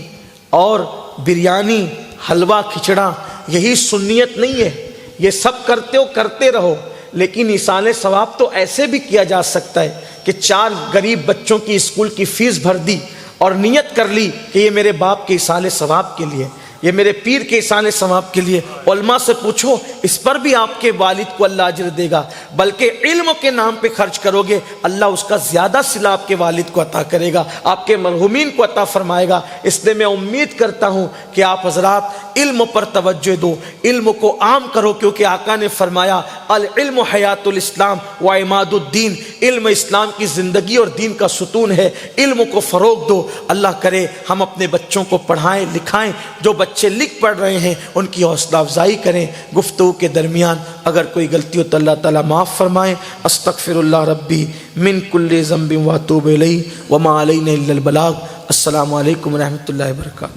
اور بریانی، حلوہ، کھچڑا یہی سنیت نہیں ہے۔ یہ سب کرتے ہو، کرتے رہو، لیکن ایصال ثواب تو ایسے بھی کیا جا سکتا ہے کہ 4 غریب بچوں کی اسکول کی فیس بھر دی اور نیت کر لی کہ یہ میرے باپ کے ایصال ثواب کے لیے، یہ میرے پیر کے ایصال ثواب کے لیے۔ علماء سے پوچھو، اس پر بھی آپ کے والد کو اللہ اجر دے گا، بلکہ علم کے نام پہ خرچ کرو گے اللہ اس کا زیادہ صلہ آپ کے والد کو عطا کرے گا، آپ کے مرحومین کو عطا فرمائے گا۔ اس لیے میں امید کرتا ہوں کہ آپ حضرات علم پر توجہ دو، علم کو عام کرو، کیونکہ آقا نے فرمایا العلم حیات الاسلام و عماد الدین، علم اسلام کی زندگی اور دین کا ستون ہے۔ علم کو فروغ دو۔ اللہ کرے ہم اپنے بچوں کو پڑھائیں لکھائیں، جو بچے لکھ پڑھ رہے ہیں ان کی حوصلہ افزائی کریں۔ گفتگو کے درمیان اگر کوئی غلطی ہو تو اللہ تعالیٰ معاف فرمائیں۔ استغفر اللہ ربی من کل ذنب واتوب الیہ وما علینا الا البلاغ۔ السلام علیکم ورحمۃ اللہ وبرکاتہ۔